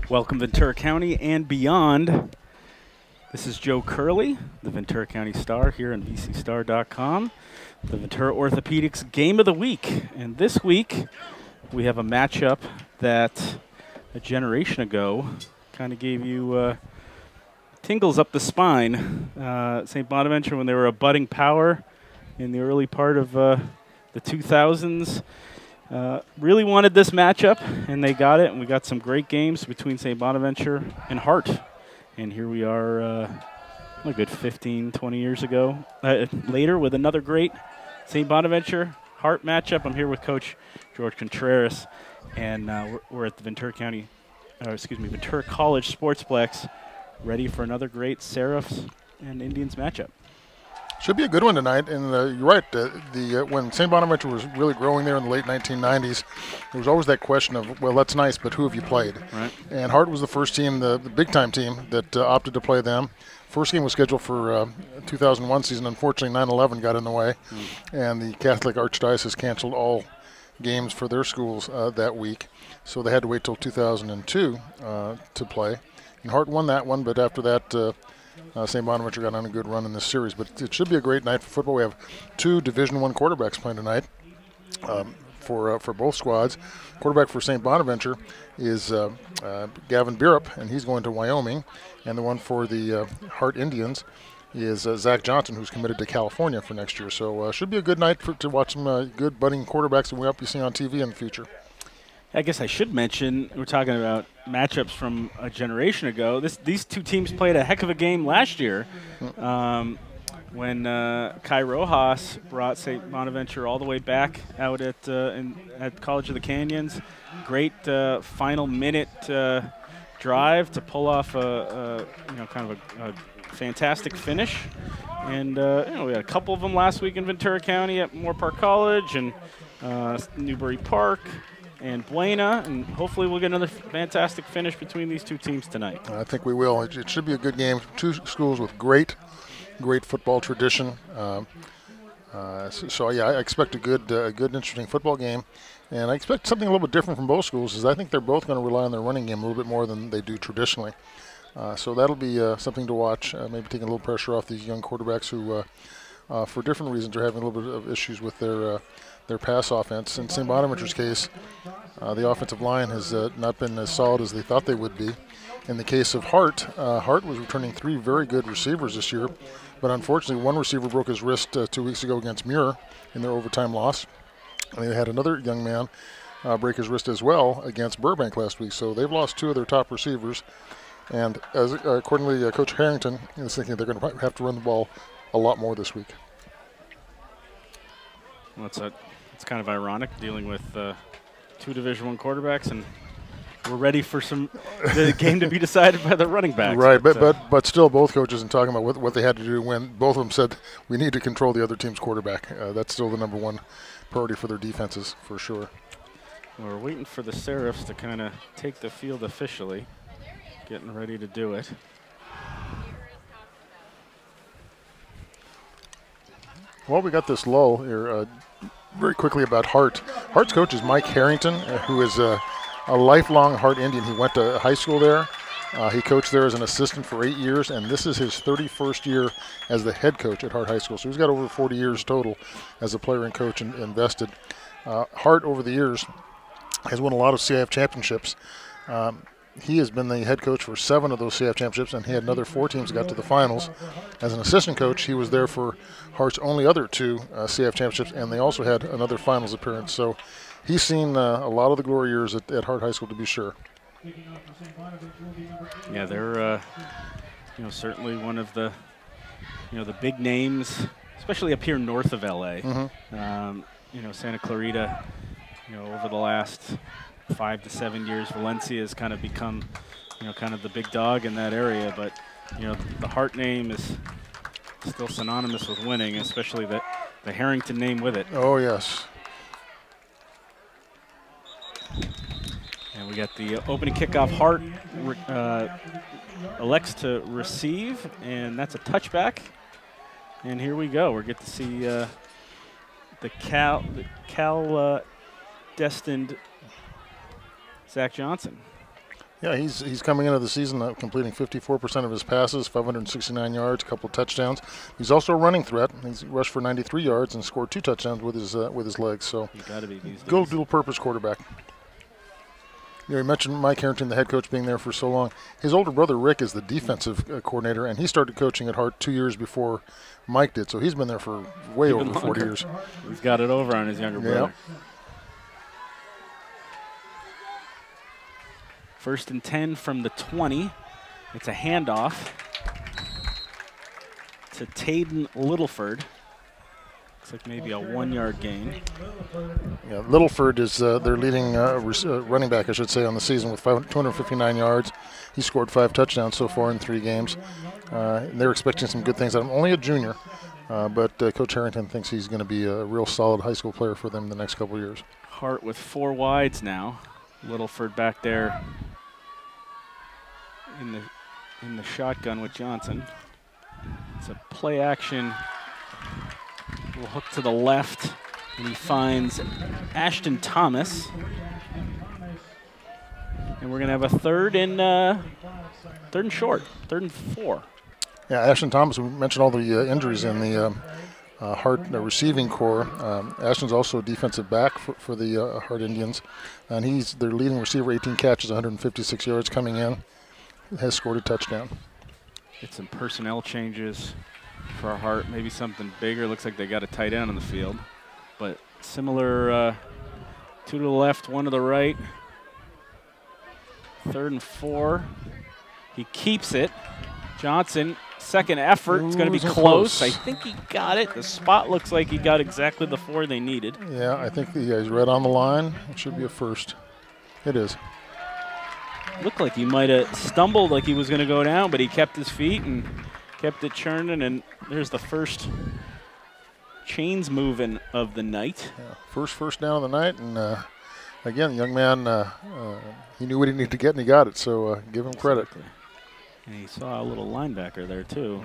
Welcome Ventura County and beyond. This is Joe Curley, the Ventura County Star here on vcstar.com. The Ventura Orthopedics Game of the Week. And this week we have a matchup that a generation ago kind of gave you tingles up the spine. St. Bonaventure, when they were a budding power in the early part of the 2000s, really wanted this matchup, and they got it, and we got some great games between St. Bonaventure and Hart. And here we are a good 15, 20 years ago later with another great St. Bonaventure Hart matchup. I'm here with Coach George Contreras, and we're at the Ventura College Sportsplex, ready for another great Seraphs and Indians matchup. Should be a good one tonight, and you're right. When St. Bonaventure was really growing there in the late 1990s, there was always that question of, well, that's nice, but who have you played? Right. And Hart was the first team, the big-time team, that opted to play them. First game was scheduled for 2001 season. Unfortunately, 9/11 got in the way, and the Catholic Archdiocese canceled all games for their schools that week, so they had to wait till 2002 to play. And Hart won that one, but after that, St. Bonaventure got on a good run in this series. But it should be a great night for football. We have two Division I quarterbacks playing tonight for both squads. Quarterback for St. Bonaventure is Gavin Bierup, and he's going to Wyoming. And the one for the Hart Indians is Zach Johnson, who's committed to California for next year. So should be a good night to watch some good budding quarterbacks that we hope you see on TV in the future. I guess I should mention, we're talking about matchups from a generation ago. These two teams played a heck of a game last year when Kai Rojas brought St. Bonaventure all the way back out at College of the Canyons. Great final minute drive to pull off a fantastic finish. And we had a couple of them last week in Ventura County at Moore Park College and Newbury Park and Buena, and hopefully we'll get another fantastic finish between these two teams tonight. I think we will. It should be a good game. Two schools with great football tradition. So yeah, I expect a good, interesting football game, and I expect something a little bit different from both schools. Is I think they're both going to rely on their running game a little bit more than they do traditionally. So that'll be something to watch. Maybe taking a little pressure off these young quarterbacks who, for different reasons, are having a little bit of issues with their pass offense. In St. Bonaventure's case, the offensive line has not been as solid as they thought they would be. In the case of Hart, Hart was returning three very good receivers this year, but unfortunately one receiver broke his wrist 2 weeks ago against Muir in their overtime loss. And they had another young man break his wrist as well against Burbank last week. So they've lost two of their top receivers. And as accordingly, Coach Harrington is thinking they're going to have to run the ball a lot more this week. Well, it's kind of ironic dealing with two Division I quarterbacks, and we're ready for the game to be decided by the running backs. Right, but still, both coaches are talking about what they had to do when both of them said we need to control the other team's quarterback. That's still the number one priority for their defenses, for sure. We're waiting for the Serifs to kind of take the field officially. Getting ready to do it. Well, we got this lull here. Very quickly about Hart. Hart's coach is Mike Harrington, who is a lifelong Hart Indian. He went to high school there. He coached there as an assistant for 8 years, and this is his 31st year as the head coach at Hart High School. So he's got over 40 years total as a player and coach and invested. Hart, over the years, has won a lot of CIF championships. He has been the head coach for 7 of those CIF championships, and he had another 4 teams that got to the finals. As an assistant coach, he was there for Hart's only other 2 CIF championships, and they also had another finals appearance. So he's seen a lot of the glory years at Hart High School, to be sure. Yeah, they're certainly one of the the big names, especially up here north of LA. Santa Clarita, over the last 5 to 7 years, Valencia has kind of become, kind of the big dog in that area. But, the Hart name is still synonymous with winning, especially the Harrington name with it. Oh, yes. And we got the opening kickoff. Hart elects to receive, and that's a touchback. And here we go. We get to see the Cal destined Zach Johnson. Yeah, he's coming into the season completing 54% of his passes, 569 yards, a couple of touchdowns. He's also a running threat. He's rushed for 93 yards and scored 2 touchdowns with his legs. So you got to be these days. Good dual-purpose quarterback. You mentioned Mike Harrington, the head coach, being there for so long. His older brother Rick is the defensive coordinator, and he started coaching at Hart 2 years before Mike did. So he's been there for way over 40 years. He's got it over on his younger brother. First and 10 from the 20. It's a handoff to Taden Littleford. Looks like maybe a 1-yard gain. Yeah, Littleford is their leading running back, I should say, on the season with 259 yards. He scored 5 touchdowns so far in 3 games. They're expecting some good things out of him. Only a junior, but Coach Harrington thinks he's going to be a real solid high school player for them the next couple of years. Hart with 4 wides now. Littleford back there in the shotgun with Johnson. It's a play action. We'll hook to the left, and he finds Ashton Thomas. And we're going to have a third and short, 3rd and 4. Yeah, Ashton Thomas, we mentioned all the injuries in the Hart receiving core. Ashton's also a defensive back for the Hart Indians, and he's their leading receiver, 18 catches, 156 yards coming in, has scored a touchdown. Get some personnel changes for Hart, maybe something bigger. Looks like they got a tight end on the field, but similar 2 to the left, 1 to the right. 3rd and 4. He keeps it. Johnson, second effort. It's going to be close. I think he got it. The spot looks like he got exactly the 4 they needed. Yeah, I think he's right on the line. It should be a first. It is. Looked like he might have stumbled like he was going to go down, but he kept his feet and kept it churning, and there's the first chains moving of the night. Yeah, first down of the night, and again, young man, he knew what he needed to get, and he got it, so give him credit. And he saw a little linebacker there, too.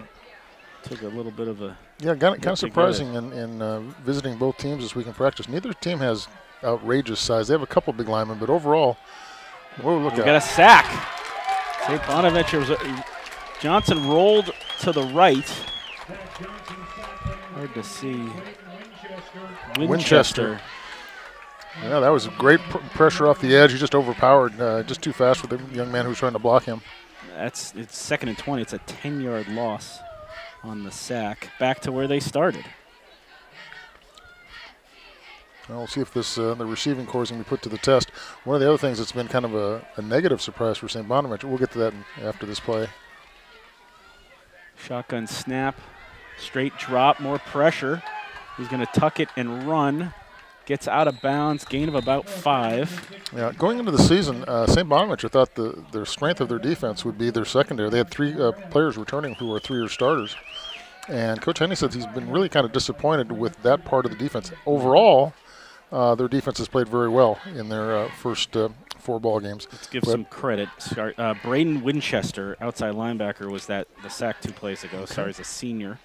Took a little bit of a... Yeah, kind of surprising in visiting both teams this week in practice. Neither team has outrageous size. They have a couple big linemen, but overall, whoa, look at it. We got a sack. St. Bonaventure was... Johnson rolled to the right. Hard to see. Winchester. Yeah, that was great pressure off the edge. He just overpowered, just too fast for the young man who was trying to block him. It's 2nd and 20. It's a 10-yard loss on the sack. Back to where they started. Well, we'll see if this the receiving core is going to be put to the test. One of the other things that's been kind of a negative surprise for St. Bonaventure, we'll get to that after this play. Shotgun snap, straight drop, more pressure. He's going to tuck it and run. Gets out of bounds, gain of about 5. Yeah, going into the season, St. Bonaventure thought the strength of their defense would be their secondary. They had 3 players returning who were 3-year starters. And Coach Henny says he's been really kind of disappointed with that part of the defense. Overall, their defense has played very well in their first 4 ball games. Let's give some credit. Braden Winchester, outside linebacker, was the sack 2 plays ago. Okay. Sorry, he's a senior.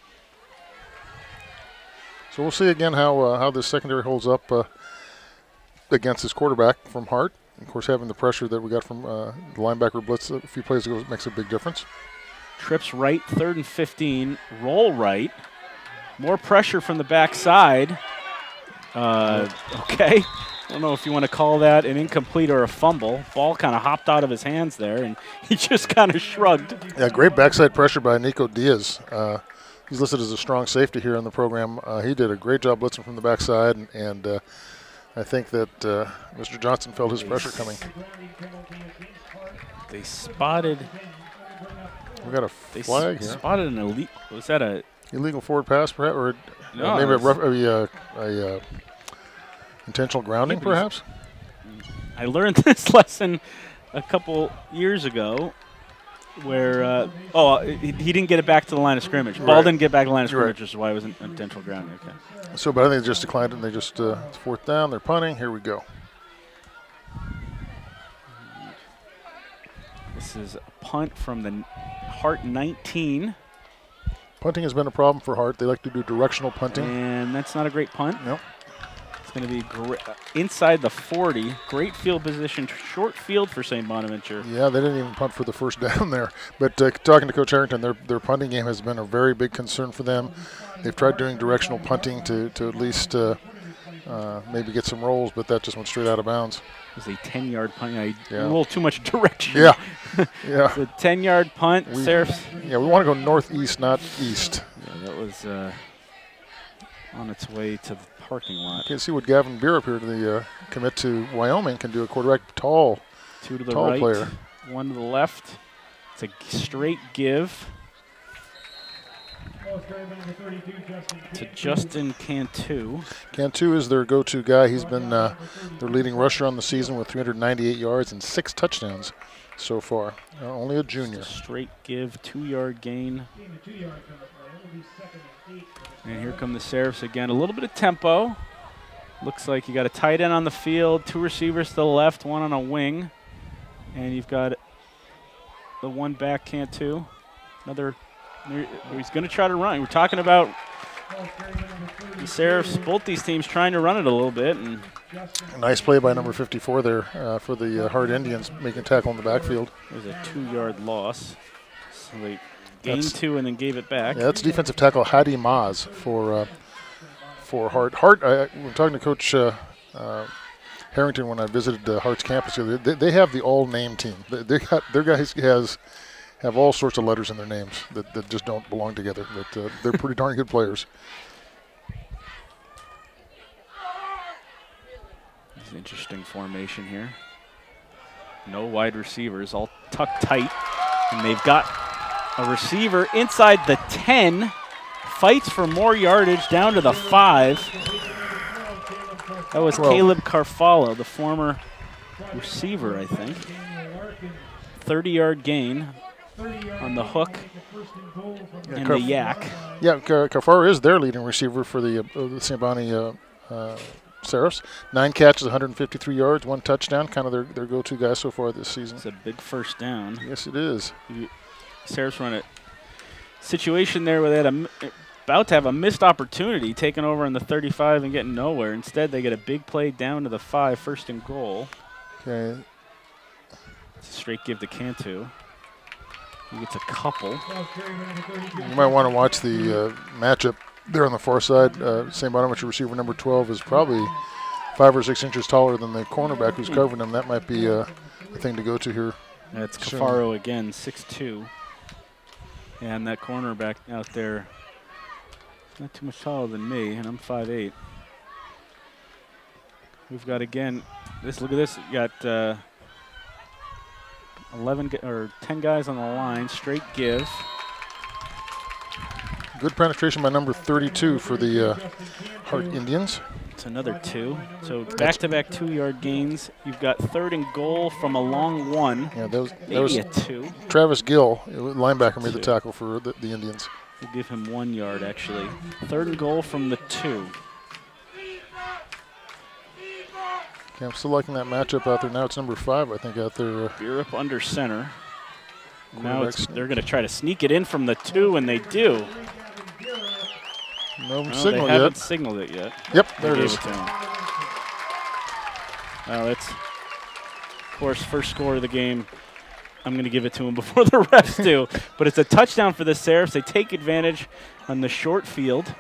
So we'll see again how this secondary holds up against this quarterback from Hart. Of course, having the pressure that we got from the linebacker blitz a few plays ago makes a big difference. Trips right, 3rd and 15. Roll right. More pressure from the backside. Okay. I don't know if you want to call that an incomplete or a fumble. Ball kind of hopped out of his hands there, and he just kind of shrugged. Yeah, great backside pressure by Nico Diaz. He's listed as a strong safety here in the program. He did a great job blitzing from the backside, and I think that Mr. Johnson felt his pressure coming. They spotted. We got a flag here. Spotted an elite. Was that a illegal forward pass, perhaps, or no, maybe a intentional grounding, perhaps? I learned this lesson a couple years ago where, he didn't get it back to the line of scrimmage. Ball didn't get back to the line of scrimmage, which is why it was an intentional grounding. Okay. So, but I think they just declined it, and they just, it's 4th down, they're punting, here we go. This is a punt from the Hart 19. Punting has been a problem for Hart. They like to do directional punting. And that's not a great punt. Nope. It's going to be inside the 40. Great field position, short field for St. Bonaventure. Yeah, they didn't even punt for the 1st down there. But talking to Coach Harrington, their punting game has been a very big concern for them. They've tried doing directional punting to at least maybe get some rolls, but that just went straight out of bounds. It was a 10-yard punt. A little too much direction. Yeah. Yeah. It's a 10-yard punt. Seraphs. Yeah, we want to go northeast, not east. Yeah, that was on its way to the parking lot. You can see what Gavin Bierup here, the commit to Wyoming, can do. A quarterback, tall 2 to the tall right, player. 1 to the left. It's a straight give to Justin Cantu. Cantu is their go-to guy. He's been their leading rusher on the season with 398 yards and 6 touchdowns so far. Only a junior. Just a straight give, 2-yard gain. And here come the Seraphs again. A little bit of tempo. Looks like you got a tight end on the field, 2 receivers to the left, 1 on a wing. And you've got the 1 back, Cantu. Another. He's going to try to run. We're talking about the Seraphs, both these teams trying to run it a little bit. And a nice play by number 54 there for the Hart Indians, making a tackle in the backfield. There's a 2-yard loss. So they gained 2 and then gave it back. Yeah, that's defensive tackle Hadi Maz for Hart. Hart, we're talking to Coach Harrington when I visited Hart's campus. They have the all-name team. Their guys have all sorts of letters in their names that just don't belong together. But they're pretty darn good players. It's an interesting formation here. No wide receivers, all tucked tight. And they've got a receiver inside the 10. Fights for more yardage down to the 5. That was Caleb Carfallo, the former receiver, I think. 30-yard gain on the hook and the yak. Yeah, Carfallo is their leading receiver for the St. Bonnie Seraphs. 9 catches, 153 yards, 1 touchdown. Kind of their go-to guy so far this season. It's a big first down. Yes, it is. Seraphs run a situation there where they had about to have a missed opportunity, taking over on the 35 and getting nowhere. Instead, they get a big play down to the 5, 1st and goal. Okay. It's a straight give to Cantu. He gets a couple. You might want to watch the matchup there on the far side. St. Bonaventure receiver number 12 is probably 5 or 6 inches taller than the cornerback who's covering him. That might be a thing to go to here. That's Cafaro again, 6'2". And that cornerback out there, not too much taller than me, and I'm 5'8". We've got again, look at this. You got 10 guys on the line, straight give. Good penetration by number 32 for the Hart Indians. It's another 2. So back-to-back 2-yard gains. You've got 3rd and goal from a long 1. Yeah, that was a 2. Travis Gill, linebacker, made the tackle for the Indians. We'll give him 1 yard, actually. 3rd and goal from the 2. Yeah, I'm still liking that matchup out there. Now it's number 5, I think, out there. Beerup under center. Now they're going to try to sneak it in from the 2, and they do. No signal they yet. haven't signaled it yet. Yep, there it is. That's, of course, first score of the game. I'm going to give it to him before the refs do. But it's a touchdown for the Seraphs. They take advantage on the short field.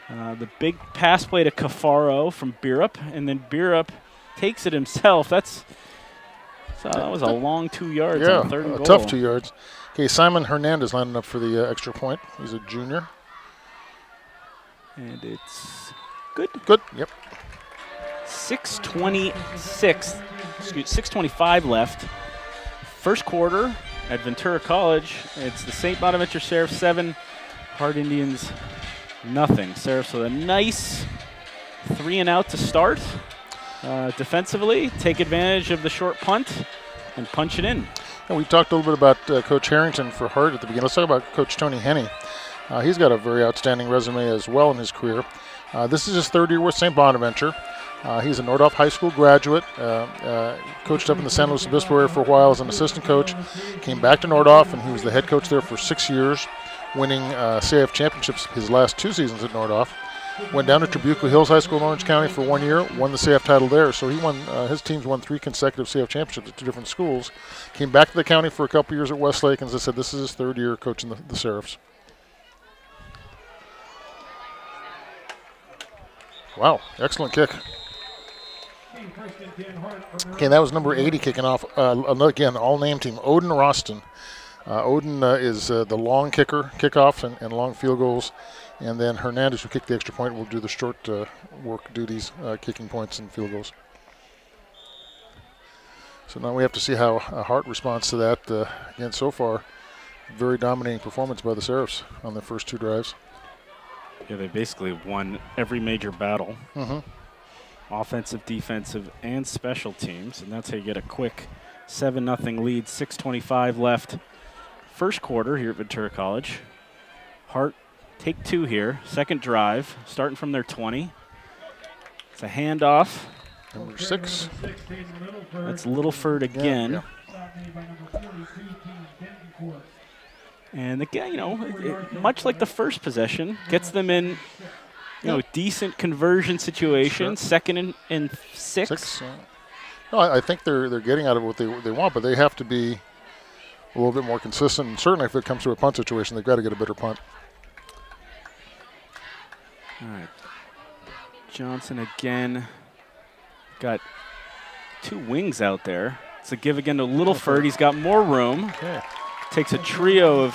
The big pass play to Cafaro from Beerup, and then Beerup takes it himself. That was a long 2 yards on third and goal. Tough 2 yards. Okay, Simon Hernandez lining up for the extra point. He's a junior. And it's good. Good, yep. 6:25 left. First quarter at Ventura College. It's the St. Bonaventure Seraphs 7, Hart Indians nothing. Seraphs with a nice 3-and-out to start. Defensively, take advantage of the short punt and punch it in. And we talked a little bit about Coach Harrington for Hart at the beginning. Let's talk about Coach Tony Henney. He's got a very outstanding resume as well in his career. This is his 3rd year with St. Bonaventure. He's a Nordhoff High School graduate, coached up in the San Luis Obispo area for a while as an assistant coach, came back to Nordhoff, and he was the head coach there for 6 years, winning CIF championships his last 2 seasons at Nordhoff. Went down to Trabuco Hills High School in Orange County for 1 year, won the CIF title there. So he won. His teams won 3 consecutive CIF championships at 2 different schools. Came back to the county for a couple years at Westlake, and as I said, this is his 3rd year coaching the Seraphs. Wow, excellent kick. Okay, that was number 80 kicking off. Again, all-name team, Odin Roston. Odin is the long kickoff and long field goals. And then Hernandez, who kicked the extra point, will do the short work duties, kicking points and field goals. So now we have to see how Hart responds to that. Again, so far, very dominating performance by the Seraphs on their first 2 drives. Yeah, they basically won every major battle. Offensive, defensive, and special teams. And that's how you get a quick 7-0 lead, 6:25 left. First quarter here at Ventura College. Hart take 2 here. Second drive, starting from their 20. It's a handoff. Number 6. That's Littleford again. Yeah. And again, much like the first possession, gets them in, decent conversion situation. Sure. 2nd and 6. No, I think they're getting out of what they want, but they have to be a little bit more consistent. And certainly, if it comes to a punt situation, they've got to get a better punt. All right. Johnson again. Got 2 wings out there. It's a give again to Littleford. He's got more room. Okay. Takes a trio of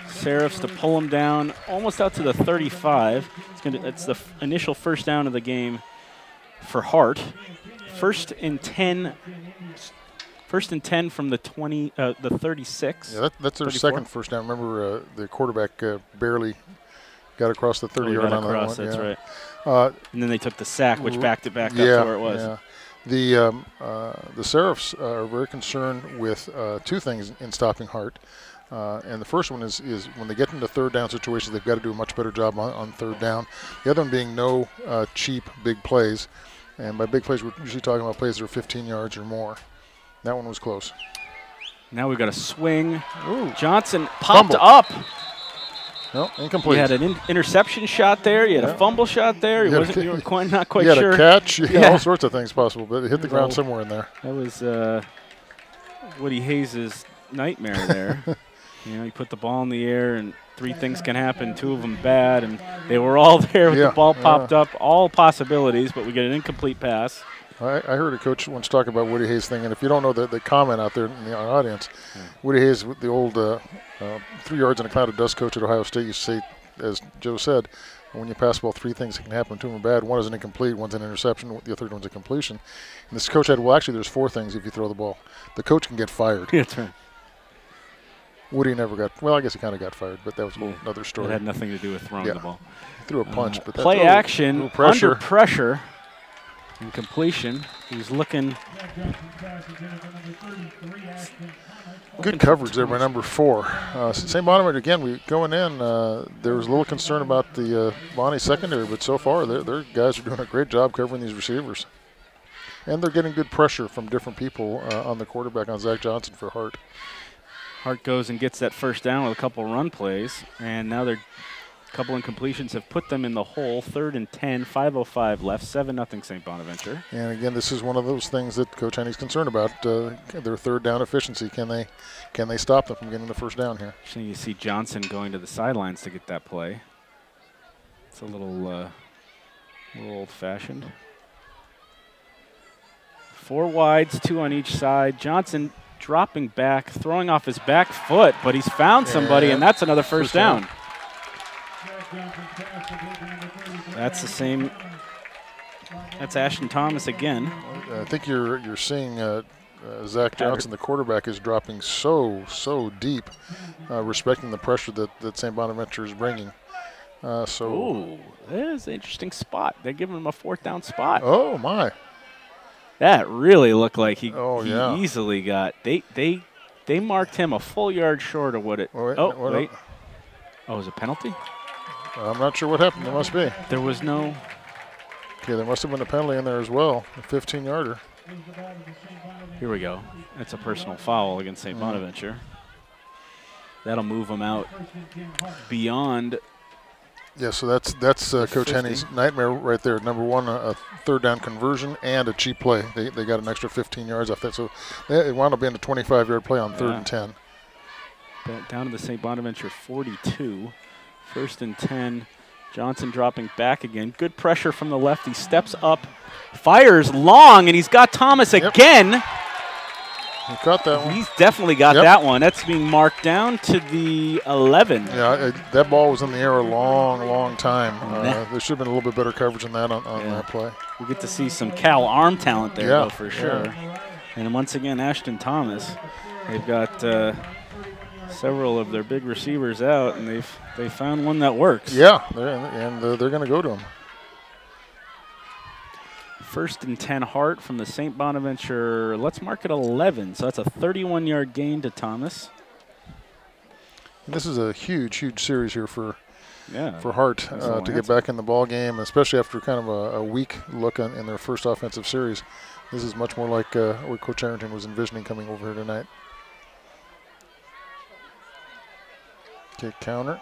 Seraphs to pull him down almost out to the 35. It's the initial first down of the game for Hart. First and 10 from the 36. Yeah, that's their 34. second first down. Remember, the quarterback barely got across the 30-yard line. That's right. And then they took the sack, which backed it back up to where it was. Yeah. The Seraphs are very concerned with 2 things in stopping Hart. And the first one is when they get into 3rd down situations, they've got to do a much better job on 3rd down. The other one being no cheap big plays. And by big plays, we're usually talking about plays that are 15 yards or more. That one was close. Now we've got a swing. Ooh. Johnson popped up. No, incomplete. You had an interception shot there. You had a fumble shot there. You were not quite sure. You had a catch. All sorts of things possible, but it hit the ground somewhere in there. That was Woody Hayes' nightmare there. You put the ball in the air, and 3 things can happen, 2 of them bad, and they were all there with the ball popped up. All possibilities, but we get an incomplete pass. I heard a coach once talk about Woody Hayes' thing, and if you don't know the comment out there in the audience, Woody Hayes, the old 3 yards in a cloud of dust coach at Ohio State, used to say, as Joe said, when you pass the ball, 3 things that can happen, 2 of them are bad. One is an incomplete, one's an interception, the third one's a completion. And this coach had, well, actually, there's 4 things if you throw the ball. The coach can get fired. Yeah, that's right. Woody never got, well, I guess he kind of got fired, but that was another story. It had nothing to do with throwing the ball. He threw a punch. But play action, under pressure, and completion. He's looking. Good coverage there by number 4. St. Bonaventure, again, going in, there was a little concern about the Bonnie secondary, but so far their guys are doing a great job covering these receivers. And they're getting good pressure from different people on the quarterback, on Zach Johnson for Hart. Hart goes and gets that first down with a couple run plays, and now they're couple incompletions have put them in the hole. 3rd and 10, 5:05 left, 7-0 St. Bonaventure. And again, this is one of those things that Coach Henney's concerned about, their third down efficiency. Can they stop them from getting the first down here? Actually, you see Johnson going to the sidelines to get that play. It's a little old-fashioned. 4 wides, 2 on each side. Johnson dropping back, throwing off his back foot, but he's found somebody, and that's another first down. That's the same. That's Ashton Thomas again. I think you're seeing Zach Johnson, the quarterback, is dropping so deep, respecting the pressure that St. Bonaventure is bringing. Ooh, that is an interesting spot. They're giving him a 4th down spot. Oh my! That really looked like he yeah. easily got. They marked him a full yard short of what it. Wait. Oh, was it a penalty? I'm not sure what happened. There must be. There was no. Okay, there must have been a penalty in there as well. A 15-yarder. Here we go. That's a personal foul against St. Bonaventure. That'll move them out beyond. Yeah, so that's Coach 50. Henney's nightmare right there. Number one, a 3rd down conversion and a cheap play. They got an extra 15 yards off that, so it wound up being a 25-yard play on 3rd and 10. Down to the St. Bonaventure 42. 1st and 10. Johnson dropping back again. Good pressure from the left. He steps up, fires long, and he's got Thomas again. He caught that one. He's definitely got that one. That's being marked down to the 11. Yeah, that ball was in the air a long time. There should have been a little bit better coverage than that on that play. We get to see some Cal arm talent there, though, for sure. Yeah. And once again, Ashton Thomas. They've got several of their big receivers out, and they found one that works. Yeah, they're going to go to him. 1st and 10 Hart from the St. Bonaventure. Let's mark it 11. So that's a 31-yard gain to Thomas. And this is a huge series here for Hart to answer. get back in the ball game, especially after kind of a weak look in their first offensive series. This is much more like what Coach Harrington was envisioning coming over here tonight. Okay, counter.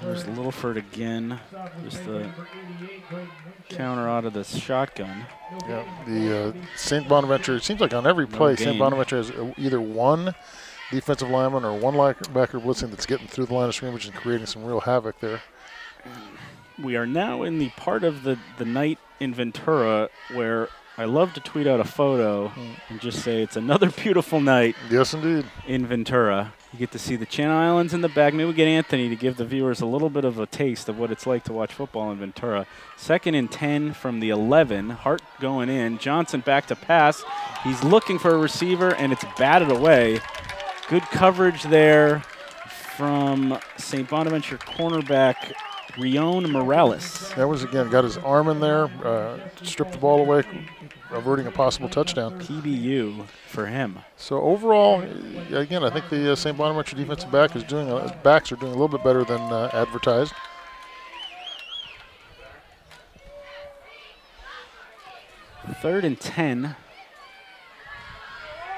There's Littleford again. Just the counter out of the shotgun. Yeah, the St. Bonaventure, it seems like on every play, St. Bonaventure has either one defensive lineman or one linebacker blitzing that's getting through the line of scrimmage and creating some real havoc there. We are now in the part of the night in Ventura where I love to tweet out a photo and just say it's another beautiful night. Yes, indeed. In Ventura. You get to see the Channel Islands in the back. Maybe we get Anthony to give the viewers a little bit of a taste of what it's like to watch football in Ventura. 2nd and 10 from the 11. Hart going in. Johnson back to pass. He's looking for a receiver, and it's batted away. Good coverage there from St. Bonaventure cornerback Rion Morales. That was, again, got his arm in there, stripped the ball away, averting a possible touchdown. PBU for him. So overall, again, I think the St. Bonaventure defensive backs are doing a little bit better than advertised. Third and 10.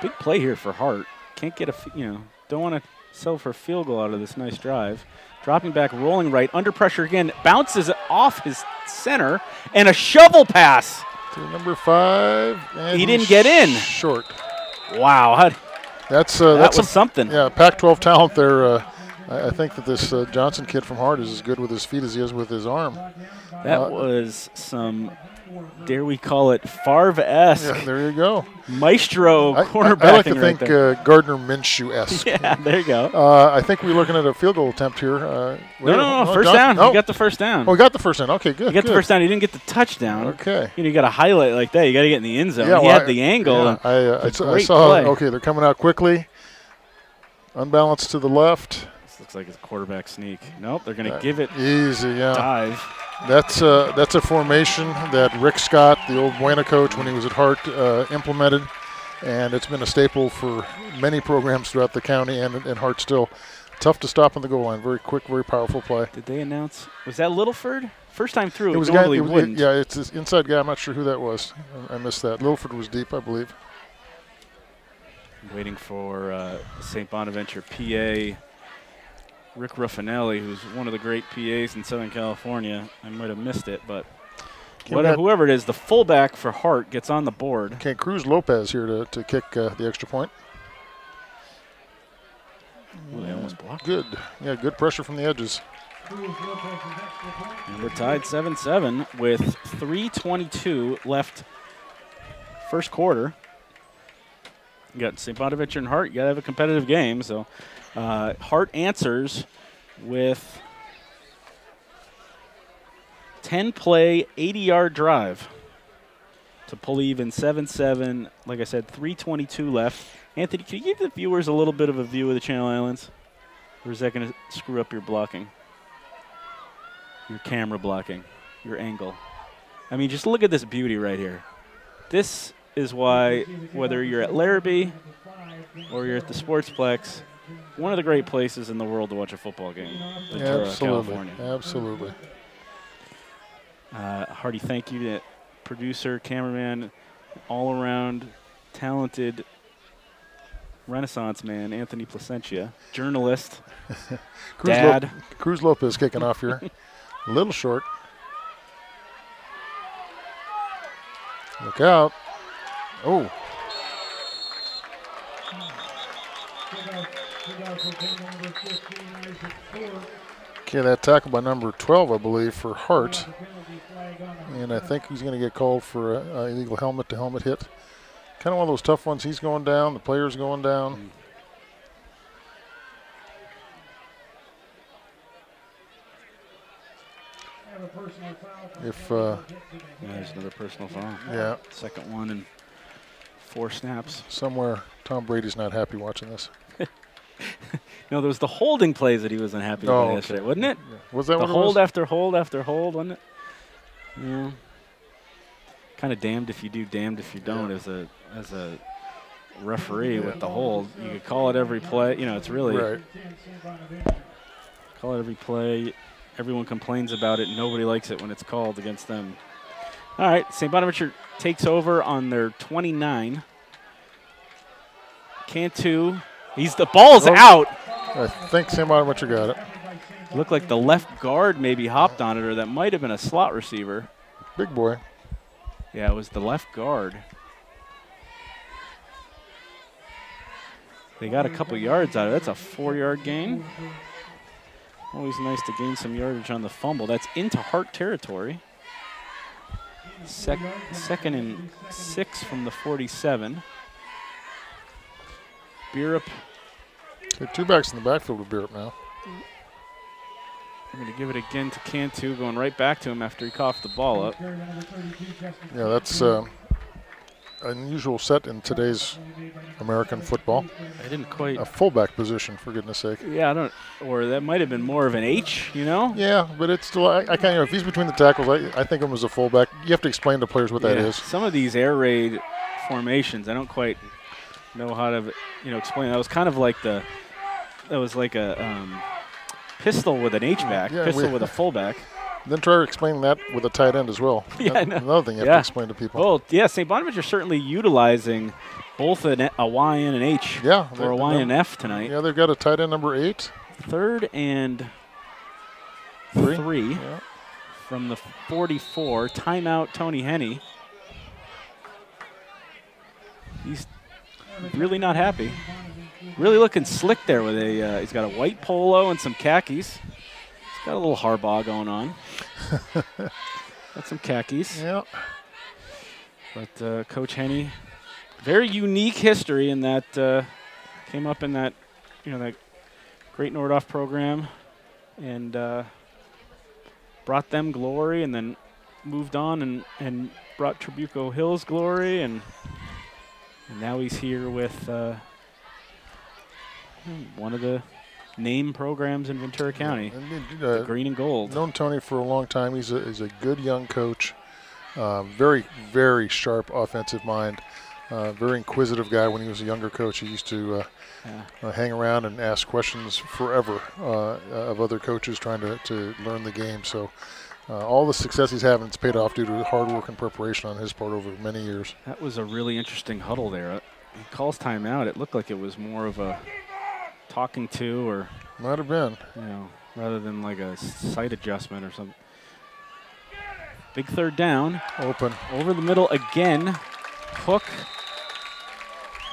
Big play here for Hart. Can't get don't want to settle for a field goal out of this nice drive. Dropping back, rolling right, under pressure again, bounces off his center, and a shovel pass. To number 5. And he didn't get in. Short. Wow. That's something. Yeah, Pac-12 talent there. I think that this Johnson kid from Hart is as good with his feet as he is with his arm. That was some, dare we call it, Favre-esque. Yeah, there you go. Maestro cornerbacking. I like to think right Gardner Minshew-esque. Yeah, there you go. I think we're looking at a field goal attempt here. No, first down. He got the first down. Oh, he got the first down. Okay, good. He got the first down. He didn't get the touchdown. Okay. You got a highlight like that. You got to get in the end zone. Yeah, he had the angle. Yeah, I saw. Play. Okay, they're coming out quickly. Unbalanced to the left. This looks like it's a quarterback sneak. Nope, they're going to give it easy. Yeah. Dive. That's a formation that Rick Scott, the old Buena coach, when he was at Hart, implemented, and it's been a staple for many programs throughout the county and Hart still. Tough to stop on the goal line. Very quick, very powerful play. Did they announce? Was that Littleford first time through, it was normally wouldn't. Yeah, it's this inside guy. I'm not sure who that was. I missed that. Littleford was deep, I believe. Waiting for St. Bonaventure PA, Rick Ruffinelli, who's one of the great PAs in Southern California. I might have missed it, but whoever it is, the fullback for Hart gets on the board. Okay, Cruz Lopez here to kick the extra point. Ooh, they almost blocked. Good. Yeah, good pressure from the edges. And we're tied 7-7 with 3:22 left first quarter. You got St. Bonaventure and Hart. You got to have a competitive game. So Hart answers with 10-play, 80-yard drive to pull even 7-7. Like I said, 3:22 left. Anthony, can you give the viewers a little bit of a view of the Channel Islands? Or is that going to screw up your blocking? Your camera blocking, your angle. I mean, just look at this beauty right here. This is why, whether you're at Larrabee or you're at the Sportsplex, one of the great places in the world to watch a football game. Ventura, Absolutely. California. Absolutely. Hardy, thank you to producer, cameraman, all-around talented Renaissance man, Anthony Placentia, journalist, dad. Cruz Lopez kicking off here. A little short. Look out. Oh. Okay, that tackle by number 12, I believe, for Hart. And I think he's going to get called for an illegal helmet-to-helmet hit. Kind of one of those tough ones. He's going down. The player's going down. There's another personal foul. Yeah. Second one in 4 snaps. Somewhere Tom Brady's not happy watching this. No, there was the holding plays that he was unhappy with yesterday, wasn't it? Yeah. Was that the what it hold was? after hold after hold, wasn't it? Yeah. Kind of damned if you do, damned if you don't. Yeah. As a referee with the hold, you could call it every play. You know, it's really right. Call it every play. Everyone complains about it. Nobody likes it when it's called against them. All right, St. Bonaventure takes over on their 29. Cantu, the ball's out. I think St. Bonaventure got it. Looked like the left guard maybe hopped on it, or that might have been a slot receiver. Big boy. Yeah, it was the left guard. They got a couple yards out of it. That's a 4-yard gain. Always nice to gain some yardage on the fumble. That's into Hart territory. Second and 6 from the 47. Bierup. Okay, 2 backs in the backfield with Bierup now. I'm going to give it again to Cantu, going right back to him after he coughed the ball up. Yeah, that's unusual set in today's American football. I didn't quite. A fullback position, for goodness sake. Yeah, or that might have been more of an H, you know? Yeah, but it's still, I can't, if he's between the tackles, I think of him as a fullback. You have to explain to players what that is. Some of these air raid formations, I don't quite know how to, explain. That was kind of like a pistol with an H-back, pistol with a fullback. Then try explaining that with a tight end as well. Yeah, another thing you have to explain to people. Well, yeah, St. Bonaventure certainly utilizing both a Y and an H or a Y and an F tonight. Yeah, they've got a tight end number 8. 3rd and 3 from the 44. Timeout, Tony Henney. He's really not happy. Really looking slick there with he's got a white polo and some khakis. He's got a little Harbaugh going on. Got some khakis. Yeah. But Coach Henney, very unique history in that came up in that, that Great Nordhoff program and brought them glory, and then moved on and brought Trabuco Hills glory, and now he's here with one of the name programs in Ventura County, the Green and Gold. Known Tony for a long time. He's a good young coach. Very, very sharp offensive mind. Very inquisitive guy. When he was a younger coach, he used to hang around and ask questions forever of other coaches trying to learn the game. So all the success he's having, it's paid off due to hard work and preparation on his part over many years. That was a really interesting huddle there. He calls timeout. It looked like it was more of a talking to, or might have been, rather than like a sight adjustment or something. Big third down. Open. Over the middle again. Hook.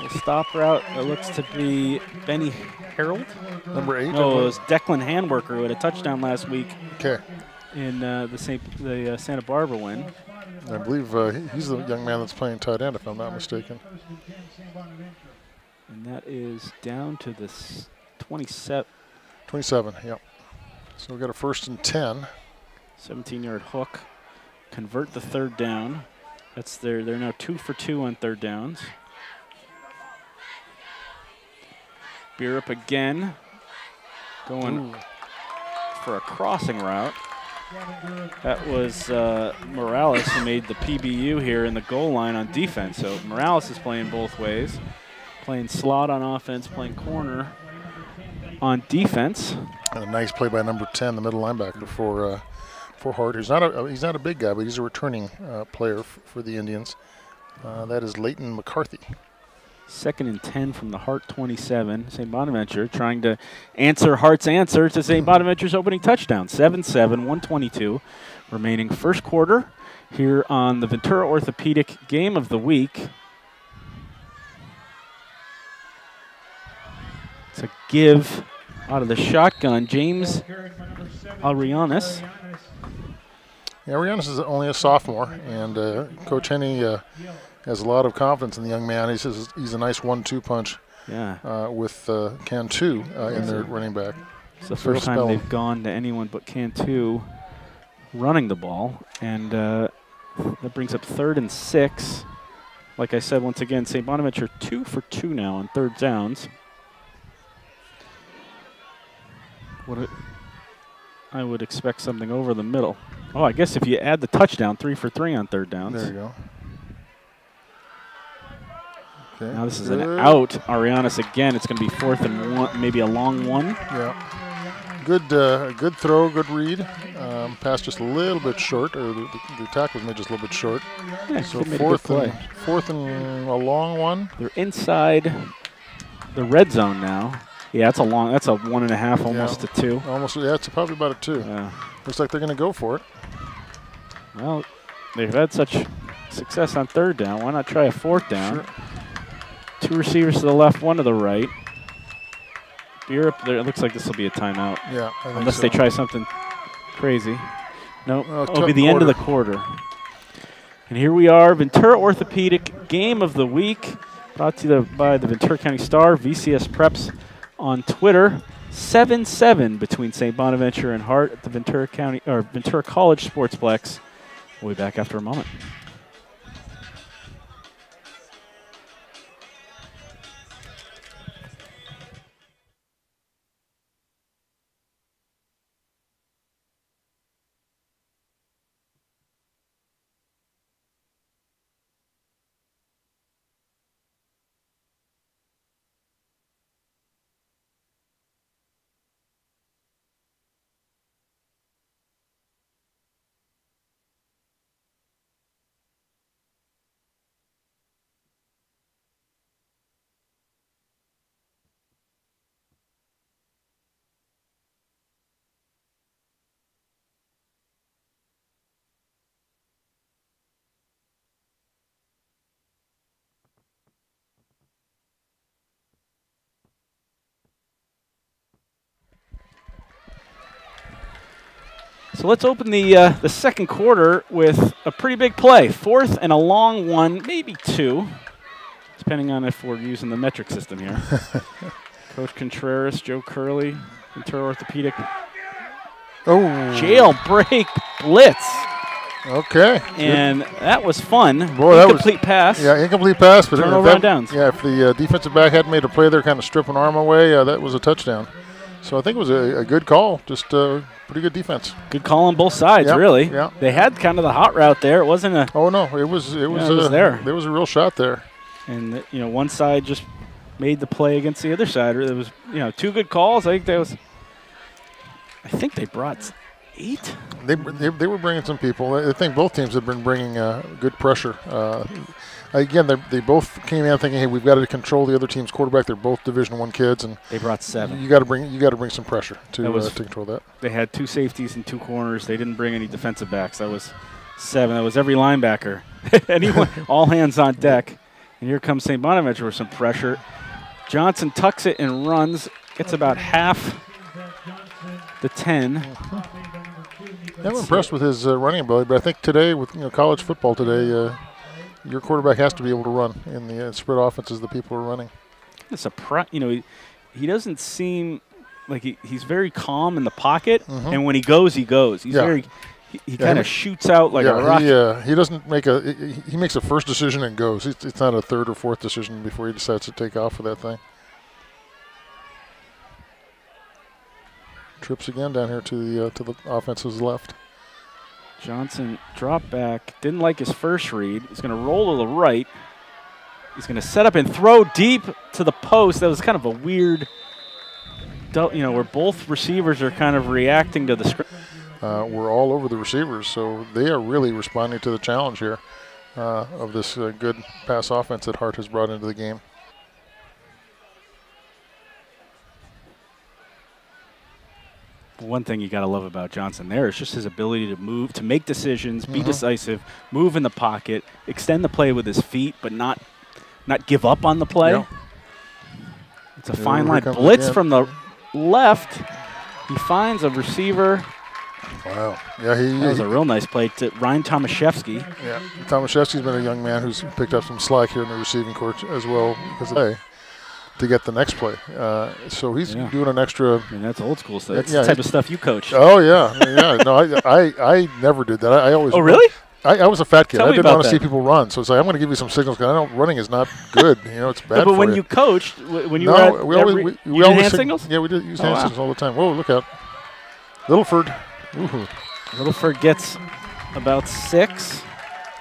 The stop route, it looks to be Benny Harold. Number 8. No, it was Declan Handworker who had a touchdown last week. Okay. In the Santa Barbara win. I believe he's the young man that's playing tight end, if I'm not mistaken. And that is down to the 27. 27, yep. So we got a 1st and 10. 17-yard hook. Convert the third down. That's they're now 2 for 2 on third downs. Bierup again, going for a crossing route. That was Morales who made the PBU here in the goal line on defense. So Morales is playing both ways, playing slot on offense, playing corner on defense. And a nice play by number 10, the middle linebacker for Hart. He's not a big guy, but he's a returning player for the Indians. That is Leighton McCarthy. 2nd and 10 from the Hart 27. St. Bonaventure trying to answer Hart's answer to St. Bonaventure's opening touchdown. 7-7, 122 remaining first quarter here on the Ventura Orthopedic Game of the Week. It's a give out of the shotgun. James Arianes. Yeah, Arianes is only a sophomore, and Coach Henney has a lot of confidence in the young man. He says he's a nice 1-2 punch with Cantu in their running back. It's the first time they've gone to anyone but Cantu running the ball. And that brings up 3rd and 6. Like I said, once again, St. Bonaventure 2 for 2 now on third downs. I would expect something over the middle. Oh, I guess if you add the touchdown, 3 for 3 on third downs. There you go. Okay. Now this is an out. Arianes again. It's going to be 4th and 1, maybe a long one. Yeah. Good throw, good read. Pass just a little bit short, or the tackle was made just a little bit short. Yeah, so 4th and a long one. They're inside the red zone now. Yeah, that's a 1.5, almost to 2. Almost, yeah, it's probably about a 2. Yeah. Looks like they're going to go for it. Well, they've had such success on third down. Why not try a 4th down? Sure. 2 receivers to the left, 1 to the right. Bierup, there, it looks like this will be a timeout. Yeah, I think unless so. they try something crazy. No, it'll be the end of the quarter. And here we are, Ventura Orthopedic Game of the Week, brought to you by the Ventura County Star, VCS Preps on Twitter. 7-7 between St. Bonaventure and Hart at the Ventura College Sportsplex. We'll be back after a moment. So let's open the second quarter with a pretty big play. 4th and a long one, maybe 2, depending on if we're using the metric system here. Coach Contreras, Joe Curley, Ventura Orthopedic. Oh. Jailbreak blitz. Okay. And that was fun. Boy, incomplete pass. Yeah, incomplete pass. But turnover on downs. Yeah, if the defensive back hadn't made a play there, kind of strip an arm away, that was a touchdown. So I think it was a good call, just pretty good defense. Good call on both sides, really. Yeah. They had kind of the hot route there. It wasn't a. Oh no, it was there. There was a real shot there. And one side just made the play against the other side. It was 2 good calls. I think they brought 8? They were bringing some people. I think both teams have been bringing good pressure. Again, they both came in thinking, hey, we've got to control the other team's quarterback. They're both Division I kids, and they brought 7. You got to bring some pressure to control that. They had 2 safeties and 2 corners. They didn't bring any defensive backs. That was 7. That was every linebacker. Anyone, all hands on deck. And here comes St. Bonaventure with some pressure. Johnson tucks it and runs. Gets about half the 10. I'm impressed with his running ability, but I think today with college football today, your quarterback has to be able to run in the spread offenses that people are running. It's he doesn't seem like he's very calm in the pocket, and when he goes, he goes. He's he kind of shoots out like a rocket. He doesn't he makes a first decision and goes. It's not a third or fourth decision before he decides to take off with that thing. Trips again down here to the offense's left. Johnson drop back. Didn't like his first read. He's going to roll to the right. He's going to set up and throw deep to the post. That was kind of a weird, where both receivers are kind of reacting to the script. We're all over the receivers, so they are really responding to the challenge here of this good pass offense that Hart has brought into the game. One thing you got to love about Johnson there is just his ability to move, to make decisions, be decisive, move in the pocket, extend the play with his feet, but not give up on the play. Yep. It's a fine line. Blitz from the left. He finds a receiver. Wow. Yeah, that was a real nice play to Ryan Tomaszewski. Yeah, Tomaszewski's been a young man who's picked up some slack here in the receiving court as well because to get the next play. So he's doing an extra. I mean, that's old school stuff. That's the type of stuff you coach. Oh, yeah. No, I never did that. I always. Oh, really? I was a fat kid. Tell I me didn't about want to that. see people run. So it's like, I'm going to give you some signals because running is not good. It's bad but for when you. you coached, when you no, were we always hand signals? Yeah, we did use hand signals all the time. Whoa, look out. Littleford. Ooh. Littleford gets about 6.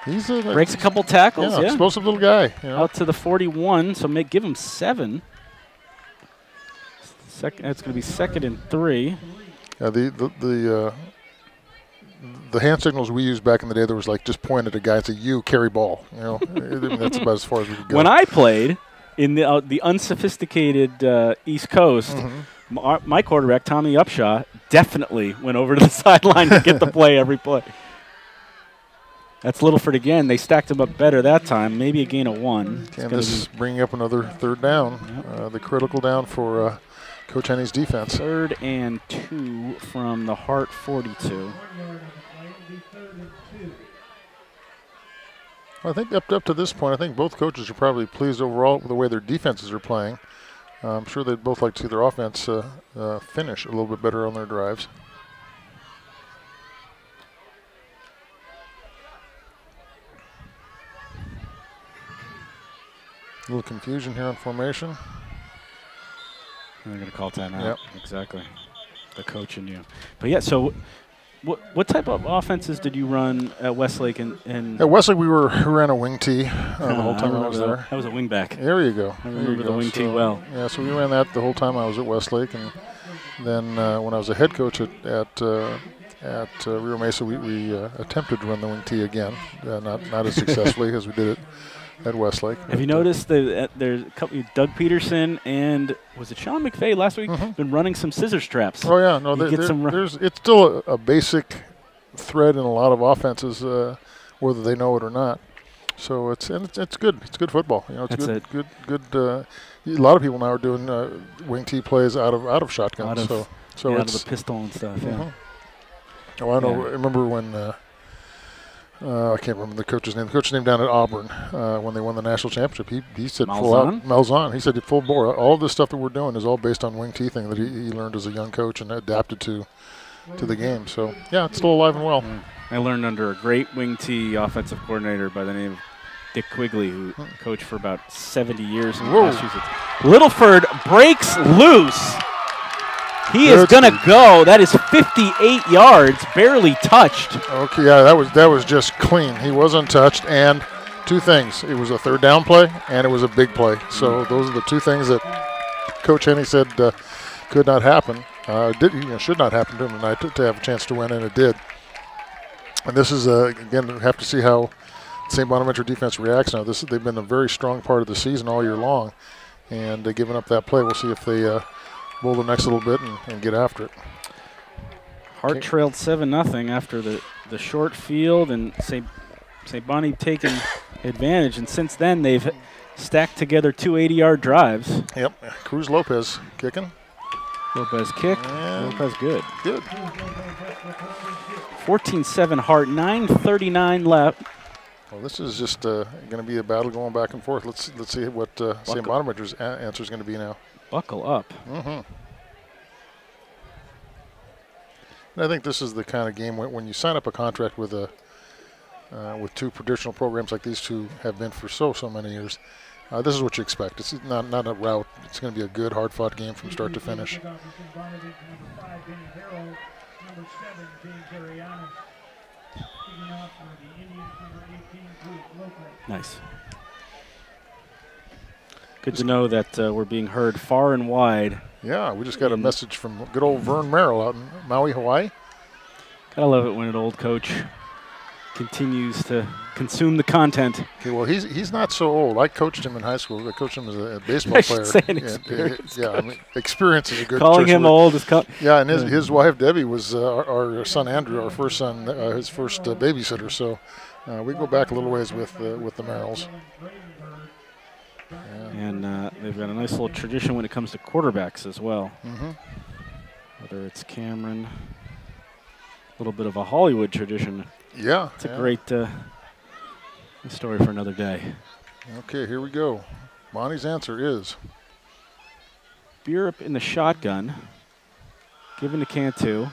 He's breaks a couple tackles. Yeah, explosive little guy. Out to the 41, so give him 7. It's going to be 2nd and 3. Yeah, the hand signals we used back in the day, there was just point at a guy and say, "You carry ball." That's about as far as we could go. When I played in the unsophisticated East Coast, my quarterback Tommy Upshaw definitely went over to the sideline to get the play every play. That's Littleford again. They stacked him up better that time. Maybe a gain of 1. And this is bringing up another 3rd down, the critical down for Coach Henney's defense. 3rd and 2 from the Hart 42. Well, I think up to this point, I think both coaches are probably pleased overall with the way their defenses are playing. I'm sure they'd both like to see their offense finish a little bit better on their drives. A little confusion here on formation. And they're going to call timeout. Yep. Exactly. The coach and you. But yeah, so what type of offenses did you run at Westlake? At Westlake, we ran a wing tee the whole time I was there. That was a wing back. There you go. I remember the wing tee well. Yeah, so we ran that the whole time I was at Westlake, and then when I was a head coach at Rio Mesa, we attempted to run the wing tee again, not as successfully as we did it at Westlake. Have you noticed that there's a couple? Doug Peterson and was it Sean McVay last week? Been running some scissors traps. Oh yeah, no, it's still a basic thread in a lot of offenses, whether they know it or not. So it's good. It's good football. It's good. A lot of people now are doing wing tee plays out of shotgun. Out of the pistol and stuff. Yeah. Oh, I know. I remember when. I can't remember the coach's name. The coach's name down at Auburn when they won the national championship. He said Malzahn. He said full bore. All of this stuff that we're doing is all based on wing tee thing that he learned as a young coach and adapted to the game. So yeah, it's still alive and well. I learned under a great wing tee offensive coordinator by the name of Dick Quigley, who coached for about 70 years in Massachusetts. Littleford breaks loose. He is going to go. That is 58 yards, barely touched. Okay, yeah, that was just clean. He was untouched, and 2 things. It was a 3rd down play, and it was a big play. So those are the 2 things that Coach Henney said could not happen. Should not happen to him tonight to have a chance to win, and it did. And this is, again, we have to see how St. Bonaventure defense reacts now. They've been a very strong part of the season all year long, and giving up that play, we'll see if they roll the next little bit and get after it. Hart trailed 7-0 after the short field, and St. Bonnie taking advantage, and since then they've stacked together 2 80-yard drives. Yep, Cruz Lopez kicking. Lopez kick, and Lopez good. Good. 14-7 Hart, 9:39 left. Well, this is just going to be a battle going back and forth. Let's see what St. Bonaventure's answer is going to be now. Buckle up. Mm-hmm. And I think this is the kind of game when you sign up a contract with with 2 traditional programs like these two have been for so many years. This is what you expect. It's not a rout. It's going to be a good, hard-fought game from start to finish. Nice. Good to know that we're being heard far and wide. Yeah, we just got a message from good old Vern Merrill out in Maui, Hawaii. Gotta love it when an old coach continues to consume the content. Okay, well, he's not so old. I coached him in high school. I coached him as a baseball player. Say an experience. Yeah, I mean, experience is a good. Calling him old is yeah, and his wife Debbie was our son Andrew, our first son, his first babysitter. So we go back a little ways with the Merrills. And they've got a nice little tradition when it comes to quarterbacks as well. Mm-hmm. Whether it's Cameron, a little bit of a Hollywood tradition. Yeah. It's a great story for another day. Okay, here we go. Bonnie's answer is Burup in the shotgun, given to Cantu.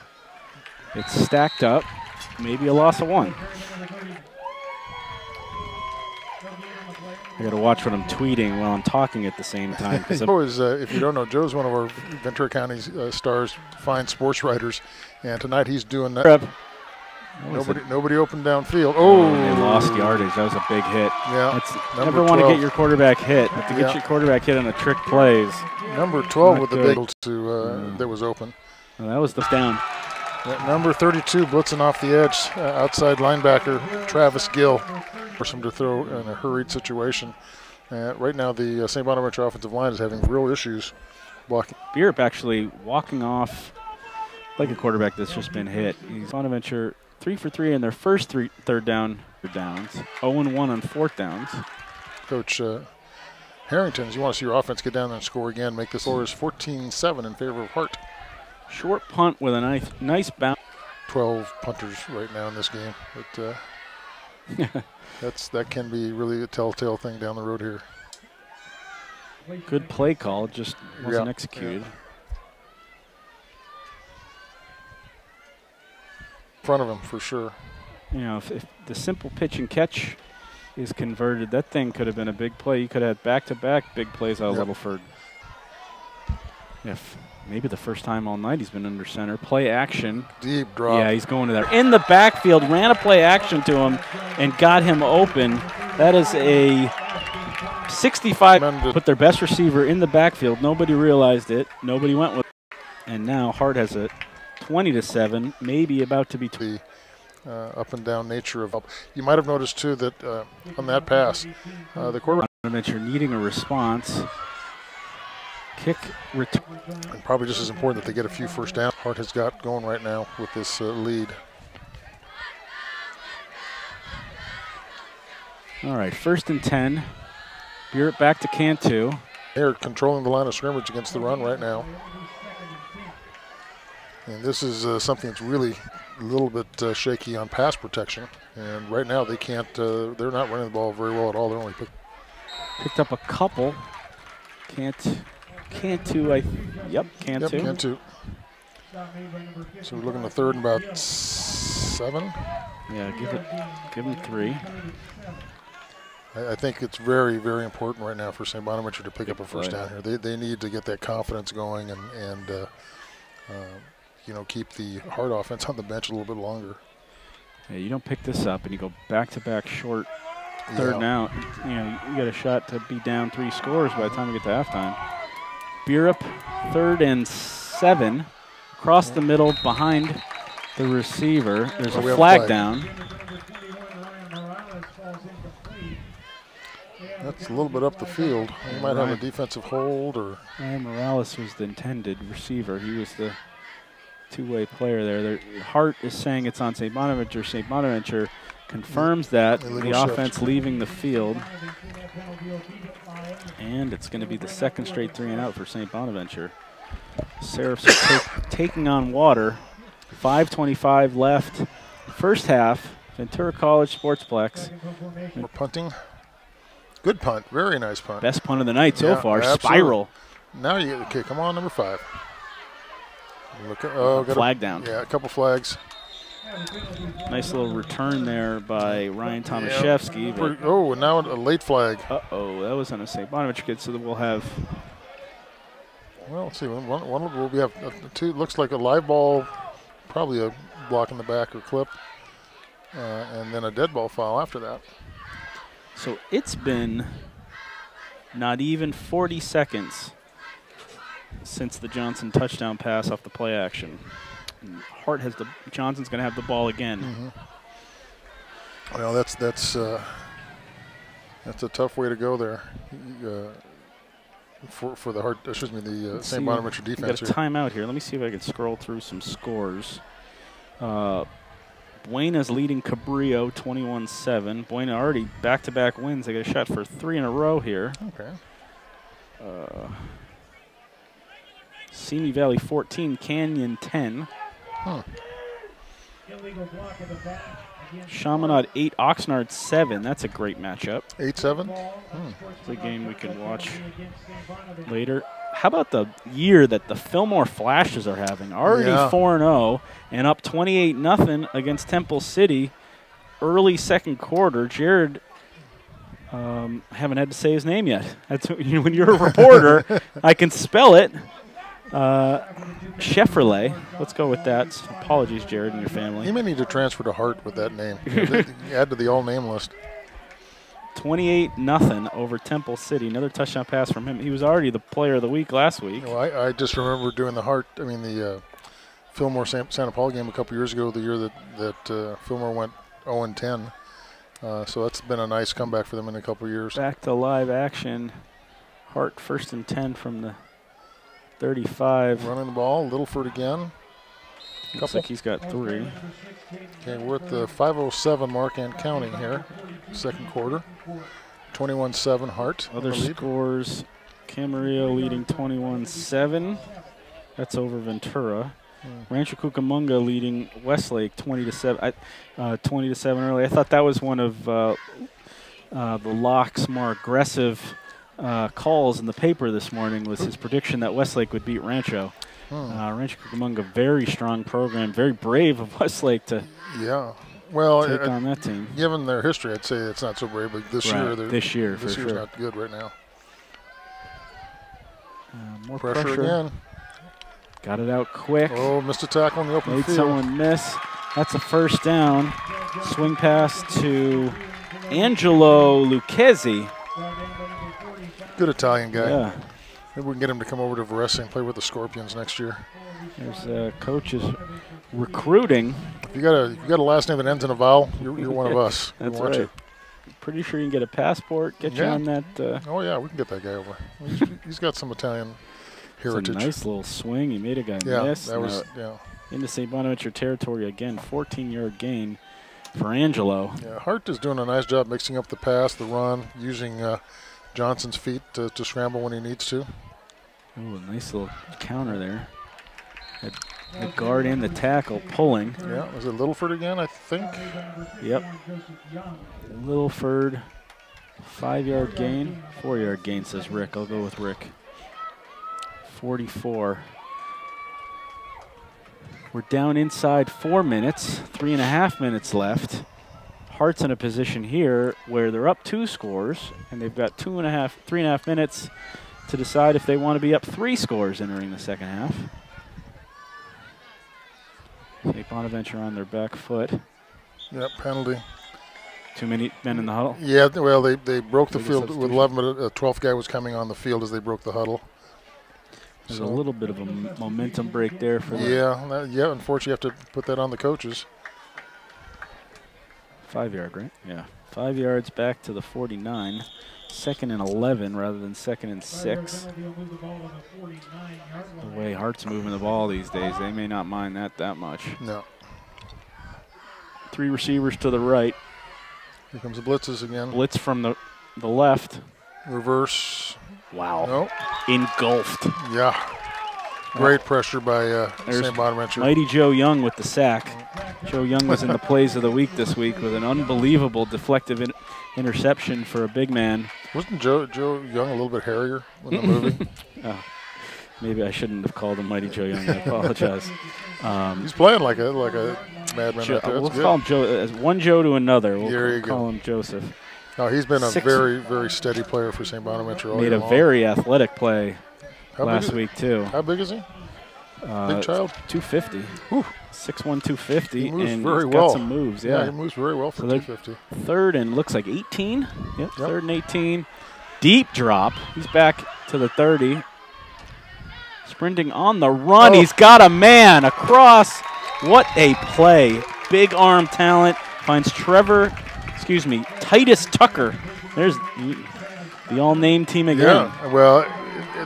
It's stacked up, maybe a loss of 1. I got to watch what I'm tweeting while I'm talking at the same time. Joe is, if you don't know, Joe's one of our Ventura County's stars, fine sports writers, and tonight he's doing that. Nobody open downfield. Oh, they lost yardage. That was a big hit. Yeah. Never want to get your quarterback hit, but to get your quarterback hit on the trick plays. Number 12 with the big that was open. Well, that was the down. Number 32 blitzing off the edge, outside linebacker Travis Gill, force him to throw in a hurried situation. Right now, the St. Bonaventure offensive line is having real issues blocking. Burup actually walking off like a quarterback that's just been hit. He's Bonaventure 3 for 3 in their first third downs. 0-1 on 4th downs. Coach Harrington, you want to see your offense get down there and score again, make the score is 14-7 in favor of Hart. Short punt with a nice bounce. 12 punters right now in this game. But that can be really a telltale thing down the road here. Good play call, just wasn't executed. In front of him for sure. You know, if the simple pitch and catch is converted, that thing could have been a big play. You could have had back-to-back big plays out of Littleford. If maybe the first time all night he's been under center. Play action. Deep drop. Yeah, he's going to there. In the backfield, ran a play action to him and got him open. That is a 65. Put their best receiver in the backfield. Nobody realized it. Nobody went with it. And now Hart has a 20-7, maybe about to be the up and down nature of. You might have noticed too that on that pass, the quarterback needing a response. Kick return. And probably just as important that they get a few first downs. Hart has got going right now with this lead. All right, 1st and 10. Burup back to Cantu. They're controlling the line of scrimmage against the run right now. And this is something that's really a little bit shaky on pass protection. And right now they can't, they're not running the ball very well at all. They're only picked up a couple. Cantu, Cantu. Yep, Cantu. So we're looking at 3rd and about 7. Yeah, give him 3. I think it's very, very important right now for St. Bonaventure to pick up a first down here. They need to get that confidence going and you know, keep the Hart offense on the bench a little bit longer. Yeah, you don't pick this up and you go back-to-back short 3rd and out. You know, you got a shot to be down 3 scores by the time you get to halftime. Burup, 3rd and 7. across the middle behind the receiver. There's a flag down. That's a little bit up the field. He might have a defensive hold, or Ryan Morales was the intended receiver. He was the two-way player there. Hart is saying it's on St. Bonaventure. St. Bonaventure confirms that. The offense leaving the field. And it's going to be the second straight 3-and-out for St. Bonaventure. Seraphs are taking on water. 5:25 left. First half. Ventura College Sportsplex. We're punting. Good punt. Very nice punt. Best punt of the night so far. Absolutely. Spiral. Now you get, okay, come on, number 5. Look at, got flag down. Yeah, a couple flags. Nice little return there by Ryan Tomaszewski. Yeah. Oh, and now a late flag. Uh-oh, that was on a St. Bonaventure kid, so that we'll have. Well, let's see. One we have two. Looks like a live ball, probably a block in the back or clip, and then a dead ball foul after that. So it's been not even 40 seconds since the Johnson touchdown pass off the play action. And Hart has Johnson's going to have the ball again. Mm-hmm. Well, that's a tough way to go there for the Hart. Excuse me, the St. Bonaventure defense. Got a timeout here. Let me see if I can scroll through some scores. Buena's leading Cabrillo 21-7. Buena already back-to-back wins. They got a shot for 3 in a row here. Okay. Simi Valley 14, Canyon 10. Chaminade 8, Oxnard 7. That's a great matchup. 8-7. It's a game we can watch later. How about the year that the Fillmore Flashes are having? Already 4-0 and up 28-0 against Temple City. Early second quarter. Jared, haven't had to say his name yet. That's when you're a reporter, I can spell it. Chevrolet. Let's go with that. Apologies, Jared, and your family. He may need to transfer to Hart with that name. Add to the all-name list. 28-0 over Temple City. Another touchdown pass from him. He was already the player of the week last week. Well, I just remember doing the Fillmore Santa Paula game a couple years ago, the year that Fillmore went 0-10. So that's been a nice comeback for them in a couple years. Back to live action. Hart 1st and 10 from the 35. Running the ball. Littleford again. Looks like he's got 3. Okay, we're at the 5:07 mark and counting here. Second quarter. 21-7 Hart. Other scores. Camarillo leading 21-7. That's over Ventura. Rancho Cucamonga leading Westlake 20-7. 20-7 early. I thought that was one of the Locke's more aggressive calls in the paper this morning. Was his prediction that Westlake would beat Rancho. Rancho Cucamonga, very strong program, very brave of Westlake to take on that team. Given their history, I'd say it's not so brave, but this year year's not good right now. More pressure again. Got it out quick. Oh, missed a tackle in the open Made field. Someone miss. That's a first down. Swing pass to Angelo Lucchesi. Good Italian guy. Yeah. Maybe we can get him to come over to Varese and play with the Scorpions next year. There's coaches recruiting. If you got a last name that ends in a vowel, you're one of us. That's right. You. Pretty sure you can get a passport, get you on that. Oh, yeah, we can get that guy over. He's got some Italian heritage. It's a nice little swing. He made a guy miss. That was, into St. Bonaventure territory again. 14-yard gain for Angelo. Yeah, Hart is doing a nice job mixing up the pass, the run, using Johnson's feet to scramble when he needs to. Oh, a nice little counter there. The guard and the tackle pulling. Yeah, was it Littleford again, I think? Yep. Littleford, 5-yard gain. 4-yard gain, says Rick. I'll go with Rick. 44. We're down inside 4 minutes, 3.5 minutes left. Hart's in a position here where they're up 2 scores, and they've got 3.5 minutes to decide if they want to be up 3 scores entering the second half. St. Bonaventure on their back foot. Yep, penalty. Too many men in the huddle? Yeah, well, they broke the field with 11, but a 12th guy was coming on the field as they broke the huddle. There's a little bit of a momentum break there for the. Yeah. Unfortunately, you have to put that on the coaches. 5 yard, right? Yeah. 5 yards back to the 49. 2nd and 11 rather than 2nd and 6. The way Hart's moving the ball these days, they may not mind that much. No. 3 receivers to the right. Here comes the blitzes again. Blitz from the left. Reverse. Wow. Nope. Engulfed. Yeah. Great pressure by St. Bonaventure. Mighty Joe Young with the sack. Joe Young was in the plays of the week this week with an unbelievable deflective interception for a big man. Wasn't Joe Young a little bit hairier in the movie? Oh, maybe I shouldn't have called him Mighty Joe Young. I apologize. He's playing like a madman out there. We'll call him Joe. As one Joe to another. There you call him Joseph. No, he's been a very, very steady player for St. Bonaventure all year long. Made a very athletic play last week, too. How big is he? Big child? 250. Whew. 6'1", 250. He moves and very he's well. Got some moves, yeah. He moves very well for 250. 3rd and looks like 18. Yep, 3rd and 18. Deep drop. He's back to the 30. Sprinting on the run. He's got a man across. What a play. Big arm talent. Finds Titus Tucker. There's the all-name team again. Yeah, well,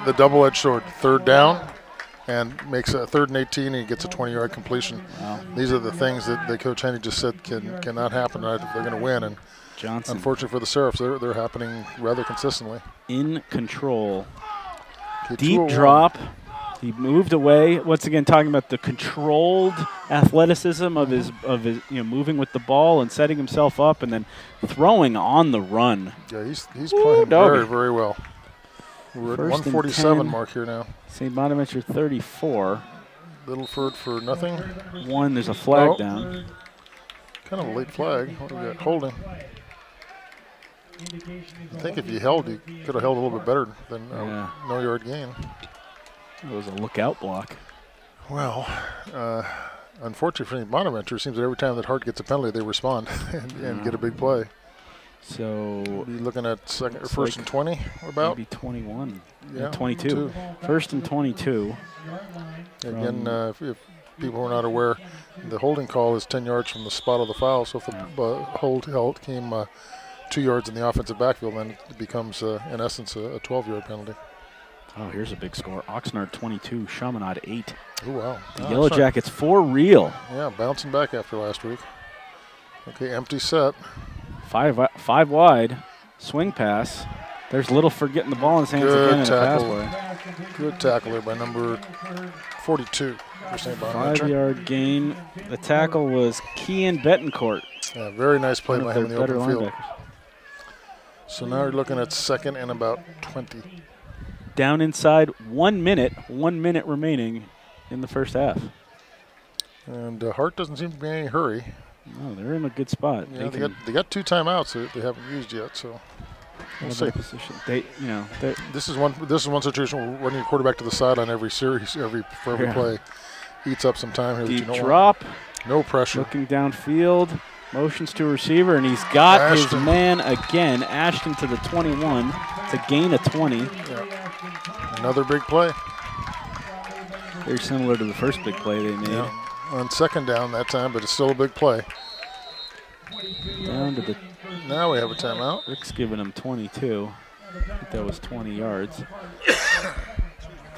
the double-edged sword. 3rd down. And makes a 3rd and 18, and he gets a 20-yard completion. Wow. These are the things that Coach Henny just said cannot happen tonight if they're going to win. And Johnson, unfortunately for the Seraphs, they're happening rather consistently. In control. Okay, deep drop. He moved away. Once again, talking about the controlled athleticism of his moving with the ball and setting himself up, and then throwing on the run. Yeah, he's playing very, very well. We're at 147 mark here now. St. Bonaventure 34. Littleford for nothing. 1. There's a flag down. Kind of a late flag. What do we got? Holding. I think if you held, you could have held a little bit better than no yard gain. It was a lookout block. Well, unfortunately for St. Bonaventure, it seems that every time that Hart gets a penalty, they respond and get a big play. So we'll be looking at first and 20 or about? Maybe 21. Yeah, 22. 1st and 22. Again, if people are not aware, the holding call is 10 yards from the spot of the foul. So if the hold came 2 yards in the offensive backfield, then it becomes, in essence, a 12-yard penalty. Oh, here's a big score. Oxnard 22, Chaminade 8. Oh, wow. The Yellow Jackets for real. Yeah, bouncing back after last week. Okay, empty set. 5 wide, swing pass. There's Littleford getting the ball in his hands again in a pass play. Good tackle there by number 42 for St. Bonaventure. 5-yard gain. The tackle was Kean Betancourt. Yeah, very nice play by him in the open field. So now we're looking at 2nd and about 20. Down inside 1 minute. 1 minute remaining in the first half. And Hart doesn't seem to be in any hurry. No, they're in a good spot. Yeah, they got 2 timeouts that they haven't used yet, so we'll see. This is one situation where running your quarterback to the sideline every series, for every play, eats up some time here. Deep drop. No pressure. Looking downfield, motions to a receiver, and he's got his man again. Ashton to the 21 to gain a 20. Yeah. Another big play. Very similar to the first big play they made. Yeah. On 2nd down that time, but it's still a big play. Down to the. Now we have a timeout. Rick's giving him 22. I think that was 20 yards.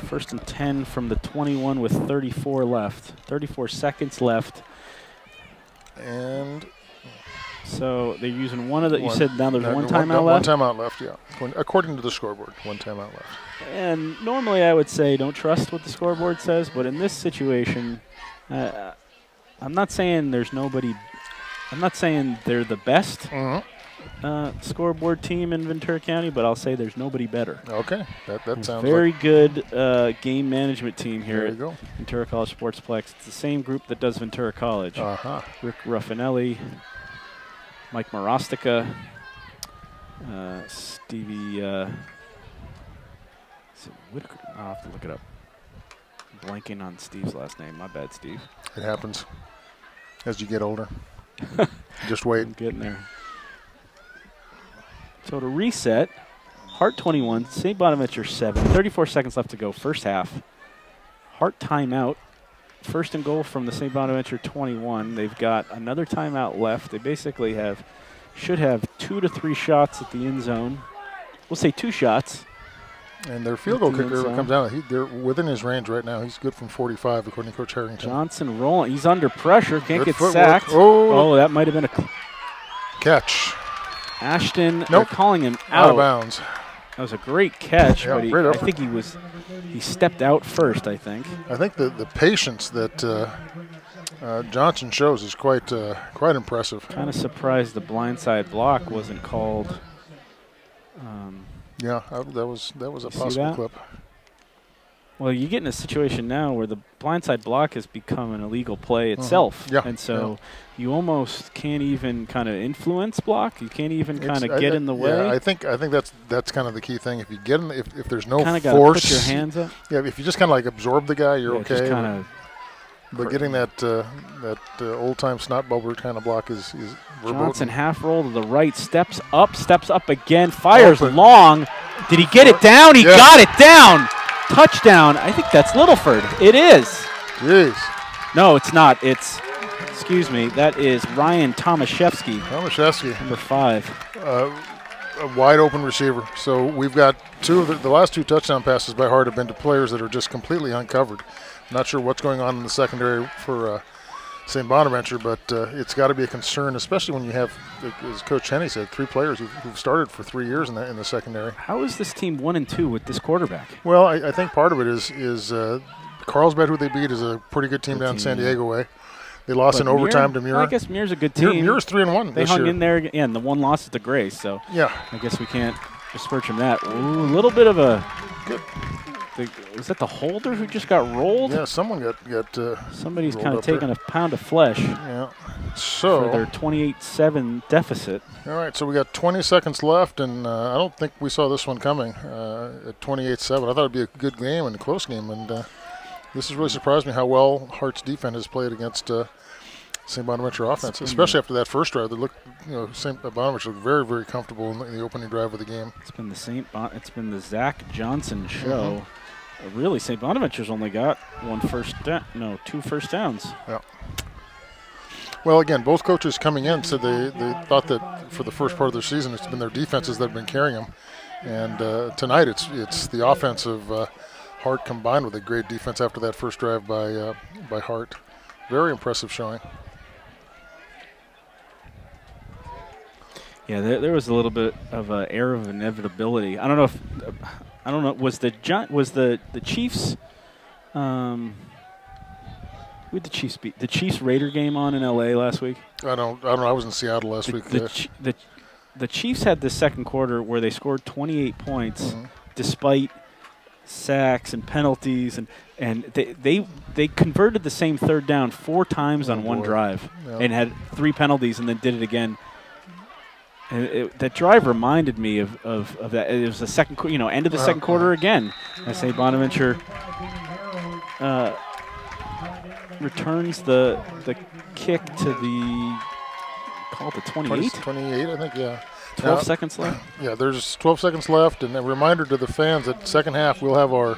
1st and 10 from the 21 with 34 left. 34 seconds left. And so they're using one of the. You said now there's one timeout left. One timeout left, yeah. According to the scoreboard, one timeout left. And normally I would say don't trust what the scoreboard says, but in this situation, I'm not saying there's nobody. I'm not saying they're the best scoreboard team in Ventura County, but I'll say there's nobody better. Okay, that sounds very good game management team here at go. Ventura College Sportsplex. It's the same group that does Ventura College. Rick Ruffinelli, Mike Morostica, Stevie. Whitaker. I'll have to look it up. I'm blanking on Steve's last name. My bad, Steve. It happens as you get older. Just wait. I'm getting there. So to reset, Hart 21, St. Bonaventure 7. 34 seconds left to go, first half. Hart timeout. First and goal from the St. Bonaventure 21. They've got another timeout left. They basically should have 2 to 3 shots at the end zone. We'll say 2 shots. And their field goal kicker comes down. They're within his range right now. He's good from 45, according to Coach Harrington. Johnson rolling. He's under pressure. Can't get footwork. sacked. Oh, that might have been a catch. Ashton, nope. They're calling him out. Out of bounds. That was a great catch, yeah, but I think he stepped out first, I think. I think the patience that Johnson shows is quite impressive. Kind of surprised the blindside block wasn't called. Yeah, that was a possible clip. Well, you get in a situation now where the blindside block has become an illegal play itself. Yeah. And so you almost can't even kind of influence block. You can't even kind of get in the way. Yeah, I think that's kind of the key thing. If you get in, if there's no kinda force, put your hands up. Yeah, if you just kind of like absorb the guy, you're okay. Just kind of. But getting that old-time snot bubbler kind of block is verboten. Johnson half roll to the right, steps up again, fires long. Did he get it down? He got it down. Touchdown. I think that's Littleford. It is. Jeez. No, it's not. Excuse me, that is Ryan Tomaszewski. Tomaszewski. Number 5. A wide open receiver. So we've got the last 2 touchdown passes by Hart have been to players that are just completely uncovered. Not sure what's going on in the secondary for St. Bonaventure, but it's got to be a concern, especially when you have, as Coach Henney said, 3 players who've started for 3 years in the secondary. How is this team 1-2 with this quarterback? Well, I think part of it is Carlsbad, who they beat, is a pretty good team down in San Diego way. They lost in overtime to Muir. Well, I guess Muir's a good team. Muir's 3-1 They hung in there, and the one loss at the Grace, so yeah. I guess we can't besmirch him that. Ooh, a little bit of a good. Was that the holder who just got rolled? Yeah, someone got somebody's kind of taking a pound of flesh. Yeah. So for their 28-7 deficit. All right, so we got 20 seconds left, and I don't think we saw this one coming at 28-7. I thought it'd be a good game and a close game, and this has really surprised me how well Hart's defense has played against St. Bonaventure offense, especially after that first drive. They looked, St. Bonaventure looked very, very comfortable in the opening drive of the game. It's been the Zach Johnson show. Really, St. Bonaventure's only got 2 first downs. Yeah. Well, again, both coaches coming in said they thought that for the first part of their season, it's been their defenses that have been carrying them, and tonight it's the offense of Hart combined with a great defense after that first drive by Hart. Very impressive showing. Yeah, there was a little bit of an air of inevitability. I don't know. Was the Chiefs? Who did the Chiefs beat? The Chiefs Raider game on in L.A. last week. I don't know. I was in Seattle last week. The Chiefs had the second quarter where they scored 28 points, despite sacks and penalties, and they converted the same third down 4 times on one drive, and had 3 penalties, and then did it again. And that drive reminded me of that. It was the second, end of the second quarter again. As St. Bonaventure returns the kick to the 28. 28, I think. Yeah. 12 seconds left. Yeah, there's 12 seconds left, and a reminder to the fans that second half we'll have our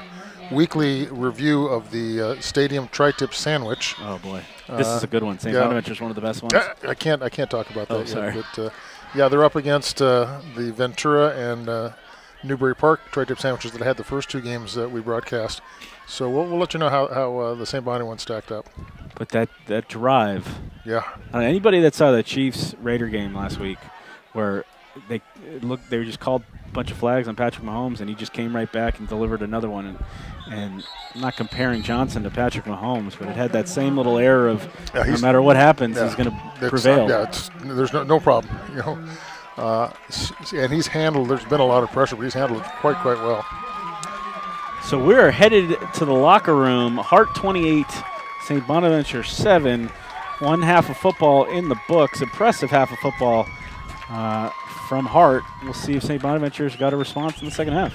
weekly review of the stadium tri-tip sandwich. Oh boy, this is a good one. St. Bonaventure is one of the best ones. I can't talk about that yet. Sorry. But yeah, they're up against the Ventura and Newbury Park tri-tip sandwiches that had the first 2 games that we broadcast. So we'll let you know how the St. Bonnie one stacked up. But that drive. Yeah. Anybody that saw the Chiefs Raider game last week, where they were just called a bunch of flags on Patrick Mahomes, and he just came right back and delivered another one. And I'm not comparing Johnson to Patrick Mahomes, but it had that same little air of no matter what happens, he's going to prevail. There's no problem, and he's handled. There's been a lot of pressure, but he's handled it quite well. So we're headed to the locker room. Hart 28, St. Bonaventure 7. 1 half of football in the books. Impressive half of football from Hart. We'll see if St. Bonaventure's got a response in the second half.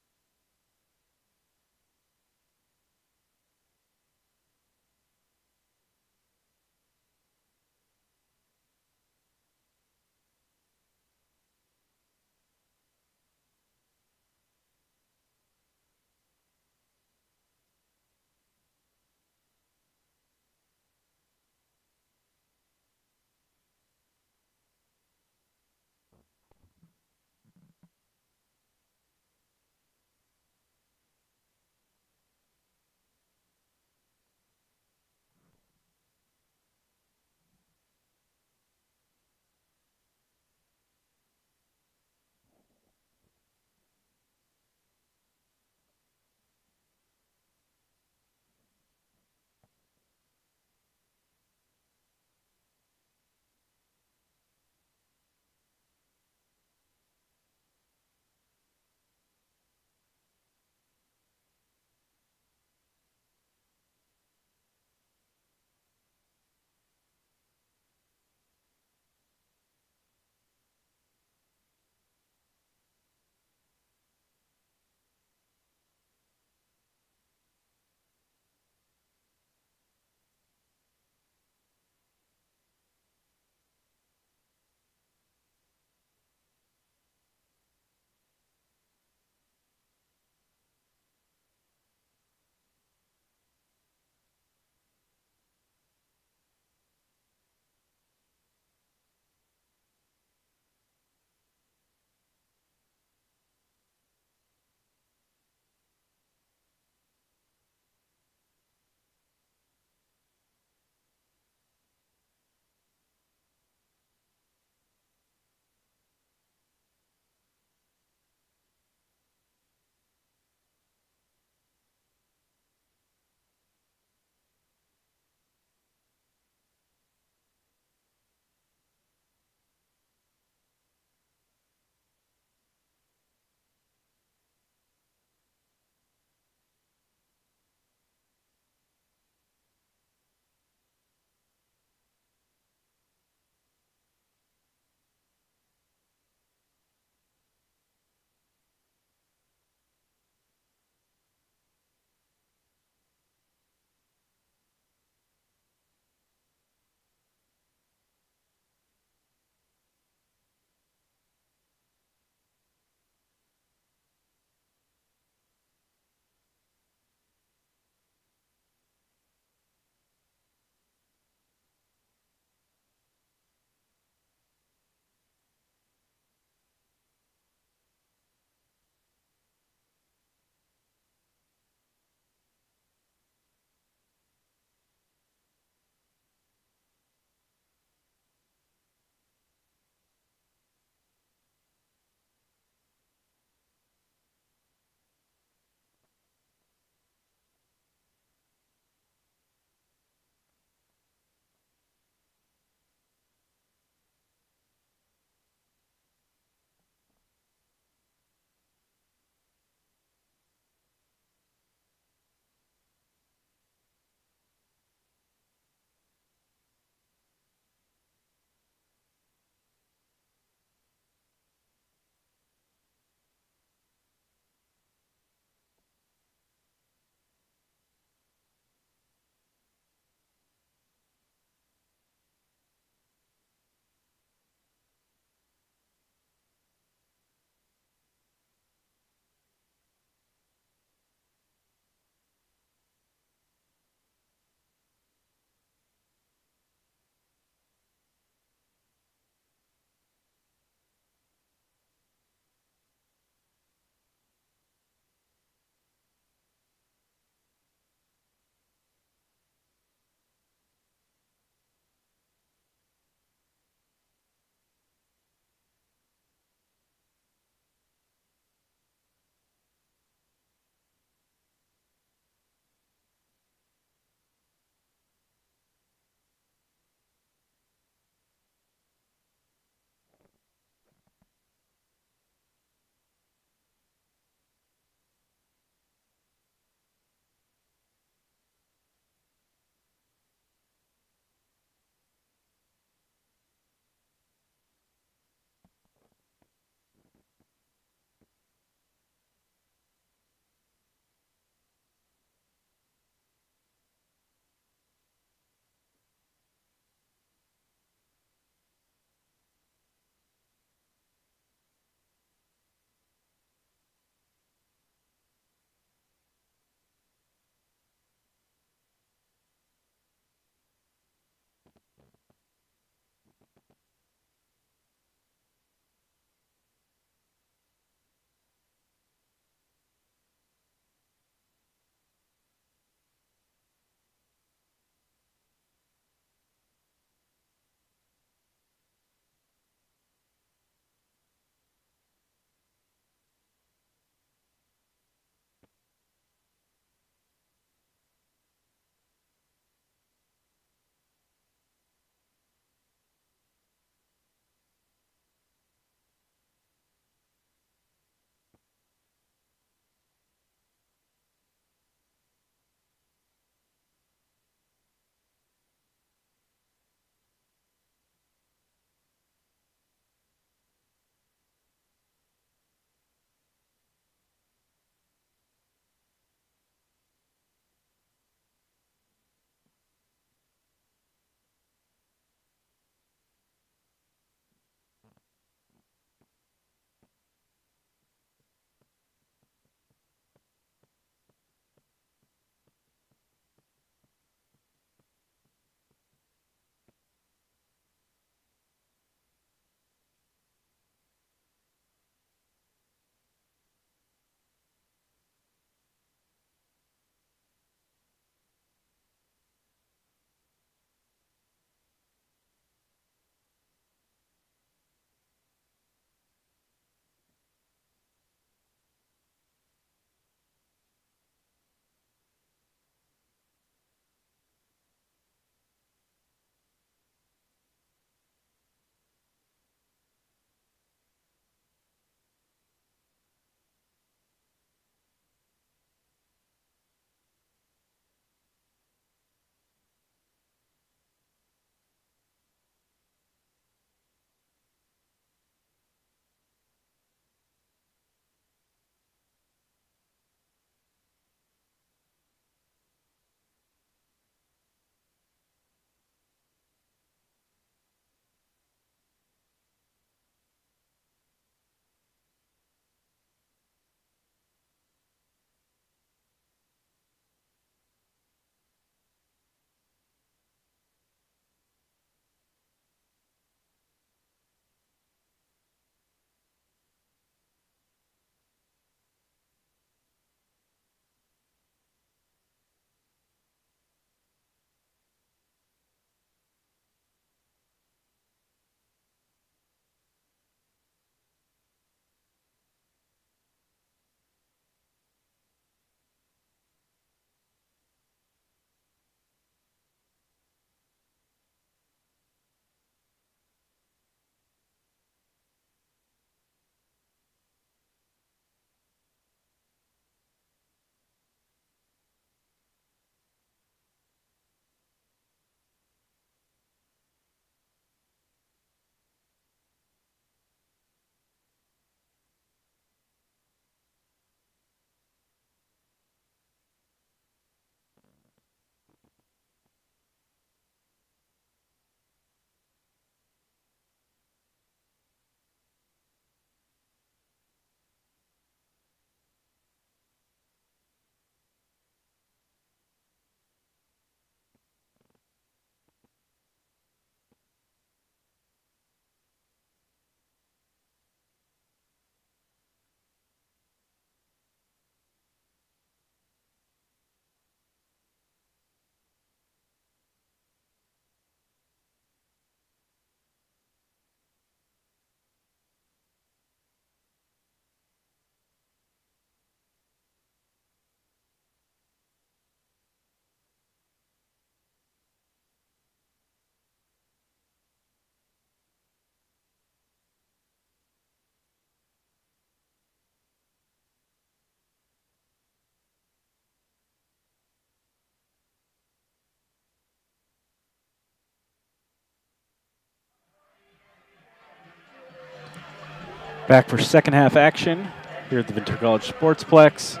Back for second half action here at the Ventura College Sportsplex.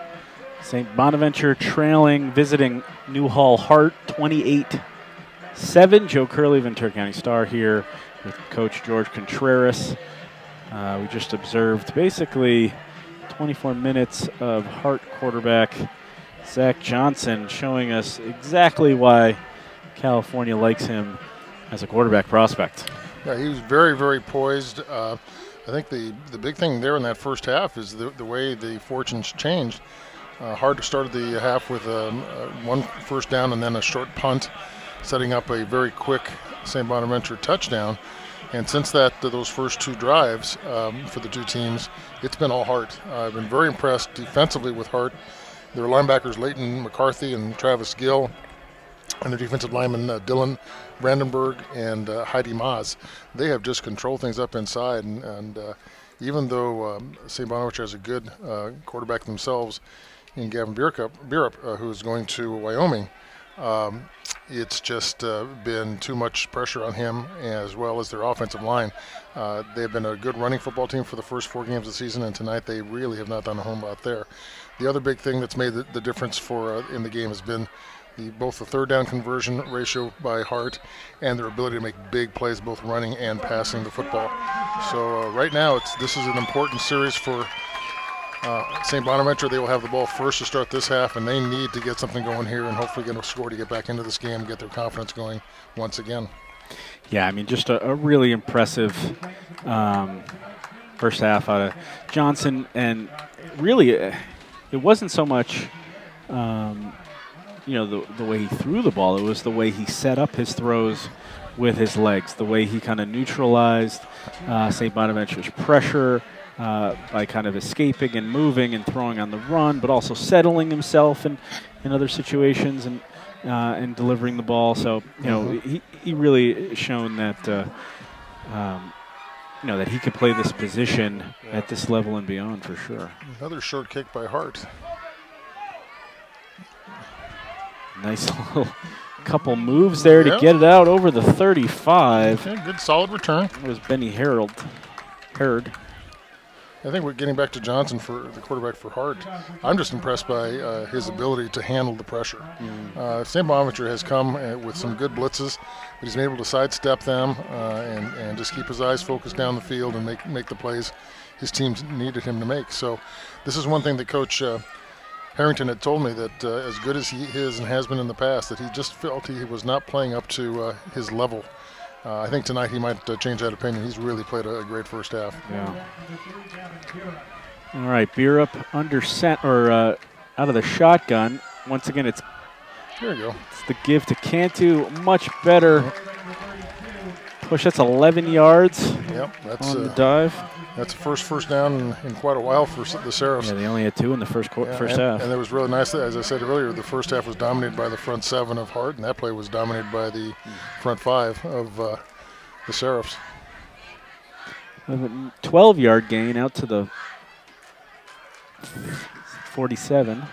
St. Bonaventure trailing, visiting Newhall Hart 28-7. Joe Curley, Ventura County Star here with Coach George Contreras. We just observed basically 24 minutes of Hart quarterback Zach Johnson, showing us exactly why California likes him as a quarterback prospect. Yeah, he was very, very poised. I think the big thing there in that first half is the way the fortunes changed. Hart started the half with one first down and then a short punt, setting up a very quick St. Bonaventure touchdown. And since those first two drives for the two teams, it's been all Hart. I've been very impressed defensively with Hart. Their linebackers Leighton McCarthy and Travis Gill, and their defensive linemen Dylan Brandenburg and Heidi Maas. They have just controlled things up inside. And even though St. Bonaventure has a good quarterback themselves in Gavin Bierup, who's going to Wyoming, it's just been too much pressure on him, as well as their offensive line. They've been a good running football team for the first 4 games of the season, and tonight they really have not done a whole lot there. The other big thing that's made the difference in the game has been both the third down conversion ratio by Hart and their ability to make big plays, both running and passing the football. So right now, this is an important series for St. Bonaventure. They will have the ball first to start this half, and they need to get something going here and hopefully get a score to get back into this game and get their confidence going once again. Yeah, I mean, just a really impressive first half out of Johnson, and really it wasn't so much the way he threw the ball. It was the way he set up his throws with his legs, the way he kind of neutralized St. Bonaventure's pressure by kind of escaping and moving and throwing on the run, but also settling himself in other situations and delivering the ball. So, he really shown that, that he could play this position at this level and beyond for sure. Another short kick by Hart. Nice little couple moves there to get it out over the 35. Yeah, good solid return. It was Benny Herod. I think we're getting back to Johnson for the quarterback for Hart. I'm just impressed by his ability to handle the pressure. St. Bonaventure has come with some good blitzes, but he's been able to sidestep them and just keep his eyes focused down the field and make the plays his teams needed him to make. So this is one thing that Coach Harrington had told me, that as good as he is and has been in the past, that he just felt he was not playing up to his level. I think tonight he might change that opinion. He's really played a great first half. Yeah. All right, Bierup under out of the shotgun. Once again, there you go. It's the give to Cantu. Much better push. That's 11 yards. Yep, that's on the dive. That's the first down in quite a while for the Seraphs. Yeah, they only had 2 in the first half. And it was really nice. As I said earlier, the first half was dominated by the front 7 of Hart, and that play was dominated by the front 5 of the Seraphs. 12-yard gain out to the 47.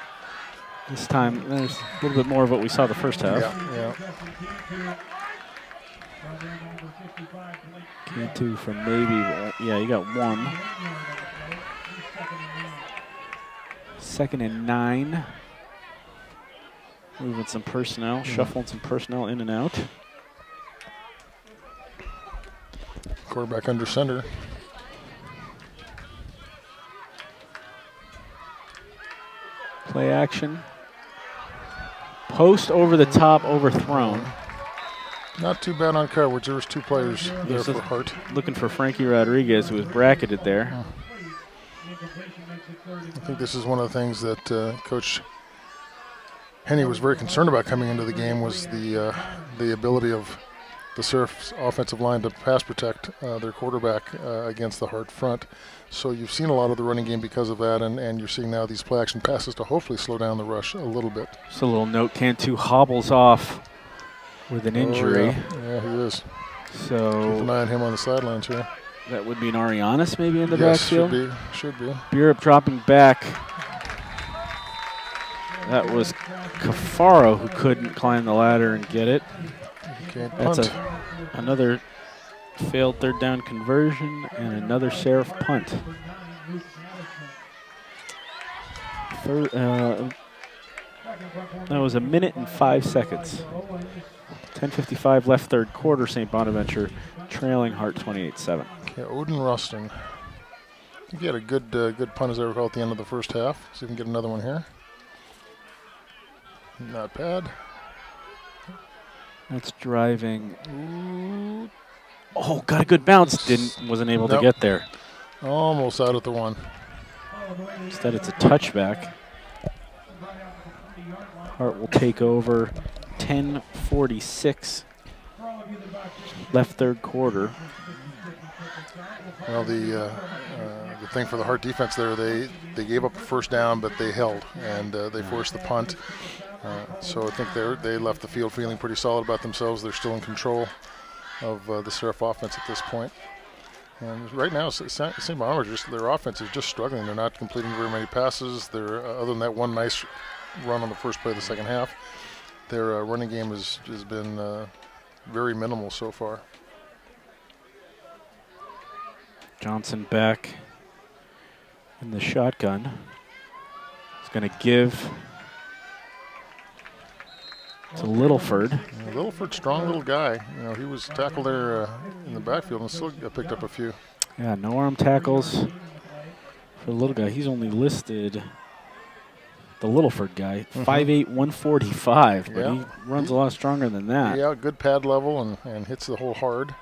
This time, there's a little bit more of what we saw the first half. Yeah. Cantu from maybe, you got 1. 2nd and 9. Moving some personnel, shuffling some personnel in and out. Quarterback under center. Play action. Post over the top, overthrown. Not too bad on coverage. There was 2 players there for Hart. Looking for Frankie Rodriguez, who was bracketed there. I think this is one of the things that Coach Henny was very concerned about coming into the game, was the ability of the Seraphs offensive line to pass protect their quarterback against the Hart front. So you've seen a lot of the running game because of that, and you're seeing now these play action passes to hopefully slow down the rush a little bit. Just a little note, Cantu hobbles off with an injury. Yeah, he is. So keep an eye on him on the sidelines here. That would be an Arianis maybe in the backfield. Should be. Bierup dropping back. That was Cafaro who couldn't climb the ladder and get it. Can't That's punt. another failed third down conversion and another Sheriff punt. That was 1 minute and 5 seconds. 10:55 left third quarter. St. Bonaventure trailing Hart 28-7. Okay, Odin Rustin. I think he had a good punt as I recall at the end of the first half. See if we can get another one here. Not bad. That's driving. Ooh. Oh, got a good bounce. Wasn't able to get there. Almost out at the one. Instead, it's a touchback. Hart will take over. 10:46 left third quarter. Well, the thing for the Hart defense there, they gave up a first down, but they held, and they forced the punt. So I think they left the field feeling pretty solid about themselves. They're still in control of the Sheriff offense at this point. And right now, St. Bonaventure, their offense is just struggling. They're not completing very many passes. They're other than that one nice run on the first play of the second half, their running game has been very minimal so far. Johnson back in the shotgun. He's going to give to Littleford. Littleford, strong little guy. You know, he was tackled there in the backfield and still picked up a few. Yeah, no arm tackles for the little guy. He's only listed, the Littleford guy, 5'8", 145, but he runs a lot stronger than that. Yeah, good pad level and hits the hole hard.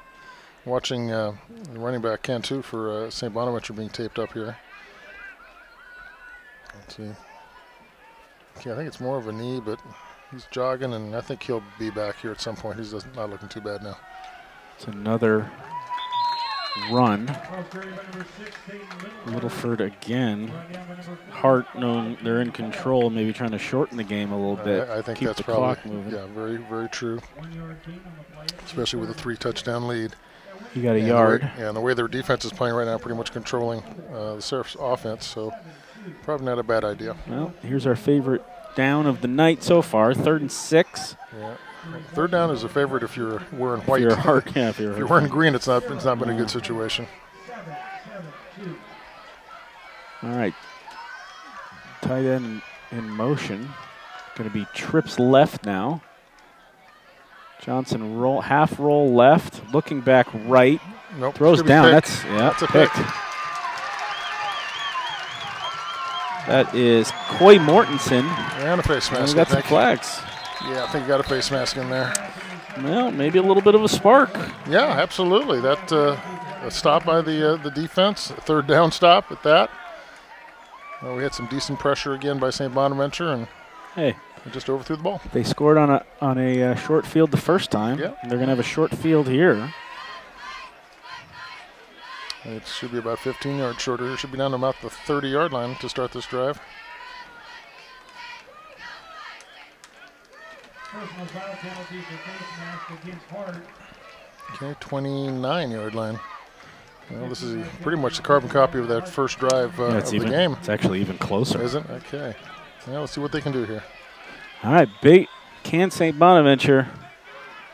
Watching the running back Cantu for St. Bonaventure being taped up here. Let's see. Okay, I think it's more of a knee, but he's jogging, and I think he'll be back here at some point. He's not looking too bad now. It's another run. Littleford again. Hart, knowing they're in control, maybe trying to shorten the game a little bit. I think keep that's the probably clock moving. Yeah, very, very true. Especially with a 3-touchdown lead. You got a yard. And the way their defense is playing right now, pretty much controlling the Sheriff's offense, so probably not a bad idea. Well, here's our favorite down of the night so far, 3rd and 6. Yeah. Third down is a favorite if you're wearing white. If you're Hart, yeah, if you're wearing green, it's not been a good situation. All right. Tight end in motion. Going to be trips left now. Johnson half roll left, looking back right. Nope. Throws down. That's a pick. pick. That is Coy Mortensen. And a face mask. And we got some flags. Yeah, I think you got a face mask in there. Well, maybe a little bit of a spark. Yeah, absolutely. That a stop by the defense, a third down stop at that. Well, we had some decent pressure again by St. Bonaventure, and hey, just overthrew the ball. They scored on a short field the first time. Yeah. They're going to have a short field here. It should be about 15 yards shorter. It should be down to about the 30-yard line to start this drive. Okay, 29-yard line. Well, this is pretty much the carbon copy of that first drive of the game. It's actually even closer. Is it? Okay. Yeah, let's see what they can do here. All right, can St. Bonaventure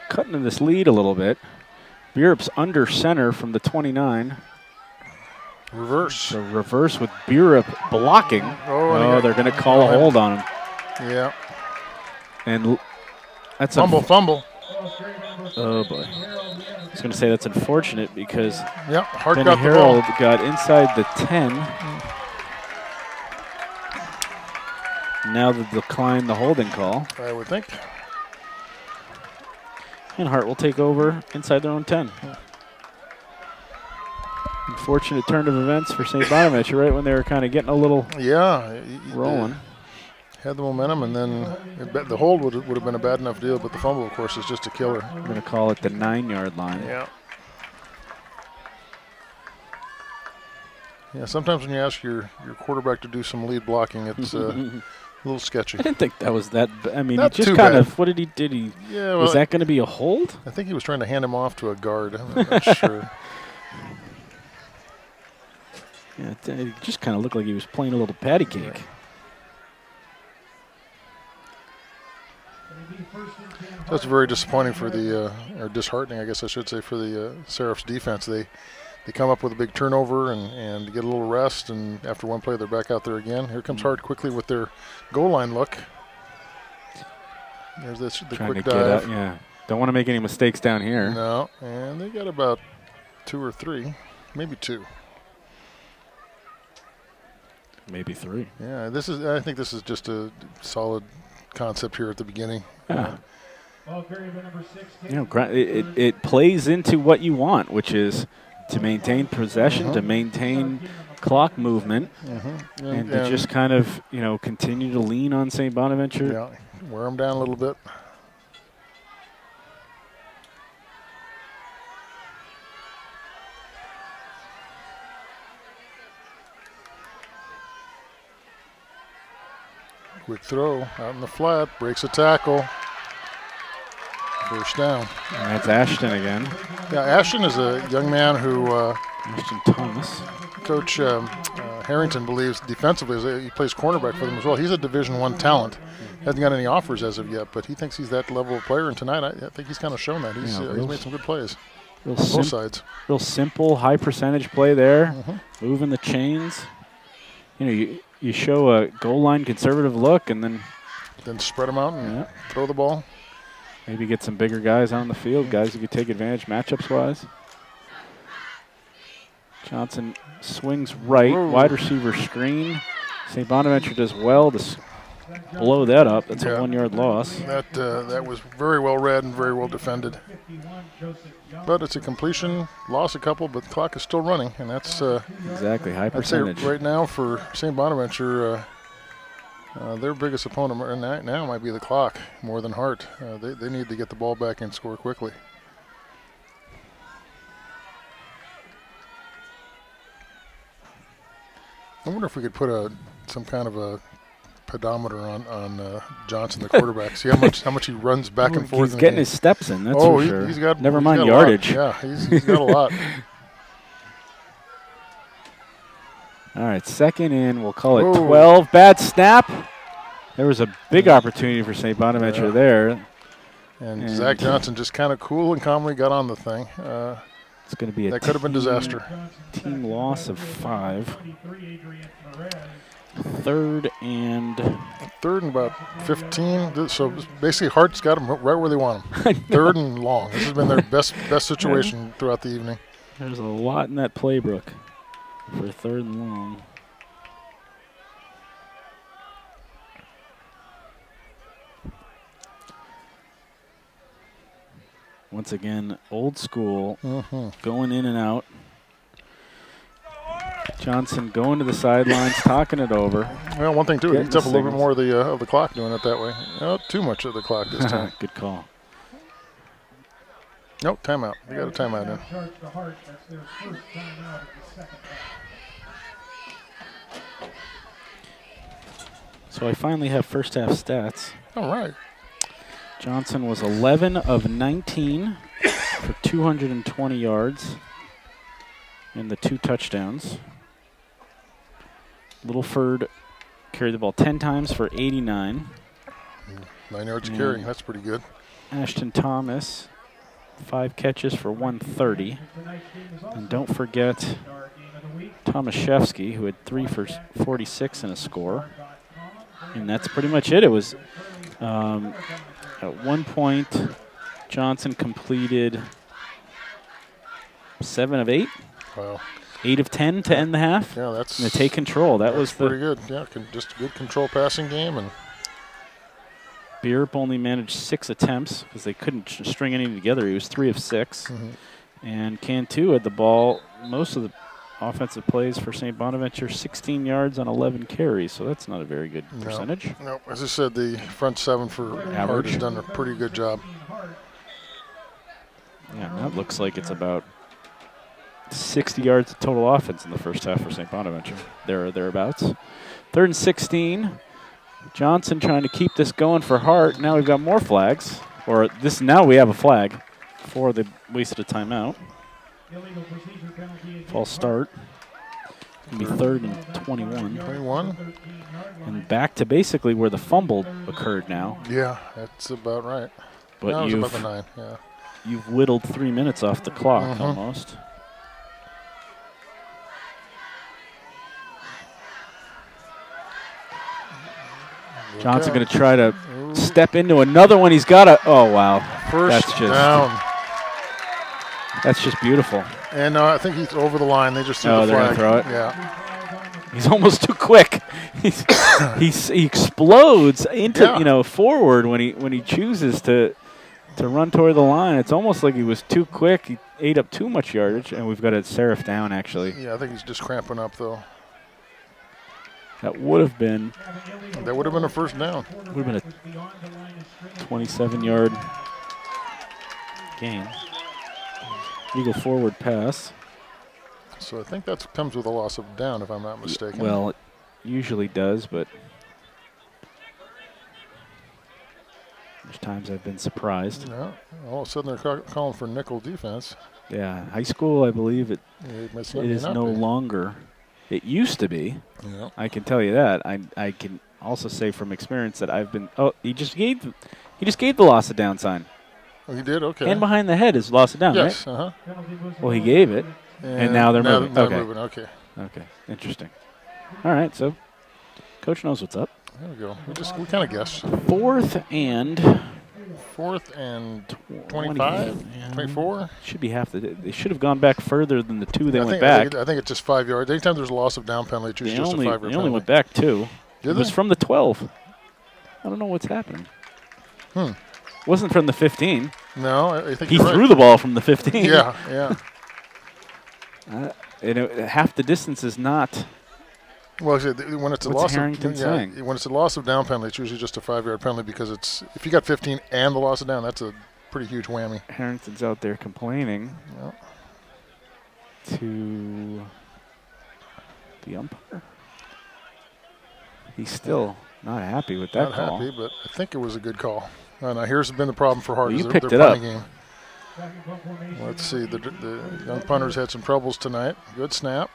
cutting in this lead a little bit. Burup's under center from the 29. Reverse. So reverse with Burup blocking. Oh, they're going to call a hold on him. Yeah. And that's fumble. Oh, boy. I was going to say that's unfortunate because Hart Benny Harold got inside the 10. Now the decline, the holding call. I would think. And Hart will take over inside their own 10. Unfortunate turn of events for St. Bonaventure, right when they were kind of getting a little rolling. Had the momentum, and then the hold would have been a bad enough deal, but the fumble, of course, is just a killer. I'm going to call it the 9-yard line. Yeah. Yeah, sometimes when you ask your quarterback to do some lead blocking, it's a little sketchy. I didn't think that was that. I mean, Not he just too kind bad. of, what did he do? Yeah, well, was that going to be a hold? I think he was trying to hand him off to a guard. I'm not sure. Yeah, it just kind of looked like he was playing a little patty cake. That's very disappointing for the, or disheartening, I guess I should say, for the Seraphs defense. They come up with a big turnover and get a little rest, and after one play, they're back out there again. Here comes Hart quickly with their goal line look. There's the Trying quick to dive. Get out, yeah. Don't want to make any mistakes down here. No, and they got about 2 or 3, maybe 2. Maybe 3. Yeah, I think this is just a solid concept here at the beginning. Yeah. It plays into what you want, which is to maintain possession, to maintain clock movement, and to just kind of, continue to lean on St. Bonaventure. Yeah, wear them down a little bit. Quick throw out in the flat, breaks a tackle. First down. And that's Ashton again. Yeah, Ashton is a young man who Ashton Thomas. Coach Harrington believes defensively, he plays cornerback for them as well. He's a Division I talent. Hasn't got any offers as of yet, but he thinks he's that level of player. And tonight, I think he's kind of shown that. He's made some good plays on both sides. Real simple, high percentage play there, moving the chains. You show a goal line conservative look, and then spread them out and throw the ball. Maybe get some bigger guys on the field, guys who could take advantage matchups-wise. Johnson swings right, wide receiver screen. St. Bonaventure does well to blow that up. That's a 1-yard loss. That was very well read and very well defended. But it's a completion, lost a couple, but the clock is still running, and that's exactly high percentage. I'd say right now for St. Bonaventure, their biggest opponent right now might be the clock more than Hart. They need to get the ball back and score quickly. I wonder if we could put some kind of a pedometer on Johnson, the quarterback. See how much he runs back and forth. He's getting his steps in. That's for sure. He's got. Never he's mind got yardage. Yeah, he's got a lot. All right, 2nd in. We'll call it 12. Bad snap. There was a big opportunity for St. Bonaventure there. And Zach Johnson just kind of cool and calmly got on the thing. It's going to be that could have been disaster. Team loss of 5. 3rd and about 15. So basically, Hart's got them right where they want them. 3rd and long. This has been their best situation throughout the evening. There's a lot in that playbook for 3rd and long. Once again, old school, going in and out. Johnson going to the sidelines, talking it over. Well, one thing too, it eats up a little bit more of the clock doing it that way. Not too much of the clock this time. Good call. Nope, timeout. They got a timeout in. So I finally have first half stats. All right. Johnson was 11 of 19 for 220 yards and the 2 touchdowns. Littleford carried the ball 10 times for 89. 9 yards of carry. That's pretty good. Ashton Thomas, 5 catches for 130. And don't forget Tomaszewski, who had 3 for 46 in a score. And that's pretty much it. It was at one point, Johnson completed 7 of 8. Wow. 8 of 10 to end the half. Yeah, that's and to take control. That was pretty good. Yeah, just a good control passing game. And Bierp only managed 6 attempts because they couldn't string anything together. He was 3 of 6. And Cantu had the ball most of the offensive plays for St. Bonaventure, 16 yards on 11 carries. So that's not a very good percentage. No, as I said, the front 7 for Hart has done a pretty good job. Yeah, that looks like it's about 60 yards of total offense in the first half for St. Bonaventure. Thereabouts. 3rd and 16. Johnson trying to keep this going for Hart. Now we've got more flags. Now we have a flag before they wasted a timeout. False start. It's going to be 3rd and 21. 21. And back to basically where the fumble occurred now. Yeah, that's about right. But no, it was about the 9, yeah. You've whittled 3 minutes off the clock almost. Johnson going to try to step into another one. He's got a, oh, wow. First down. That's just beautiful. And I think he's over the line. They just threw the flag. They're going to throw it? Yeah. He's almost too quick. He explodes into forward when he chooses to run toward the line. It's almost like he was too quick. He ate up too much yardage, and we've got a Seraph down, actually. Yeah, I think he's just cramping up, though. That would have been. That would have been a first down. Would have been a 27-yard gain. Eagle forward pass. So I think that comes with a loss of down, if I'm not mistaken. Well, it usually does, but there's times I've been surprised. Yeah, all of a sudden they're calling for nickel defense. Yeah, high school, I believe it is no longer. It used to be. Yeah. I can tell you that. I can also say from experience that I've been. Oh, he just gave the loss of down sign. Oh, he did? Okay. And behind the head is loss of down, yes, right? Well, he gave it, and now they're moving. Okay. Okay. Interesting. All right, so coach knows what's up. There we go. We kind of guessed. 4th and 25? 24? Should be half the. They should have gone back further than the 2 they went back. I think it's just 5 yards. Anytime there's a loss of down penalty, it's just a 5-yard penalty. They only went back 2. Did it was from the 12. I don't know what's happening. It wasn't from the 15. No, I think he threw the ball from the 15. Yeah. Half the distance is not. Well, when it's a loss of down penalty, it's usually just a 5-yard penalty because if you got 15 and the loss of down, that's a pretty huge whammy. Harrington's out there complaining to the umpire. He's still not happy with that call. Not happy, but I think it was a good call. Now here's been the problem for Hart. Well, you picked it up. Game. Let's see. The young punters had some troubles tonight. Good snap.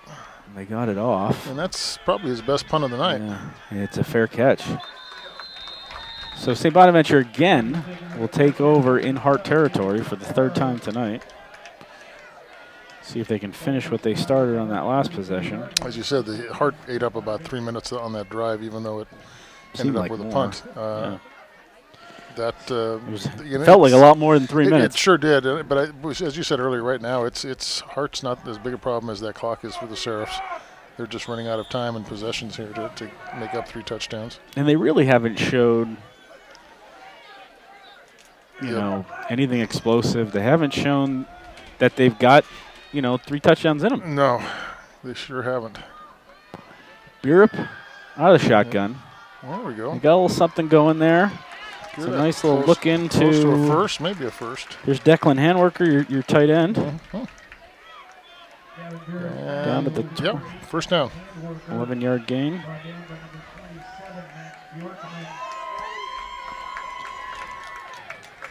They got it off. And that's probably his best punt of the night. Yeah, it's a fair catch. So St. Bonaventure again will take over in Hart territory for the 3rd time tonight. See if they can finish what they started on that last possession. As you said, the Hart ate up about 3 minutes on that drive, even though it ended up with a punt. That felt like a lot more than 3 minutes. It sure did, but as you said earlier, right now it's Hart's not as big a problem as that clock is for the Seraphs. They're just running out of time and possessions here to make up 3 touchdowns. And they really haven't showed, anything explosive. They haven't shown that they've got, 3 touchdowns in them. No, they sure haven't. Burup out of the shotgun. There we go. They got a little something going there. It's a nice little look into. Close to a first, maybe a first. There's Declan Handworker, your tight end. Down to the first down. 11-yard gain.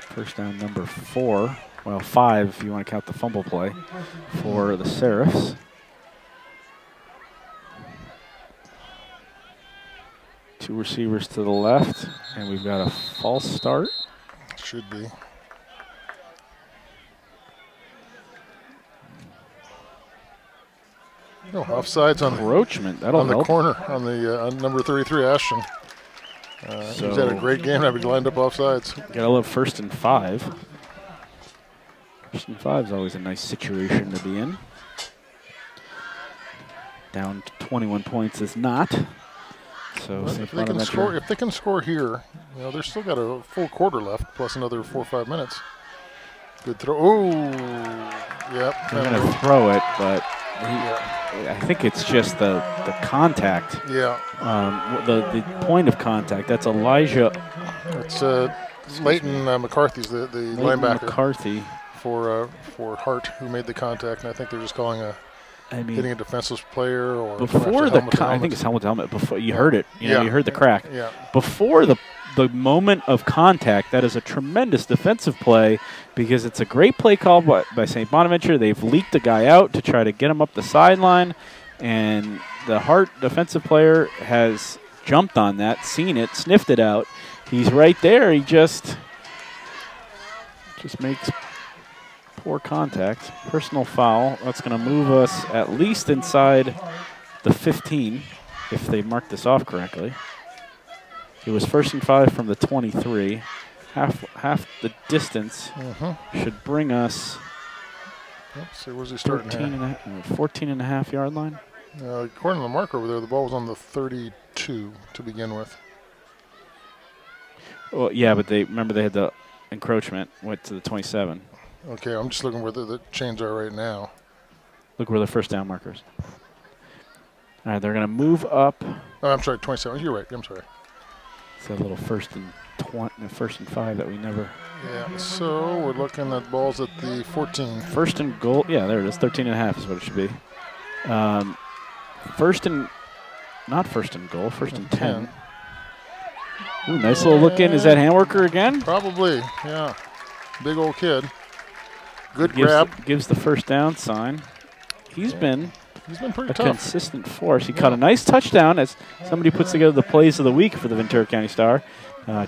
First down number 4. Well, 5 if you want to count the fumble play for the Seraphs. Two receivers to the left, and we've got a false start. Should be. No, offsides on encroachment. That'll help. Corner on the on number 33, Ashton. He's had a great game. I've lined up offsides. Gotta love 1st and 5. 1st and 5 is always a nice situation to be in. Down to 21 points is not. So if they can score here, they've still got a full quarter left, plus another 4 or 5 minutes. Good throw. Oh, yep. They're going to throw it, but I think it's just the contact. Yeah. The point of contact. That's Elijah. It's Leighton McCarthy's the linebacker. McCarthy for Hart, who made the contact, and I think they're just calling hitting a defenseless player or before I think it's helmet to helmet. Before you heard it, you heard the crack. Yeah. Before the moment of contact, that is a tremendous defensive play because it's a great play call by St. Bonaventure. They've leaked a guy out to try to get him up the sideline, and the Hart defensive player has jumped on that, seen it, sniffed it out. He's right there. He just Just makes poor contact. Personal foul. That's going to move us at least inside the 15 if they mark this off correctly. It was 1st and 5 from the 23. Half the distance should bring us. Let's see, where's he starting 14 and a half yard line. According to the marker over there, the ball was on the 32 to begin with. Well, yeah, but they had the encroachment, went to the 27. Okay, I'm just looking where the chains are right now. Look where the first down markers. All right, they're going to move up. Oh, I'm sorry, 27. You're right. I'm sorry. It's a little 1st and 5 that we never. Yeah, so we're looking at balls at the 14. 1st and goal. Yeah, there it is. 13 and a half is what it should be. Not 1st and goal. 1st and 10. Ooh, nice little look in. Is that Handworker again? Probably, yeah. Big old kid. Good grab. Gives the first down sign. He's been pretty a tough. Consistent force. He caught a nice touchdown as somebody puts together the plays of the week for the Ventura County Star.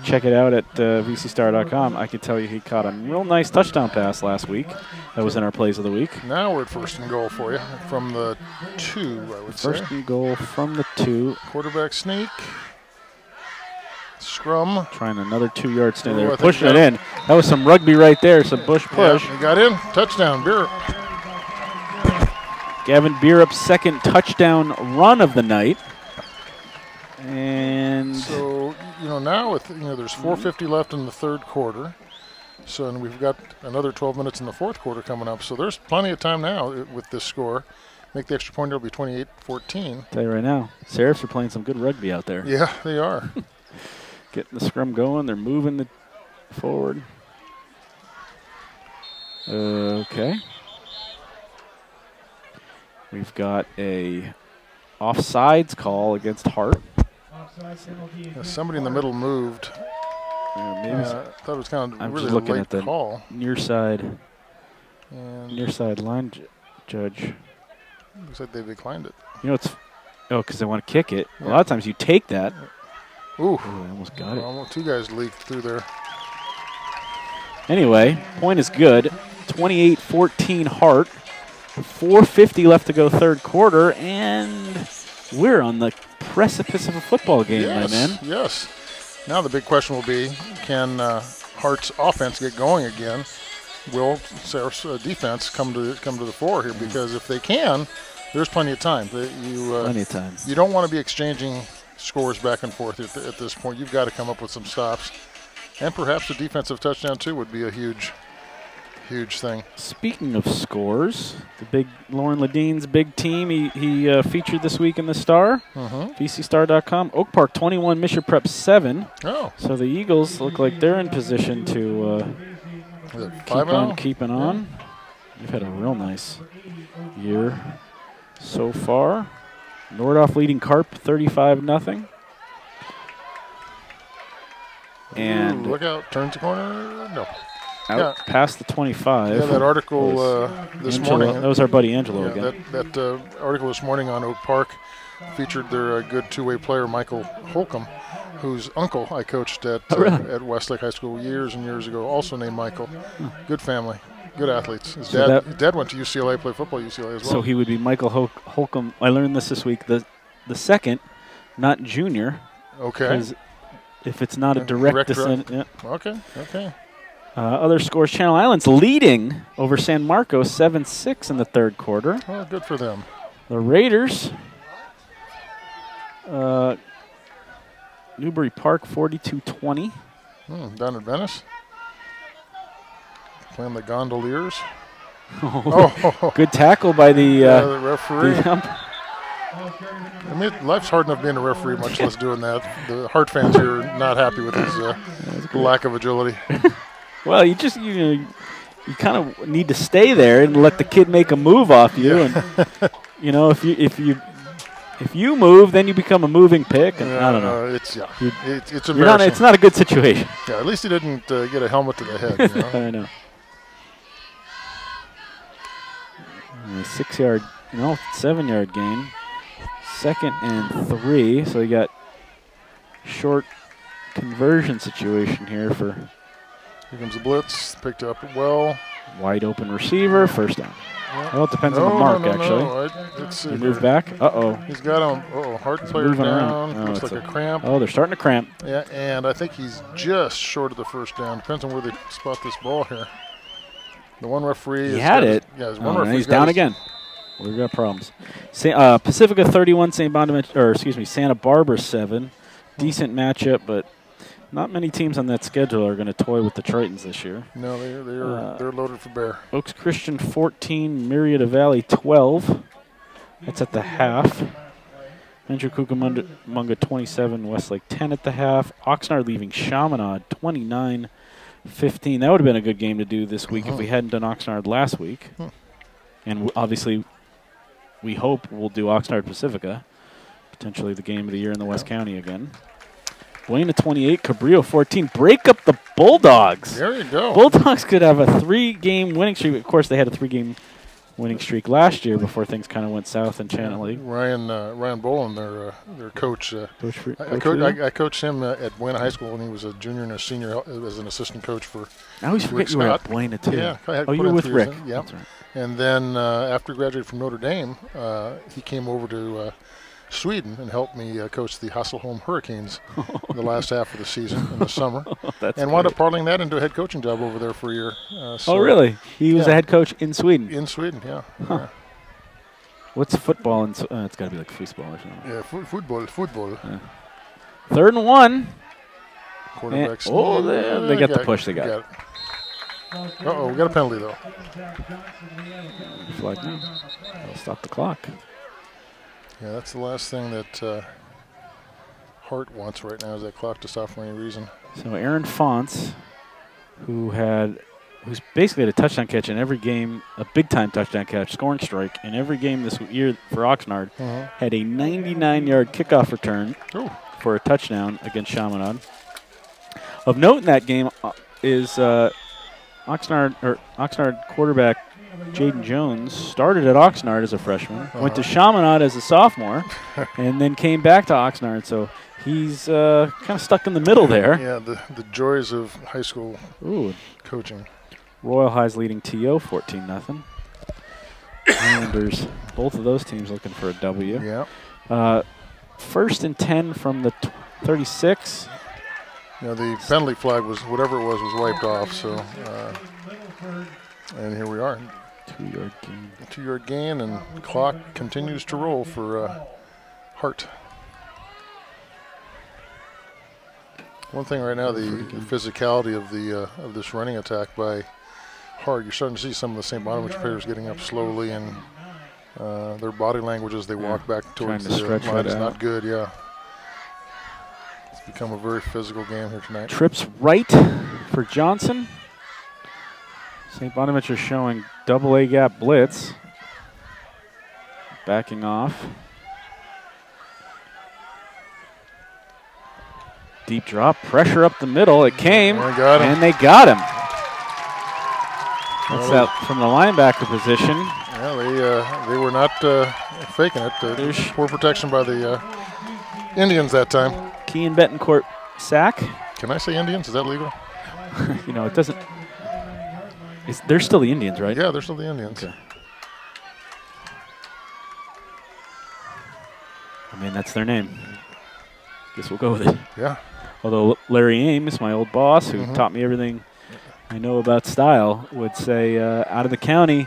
Check it out at vcstar.com. I can tell you he caught a real nice touchdown pass last week. That was in our plays of the week. Now we're at 1st and goal for you from the 2, I would say. 1st and goal from the 2. Quarterback sneak. Scrum. Trying another 2-yard stand there. Pushing it in. That was some rugby right there. Some push. Yeah, he got in. Touchdown. Beer. Gavin Beerup's second touchdown run of the night. And so, now with, there's 4:50 left in the 3rd quarter. So, and we've got another 12 minutes in the 4th quarter coming up. So there's plenty of time now with this score. Make the extra point, it'll be 28-14. Tell you right now, Seraphs are playing some good rugby out there. Yeah, they are. Getting the scrum going. They're moving the forward. Okay. We've got a offsides call against Hart. Somebody in the middle moved. Maybe I thought it was kind of I'm really just looking a late at the call. Near side And line judge. looks like they declined it. Because they want to kick it. Yeah. A lot of times you take that. Ooh, I almost got it. Almost 2 guys leaked through there. Anyway, point is good. 28-14 Hart. 4:50 left to go 3rd quarter, and we're on the precipice of a football game, my man. Yes. Now the big question will be, can Hart's offense get going again? Will Seraph's defense come to the fore here? Because if they can, there's plenty of time. Plenty of time. You don't want to be exchanging scores back and forth at this point. You've got to come up with some stops. And perhaps a defensive touchdown, too, would be a huge thing. Speaking of scores, the big Lauren Ledine's big team, he featured this week in the Star, vcstar.com. Oak Park 21, Mission Prep 7. Oh. So the Eagles look like they're in position to keeping on. They've had a real nice year so far. Nordhoff leading Carp 35-0. And look out, turns the corner. No. Out past the 25. Yeah, that article this morning. That was our buddy Angelo again. That article this morning on Oak Park featured their good two-way player, Michael Holcomb, whose uncle I coached at Westlake High School years and years ago, also named Michael. Good family, good athletes. His dad went to UCLA, played football at UCLA as well. So he would be Michael Holcomb. I learned this week, the second, not junior. Okay. Because if it's not a direct descent. Yeah. Okay. Other scores, Channel Islands leading over San Marcos 7-6 in the 3rd quarter. Oh, good for them. The Raiders, Newbury Park 42-20. Down at Venice. Playing the Gondoliers. Good tackle by the referee. I mean, life's hard enough being a referee, much less doing that. The Hart fans here are not happy with his lack of agility. Well, you kind of need to stay there and let the kid make a move off you, and if you move, then you become a moving pick. And I don't know. It's embarrassing. It's not a good situation. Yeah, at least he didn't get a helmet to the head. I know. 6-yard, 7-yard gain. 2nd and 3, so you got short conversion situation here for Here comes the blitz. Picked up well. Wide open receiver. First down. Yep. Well, it depends on the mark, actually. Let's see. He moved back. Uh-oh. He's got him. Hart player down. Oh, Looks like a cramp. Oh, they're starting to cramp. Yeah, and I think he's just short of the first down. Depends on where they spot this ball here. The one referee. He had it. He's down again. We've got problems. Pacifica 31, Santa Barbara 7. Decent matchup, but not many teams on that schedule are going to toy with the Tritons this year. No, they're loaded for bear. Oaks Christian 14, Murrieta Valley 12. That's at the half. Ventura Cucamonga 27, Westlake 10 at the half. Oxnard leaving Chaminade 29-15. That would have been a good game to do this week if we hadn't done Oxnard last week. And obviously, we hope we'll do Oxnard Pacifica, potentially the game of the year in the West County again. Buena 28, Cabrillo 14. Break up the Bulldogs. There you go. Bulldogs could have a 3-game winning streak. Of course, they had a 3-game winning streak last year before things kind of went south in Channel League. Ryan Boland, their coach. I coached him at Buena High School when he was a junior and a senior as an assistant coach for. I always forget you were at Buena too. Yeah, you were with Rick. Yeah, that's right. And then after he graduated from Notre Dame, he came over to Sweden and helped me coach the Hasselholm Hurricanes the last half of the season in the summer. And wound up parlaying that into a head coaching job over there for a year. Oh, really? He was a head coach in Sweden? In Sweden, yeah. Huh. Yeah. What's football? It's got to be like football or something. Yeah, football. Yeah. 3rd and 1. Quarterback. They got the push. They got it. Uh-oh, we got a penalty, though. Flag no. They'll stop the clock. Yeah, that's the last thing that Hart wants right now is that clock to stop for any reason. So Aaron Fonts, who's basically had a touchdown catch in every game, a big-time touchdown catch, scoring strike in every game this year for Oxnard, had a 99-yard kickoff return for a touchdown against Chaminade. Of note in that game is Oxnard quarterback Jaden Jones started at Oxnard as a freshman, went to Chaminade as a sophomore, and then came back to Oxnard. So he's kind of stuck in the middle there. Yeah, the joys of high school coaching. Royal High's leading TO 14-0. Islanders, both of those teams looking for a W. Yeah. 1st and 10 from the 36. Yeah, the penalty flag was whatever it was wiped off. So, and here we are. 2-yard gain. 2-yard gain, and the clock continues to roll for Hart. One thing right now, the physicality of this running attack by Hart. You're starting to see some of the St. Bonaventure players getting up slowly, and their body language as they walk back towards the line is not good. Yeah, it's become a very physical game here tonight. Trips right for Johnson. St. Bonaventure showing double-A gap blitz. Backing off. Deep drop, pressure up the middle. It came, and they got him. That's that from the linebacker position. Yeah, they were not faking it. There's poor protection by the Indians that time. Kean Betancourt sack. Can I say Indians? Is that legal? You know, it doesn't. They're still the Indians, right? Yeah, they're still the Indians. Okay. I mean, that's their name. Guess we'll go with it. Yeah. Although Larry Ames, my old boss, who taught me everything I know about style, would say, out of the county,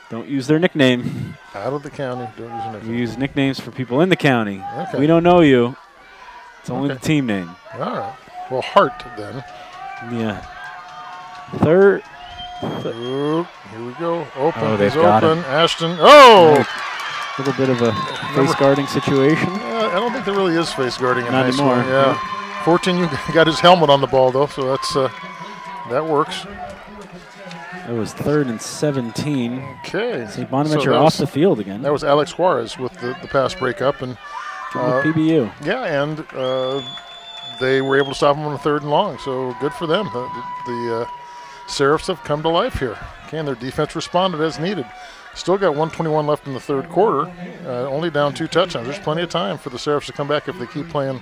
don't use their nickname. Out of the county, don't use a nickname. We use nicknames for people in the county. Okay. We don't know you. It's only the team name. All right. Well, Hart, then. Yeah. Third. Ooh, here we go. Open. Oh, they've He's got open. him. Ashton. Oh! A little bit of a face guarding situation. I don't think there really is face guarding in Not high school. anymore. Yeah. 14, got his helmet on the ball, though, so that's that works. It was 3rd and 17. Okay. St. Bonaventure off the field again. That was Alex Juarez with the pass breakup. And PBU. Yeah, and they were able to stop him on the 3rd and long, so good for them. The Seraphs have come to life here. Okay, and their defense responded as needed. Still got 1:21 left in the 3rd quarter. Only down 2 touchdowns. There's plenty of time for the Seraphs to come back if they keep playing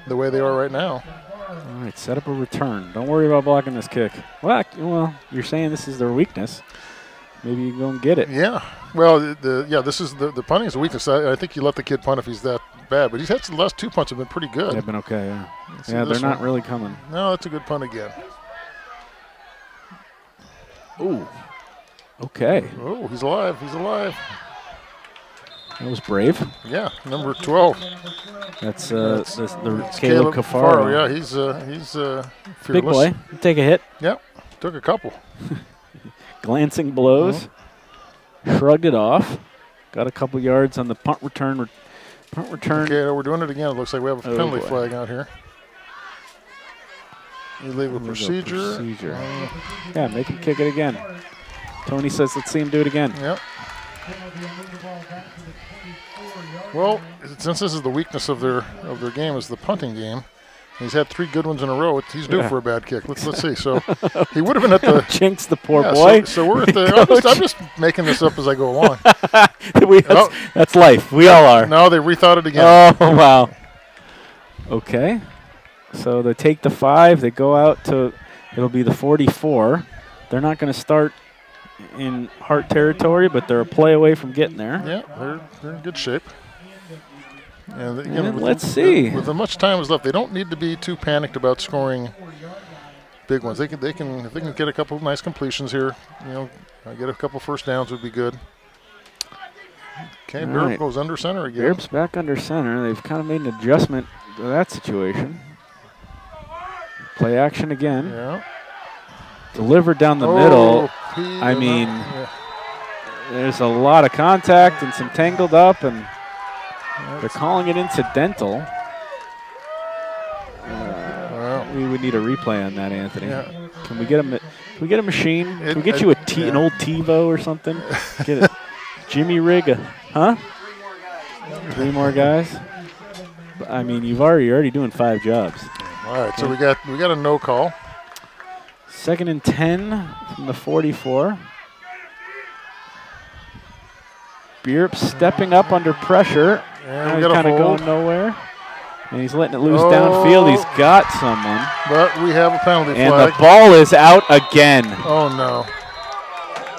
the way they are right now. All right, set up a return. Don't worry about blocking this kick. Well, you're saying this is their weakness. Maybe you go and get it. Yeah. Well, this is the punting is a weakness. I think you let the kid punt if he's that bad, but he's had the last 2 punts have been pretty good. They've been okay, yeah. Yeah, they're not really coming. No, that's a good punt again. Ooh. Okay. Oh, he's alive. He's alive. That was brave. Yeah, number 12. That's Caleb Cafaro. Yeah, he's fearless. Big boy. Take a hit. Yep, took a couple. Glancing blows. Shrugged it off. Got a couple yards on the punt return. Okay, we're doing it again. It looks like we have a penalty flag out here. Illegal procedure. Yeah, make him kick it again. Tony says, let's see him do it again. Yep. Well, since this is the weakness of their game, is the punting game. He's had 3 good ones in a row. He's due for a bad kick. Let's see. So he would have been at the jinx the poor boy. So we're at the. I'm just making this up as I go along. That's life. We all are. No, they rethought it again. Oh wow. Okay. So they take the 5. They go out to. It'll be the 44. They're not going to start in Hart territory, but they're a play away from getting there. Yeah, they're in good shape. And again, let's see. With as much time as left, they don't need to be too panicked about scoring big ones. They can if they can get a couple of nice completions here, get a couple first downs would be good. Okay, Birb goes under center again. Birb's back under center. They've kind of made an adjustment to that situation. Play action again. Yeah. Delivered down the middle. I mean, there's a lot of contact and some tangled up, and they're calling it incidental. We would need a replay on that, Anthony. Yeah. Can we get a machine? Can we get you an old TiVo or something? Get it. Jimmy rig, huh? 3 more guys. I mean, you're already doing 5 jobs. All right, so we got a no call. 2nd and 10 from the 44. Bierp stepping up under pressure. And he's kind of going nowhere. And he's letting it loose downfield. He's got someone. But we have a penalty flag. And the ball is out again. Oh, no.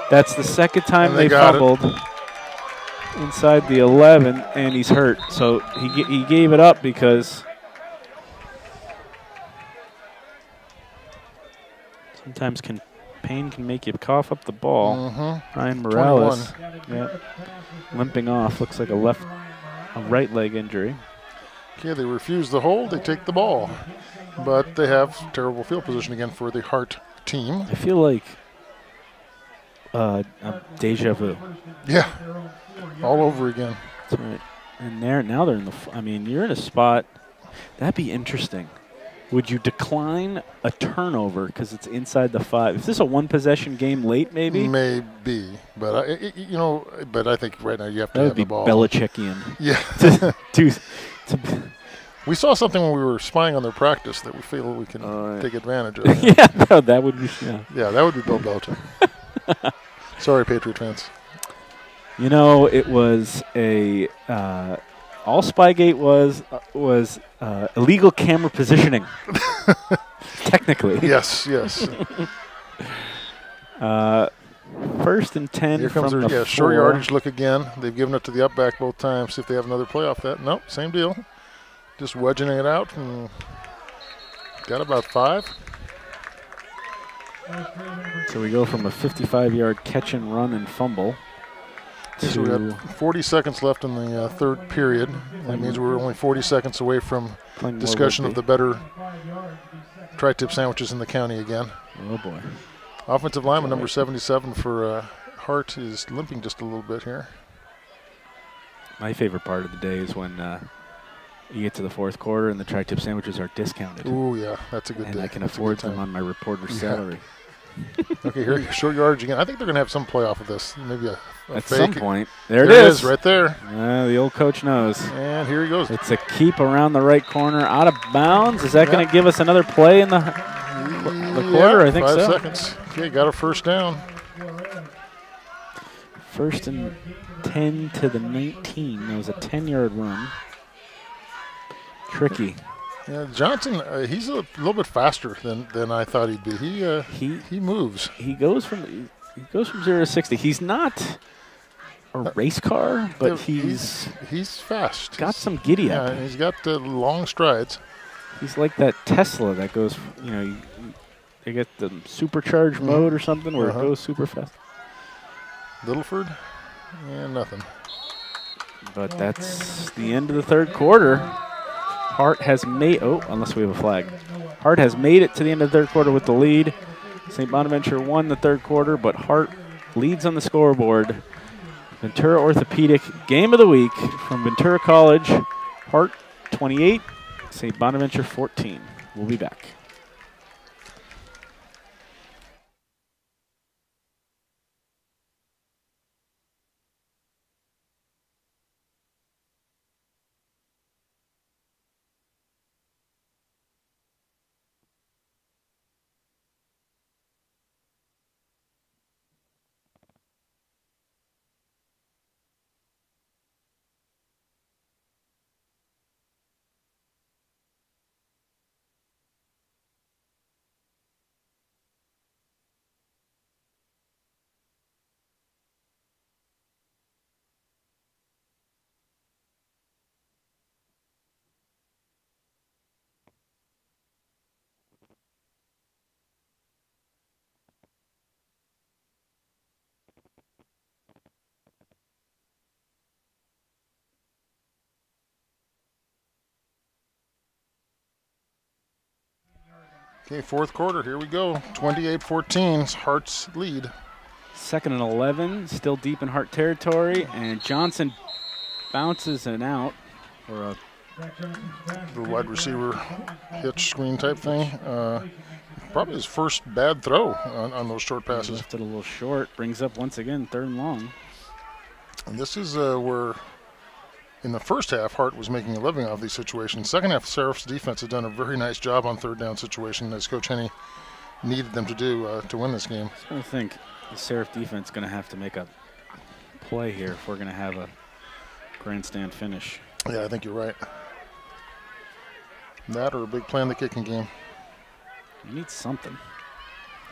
That's the 2nd time they fumbled inside the 11, and he's hurt. So he gave it up because sometimes pain can make you cough up the ball. Ryan Morales, limping off. Looks like a right leg injury. Okay, they refuse the hold. They take the ball, but they have terrible field position again for the Hart team. I feel like a deja vu. Yeah, all over again. That's right. And now they're in the. I mean, you're in a spot. That'd be interesting. Would you decline a turnover because it's inside the 5? Is this a 1-possession game late, maybe? Maybe, but but I think right now you have to have the ball. That would be Belichickian. Yeah. We saw something when we were spying on their practice that we feel we can take advantage of. That would be. Yeah, that would be Bill Belichick. Sorry, Patriot fans. It was a. All Spygate was illegal camera positioning. Technically. Yes. 1st and 10 Here comes from their short yardage look again. They've given it to the up back both times. See if they have another play off that. Nope, same deal. Just wedging it out and got about 5. So we go from a 55-yard catch and run and fumble. So we got 40 seconds left in the 3rd period. That means we're only 40 seconds away from discussion of the better tri-tip sandwiches in the county again. Oh, boy. Offensive lineman number 77 for Hart is limping just a little bit here. My favorite part of the day is when you get to the 4th quarter and the tri-tip sandwiches are discounted. Ooh, yeah, that's a good day. And I can afford them on my reporter's salary. Okay, here, short yardage again. I think they're going to have some play off of this. Maybe a at fake. some point. There it is. Right there. The old coach knows. And here he goes. It's a keep around the right corner, out of bounds. Is that going to give us another play in the quarter? I think 5 so. seconds. Okay, got a first down. 1st and 10 to the 19. That was a 10-yard run. Tricky. Yeah, Johnson, he's a little bit faster than I thought he'd be. He moves. He goes from 0 to 60. He's not a race car, but he's fast. Got some giddy up. Yeah, he's got long strides. He's like that Tesla that goes, they get the supercharged mode or something where it goes super fast. Littleford, nothing. But that's the end of the third quarter. Hart has made, unless we have a flag. Hart has made it to the end of the third quarter with the lead. St. Bonaventure won the third quarter, but Hart leads on the scoreboard. Ventura Orthopedic Game of the Week from Ventura College. Hart 28, St. Bonaventure 14. We'll be back. Okay, fourth quarter, here we go. 28-14, Hart's lead. 2nd and 11, still deep in Hart territory, and Johnson bounces it out for a the wide receiver hitch screen type thing. Probably his first bad throw on those short passes. Left it a little short, brings up once again 3rd and long. And this is where in the first half, Hart was making a living off these situations. Second half, Seraph's defense has done a very nice job on 3rd down situation, as Coach Henney needed them to do to win this game. I think the Seraph defense is going to have to make a play here if we're going to have a grandstand finish. Yeah, I think you're right. That or a big play in the kicking game. You need something.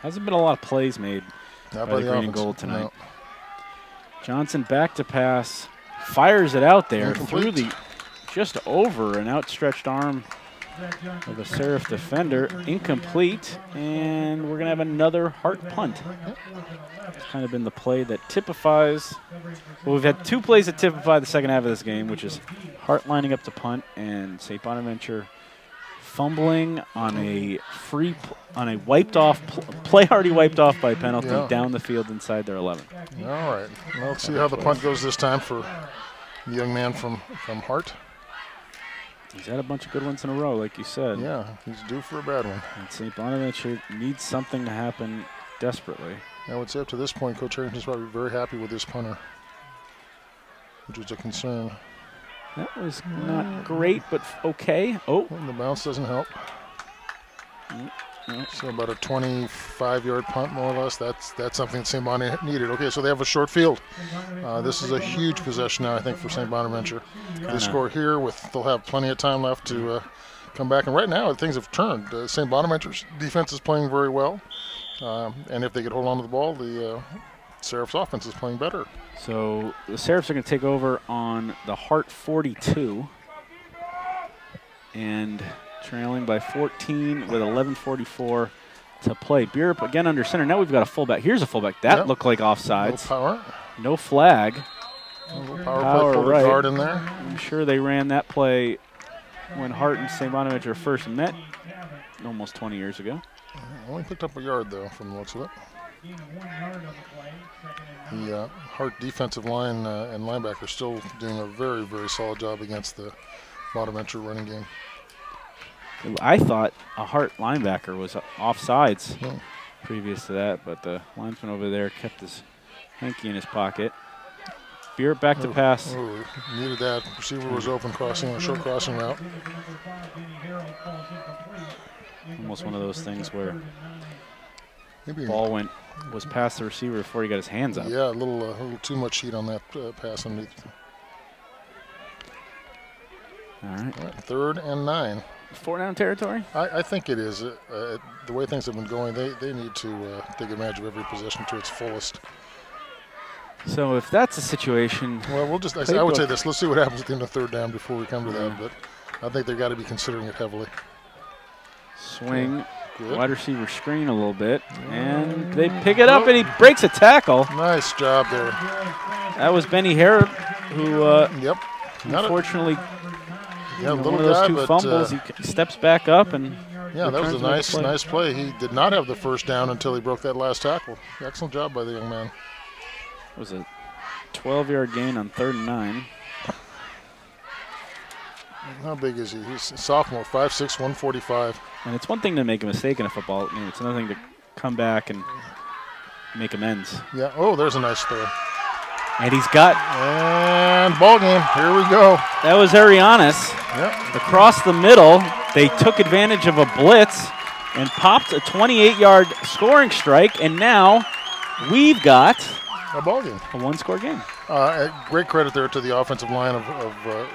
Hasn't been a lot of plays made by the green and gold tonight. No. Johnson back to pass. Fires it out there through the just over an outstretched arm of the Seraph defender. Incomplete, and we're going to have another Hart punt. It's kind of been the play that typifies. Well, we've had 2 plays that typify the second half of this game, which is Hart lining up to punt and St. Bonaventure fumbling on a wiped off play already wiped off by penalty down the field inside their 11. All right, well, let's see how the punt goes this time for the young man from Hart. He's had a bunch of good ones in a row, like you said. Yeah, he's due for a bad one. And St. Bonaventure needs something to happen desperately. I would say up to this point, Coach Harrington's probably very happy with this punter, which is a concern. That was not great, but okay. Oh, and the bounce doesn't help. So about a 25-yard punt, more or less. That's something that St. Bonnie needed. Okay, so they have a short field. This is a huge possession now, I think, for St. Bonaventure. They score here, they'll have plenty of time left to come back. And right now, things have turned. St. Bonaventure's defense is playing very well. And if they could hold on to the ball, the Seraph's offense is playing better. So the Seraphs are going to take over on the Hart 42 and trailing by 14 with 11:44 to play. Bierup again under center. Now we've got a fullback. Here's a fullback. That looked like offsides. No power. No flag. A little power play, right. Guard in there. I'm sure they ran that play when Hart and St. Bonaventure first met almost 20 years ago. Only picked up a yard, though, from the looks of it. The Hart defensive line and linebacker still doing a very, very solid job against the Bonaventure running game. I thought a Hart linebacker was offsides previous to that, but the linesman over there kept his hanky in his pocket. Bierup back to pass. Needed that. Receiver was open, crossing a short crossing route. Almost one of those things where ball was past the receiver before he got his hands up. Yeah, a little too much heat on that pass underneath. All right. 3rd and 9. 4-down territory? I think it is. The way things have been going, they need to take advantage of every possession to its fullest. So if that's a situation, well, I would say this. Let's see what happens at the end of 3rd down before we come to that. But I think they've got to be considering it heavily. Swing, wide receiver screen a little bit, and they pick it up, and he breaks a tackle. Nice job there. That was Benny Herod, who unfortunately, one of those two fumbles, he steps back up and. Yeah, that was a nice play. He did not have the 1st down until he broke that last tackle. Excellent job by the young man. It was a 12-yard gain on 3rd and 9. How big is he? He's a sophomore, 5'6", 145. And it's one thing to make a mistake in a football game. It's another thing to come back and make amends. Yeah. Oh, there's a nice throw. And he's got. And ball game. Here we go. That was Arianis. Yep. Across the middle, they took advantage of a blitz and popped a 28-yard scoring strike. And now we've got a ball game. A 1-score game. Great credit there to the offensive line of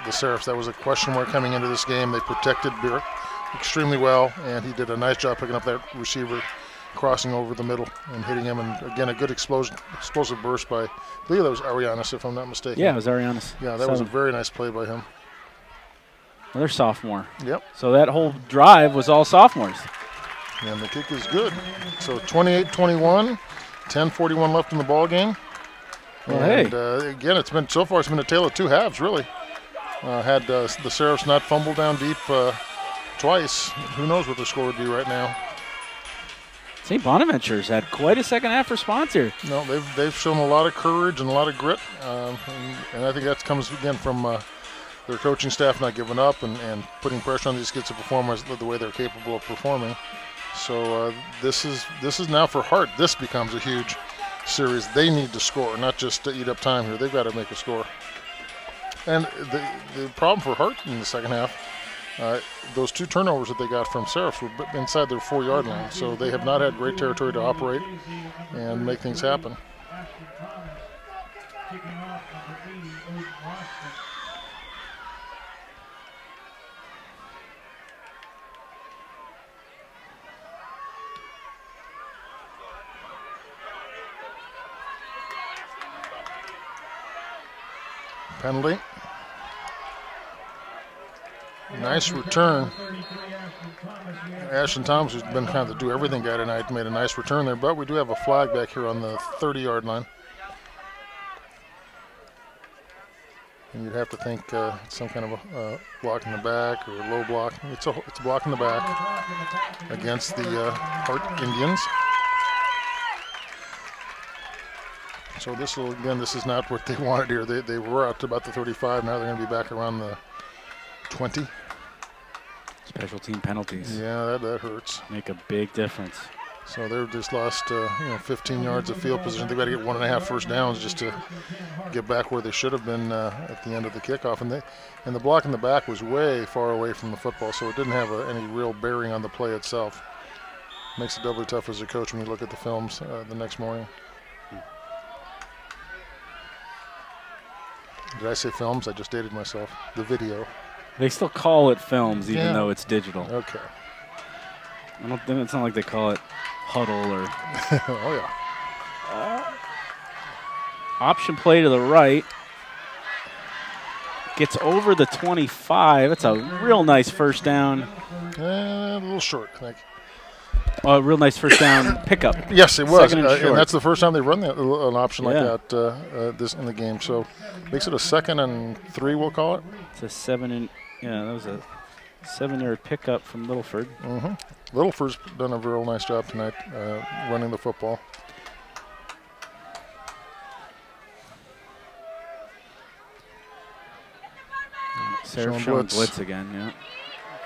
the Seraphs. That was a question mark coming into this game. They protected Beer extremely well, and he did a nice job picking up that receiver, crossing over the middle and hitting him. And again, a good explosive burst by, I believe that was Arianis, if I'm not mistaken. Yeah, it was Arianis. Yeah, that was a very nice play by him. Another sophomore. Yep. So that whole drive was all sophomores. And the kick is good. So 28-21, 10:41 left in the ball game. Well, and hey. Again, it's been a tale of 2 halves, really. Had the Seraphs not fumbled down deep twice, who knows what the score would be right now. St. Bonaventure's had quite a second-half response here. No, they've shown a lot of courage and a lot of grit, and I think that comes again from their coaching staff not giving up and putting pressure on these kids to perform the way they're capable of performing. So this is now for Hart. This becomes a huge series. They need to score, not just to eat up time here. They've got to make a score. And the problem for Hart in the second half, those 2 turnovers that they got from Seraphs were inside their 4-yard line. So they have not had great territory to operate and make things happen. Penalty. Nice return. Ashton Thomas, who's been kind of the do-everything guy tonight, made a nice return there, but we do have a flag back here on the 30-yard line. And you'd have to think it's some kind of a block in the back or a low block. It's a block in the back against the Hart Indians. So this is not what they wanted here. They were out to about the 35. Now they're going to be back around the 20. Special team penalties. Yeah, that hurts. Make a big difference. So they've just lost 15 yards of field position. They've got to get 1.5 first downs just to get back where they should have been at the end of the kickoff. And the block in the back was way far away from the football, so it didn't have any real bearing on the play itself. Makes it doubly tough as a coach when you look at the films the next morning. Did I say films? I just dated myself. The video. They still call it films even though it's digital. Okay. I don't think it's not like they call it huddle or. Oh yeah. Option play to the right. Gets over the 25. It's a real nice first down. A little short, I think. A real nice first down pickup. Yes, it was, and that's the first time they've run an option like that this in the game. So makes it a 2nd and 3, we'll call it. It's a 7 that was a 7-yard pickup from Littleford. Littleford's done a real nice job tonight running the football. Sarah showing blitz again, yeah.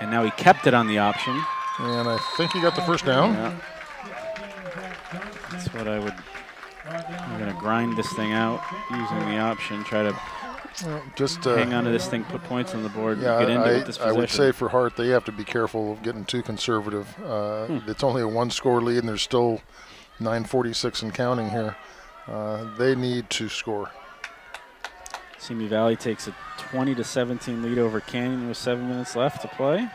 And now he kept it on the option. And I think he got the first down. Yeah. That's what I'm going to grind this thing out using the option, try to just hang on to this thing, put points on the board, yeah, get into this possession. I would say for Hart, they have to be careful of getting too conservative. It's only a 1-score lead, and there's still 9:46 and counting here. They need to score. Simi Valley takes a 20-17 lead over Canyon with 7 minutes left to play.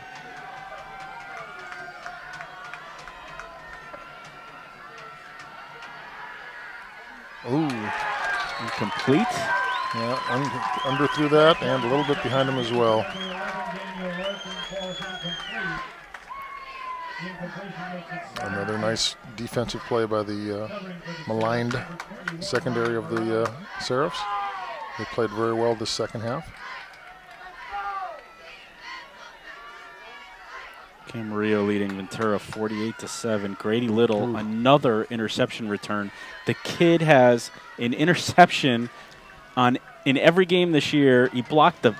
Ooh. Incomplete. Yeah, under through that and a little bit behind him as well. Another nice defensive play by the maligned secondary of the Seraphs. They played very well this second half. Camarillo leading Ventura 48-7. Grady Little, another interception return. The kid has an interception in every game this year. He blocked the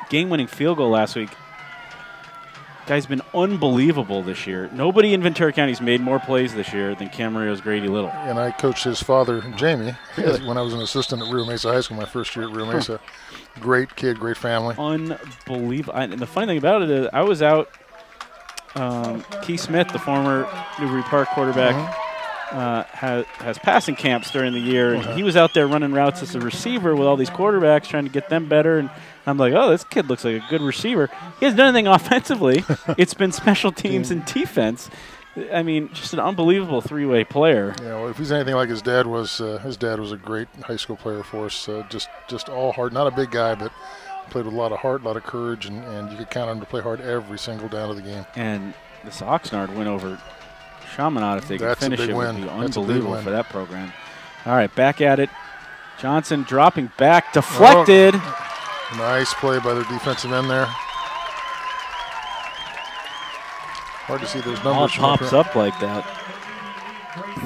game-winning field goal last week. Guy's been unbelievable this year. Nobody in Ventura County's made more plays this year than Camarillo's Grady Little. And I coached his father, Jamie, when I was an assistant at Rio Mesa High School, my first year at Rio Mesa. Great kid, great family. Unbelievable. And the funny thing about it is I was out. Keith Smith, the former Newbury Park quarterback, has passing camps during the year. And he was out there running routes as a receiver with all these quarterbacks, trying to get them better. And I'm like, oh, this kid looks like a good receiver. He hasn't done anything offensively. It's been special teams and defense. I mean, just an unbelievable three-way player. Yeah, well, if he's anything like his dad was a great high school player for us. Just all heart. Not a big guy, but played with a lot of heart, a lot of courage, and you could count on him to play hard every single down of the game. And this Oxnard win over Chaminade, if they can finish it, would be unbelievable for that program. All right, back at it. Johnson dropping back, deflected. Oh, nice play by their defensive end there. Hard to see those numbers. All pops up like that.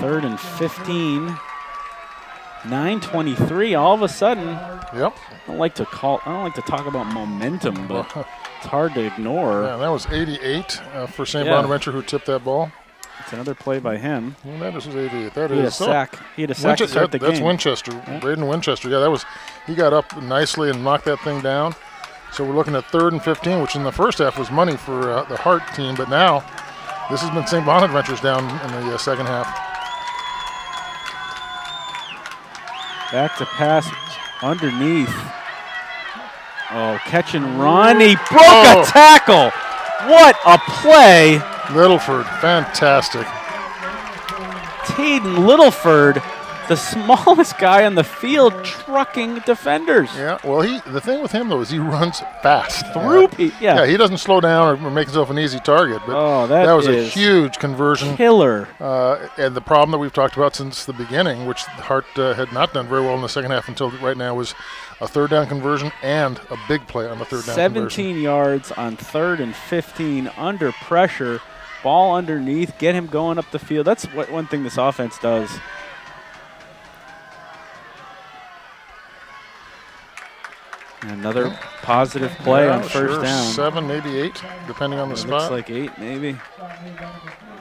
3rd and 15. 9:23. All of a sudden. Yep. I don't like to talk about momentum, but it's hard to ignore. Yeah, that was 88 for St. Bonaventure, who tipped that ball. It's another play by him. Well, that is 88. That he had a sack. He had a sack to start the game. That's Winchester. Yeah. Braden Winchester. Yeah, he got up nicely and knocked that thing down. So we're looking at 3rd and 15, which in the first half was money for the Hart team, but now this has been St. Bonaventure's down in the second half. Back to pass underneath. Oh, catch and run. He broke a tackle. What a play. Littleford, fantastic. Taden Littleford, the smallest guy on the field, trucking defenders. Yeah, well, the thing with him, though, is he runs fast. Yeah, he doesn't slow down or make himself an easy target. But that was a huge conversion. Killer. And the problem that we've talked about since the beginning, which Hart had not done very well in the second half until right now, was a 3rd down conversion and a big play on the 3rd down 17 conversion. yards on 3rd and 15 under pressure. Ball underneath, get him going up the field. That's one thing this offense does. Another positive play on first down. 7, maybe 8, depending on the spot. Looks like 8, maybe.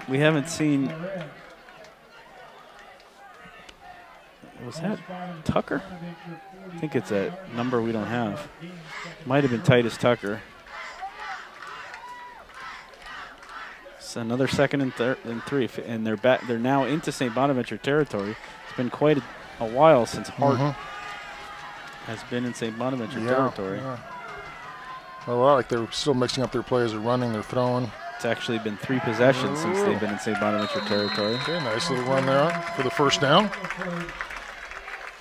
We haven't seen. Was that Tucker? I think it's a number we don't have. Might have been Titus Tucker. It's another 2nd and 3, and they're back. They're now into St. Bonaventure territory. It's been quite a while since Hart has been in St. Bonaventure territory. Yeah. Well, like they're still mixing up their plays. They're running, they're throwing. It's actually been 3 possessions since they've been in St. Bonaventure territory. Okay, nice little run there for the first down.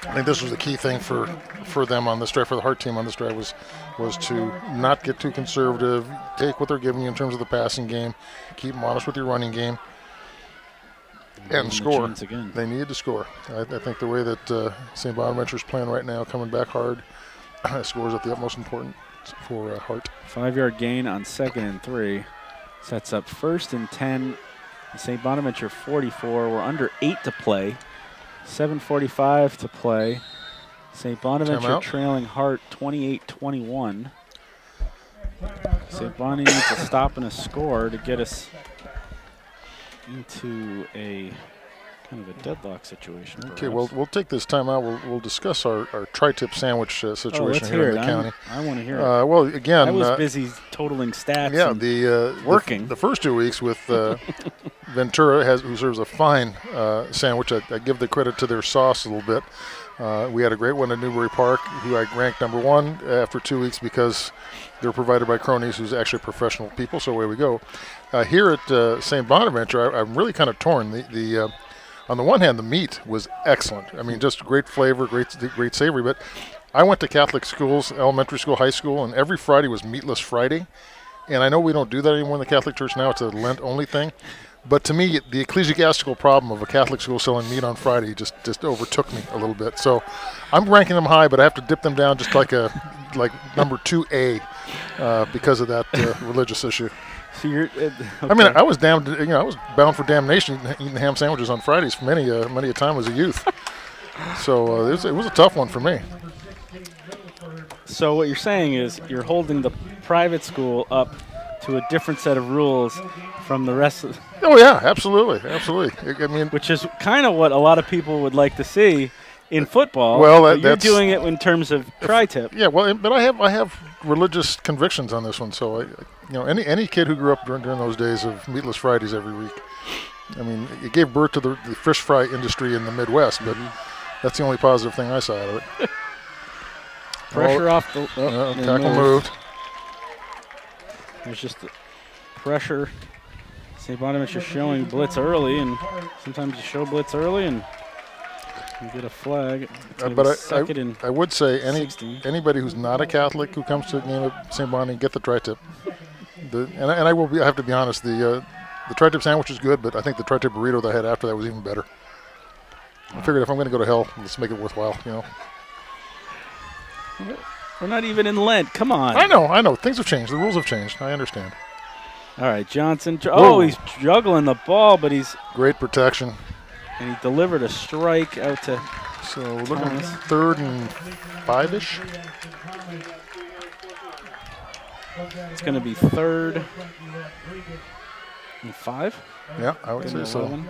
I think this was the key thing for them on this drive, for the Hart team on this drive, was to not get too conservative, take what they're giving you in terms of the passing game, keep them honest with your running game, and score. They needed to score. I think the way that St. Bonaventure's playing right now, coming back hard, scores at the utmost importance for Hart. 5-yard gain on 2nd and 3. Sets up 1st and 10. St. Bonaventure 44. We're under 8 to play. 7:45 to play. St. Bonaventure trailing Hart 28-21. St. Bonnie needs a stop and a score to get us into a kind of a deadlock situation. Okay, well, we'll take this time out. We'll discuss our tri-tip sandwich situation here in the county. I want to hear it. Well, again, I was busy totaling stats. Yeah, working the first 2 weeks with Ventura, who serves a fine sandwich. I give the credit to their sauce a little bit. We had a great one at Newbury Park, who I ranked #1 after 2 weeks because they're provided by Cronies, who's actually professional people. So away we go. Here at St. Bonaventure, I'm really kind of torn. on the one hand, the meat was excellent. I mean, just great flavor, great savory. But I went to Catholic schools, elementary school, high school, and every Friday was Meatless Friday. And I know we don't do that anymore in the Catholic Church now. It's a Lent-only thing. But to me, the ecclesiastical problem of a Catholic school selling meat on Friday just overtook me a little bit. So I'm ranking them high, but I have to dip them down just like number 2A because of that religious issue. So you're, okay. I mean, I was damned. I was bound for damnation eating ham sandwiches on Fridays for many a time as a youth. So it was a tough one for me. So what you're saying is you're holding the private school up to a different set of rules from the rest of. Oh yeah, absolutely. I mean, which is kind of what a lot of people would like to see in football. Well, you're doing it in terms of tri-tip. Yeah, well, but I have religious convictions on this one. So any kid who grew up during those days of Meatless Fridays every week, I mean, it gave birth to the fish fry industry in the Midwest. But that's the only positive thing I saw out of it. Pressure off the tackle moved. There's just pressure. St. Bonaventure showing blitz early, and sometimes you show blitz early and you get a flag. But I would say anybody who's not a Catholic who comes to the game at St. Bonaventure, get the tri-tip. I have to be honest, the tri-tip sandwich is good, but I think the tri-tip burrito that I had after that was even better. I figured if I'm going to go to hell, let's make it worthwhile, We're not even in Lent. Come on. I know. Things have changed. The rules have changed. I understand. All right, Johnson. He's juggling the ball, but he's great protection. And he delivered a strike out to. So we're looking at 3rd and 5-ish. It's going to be 3rd and 5. Yeah, I would say so.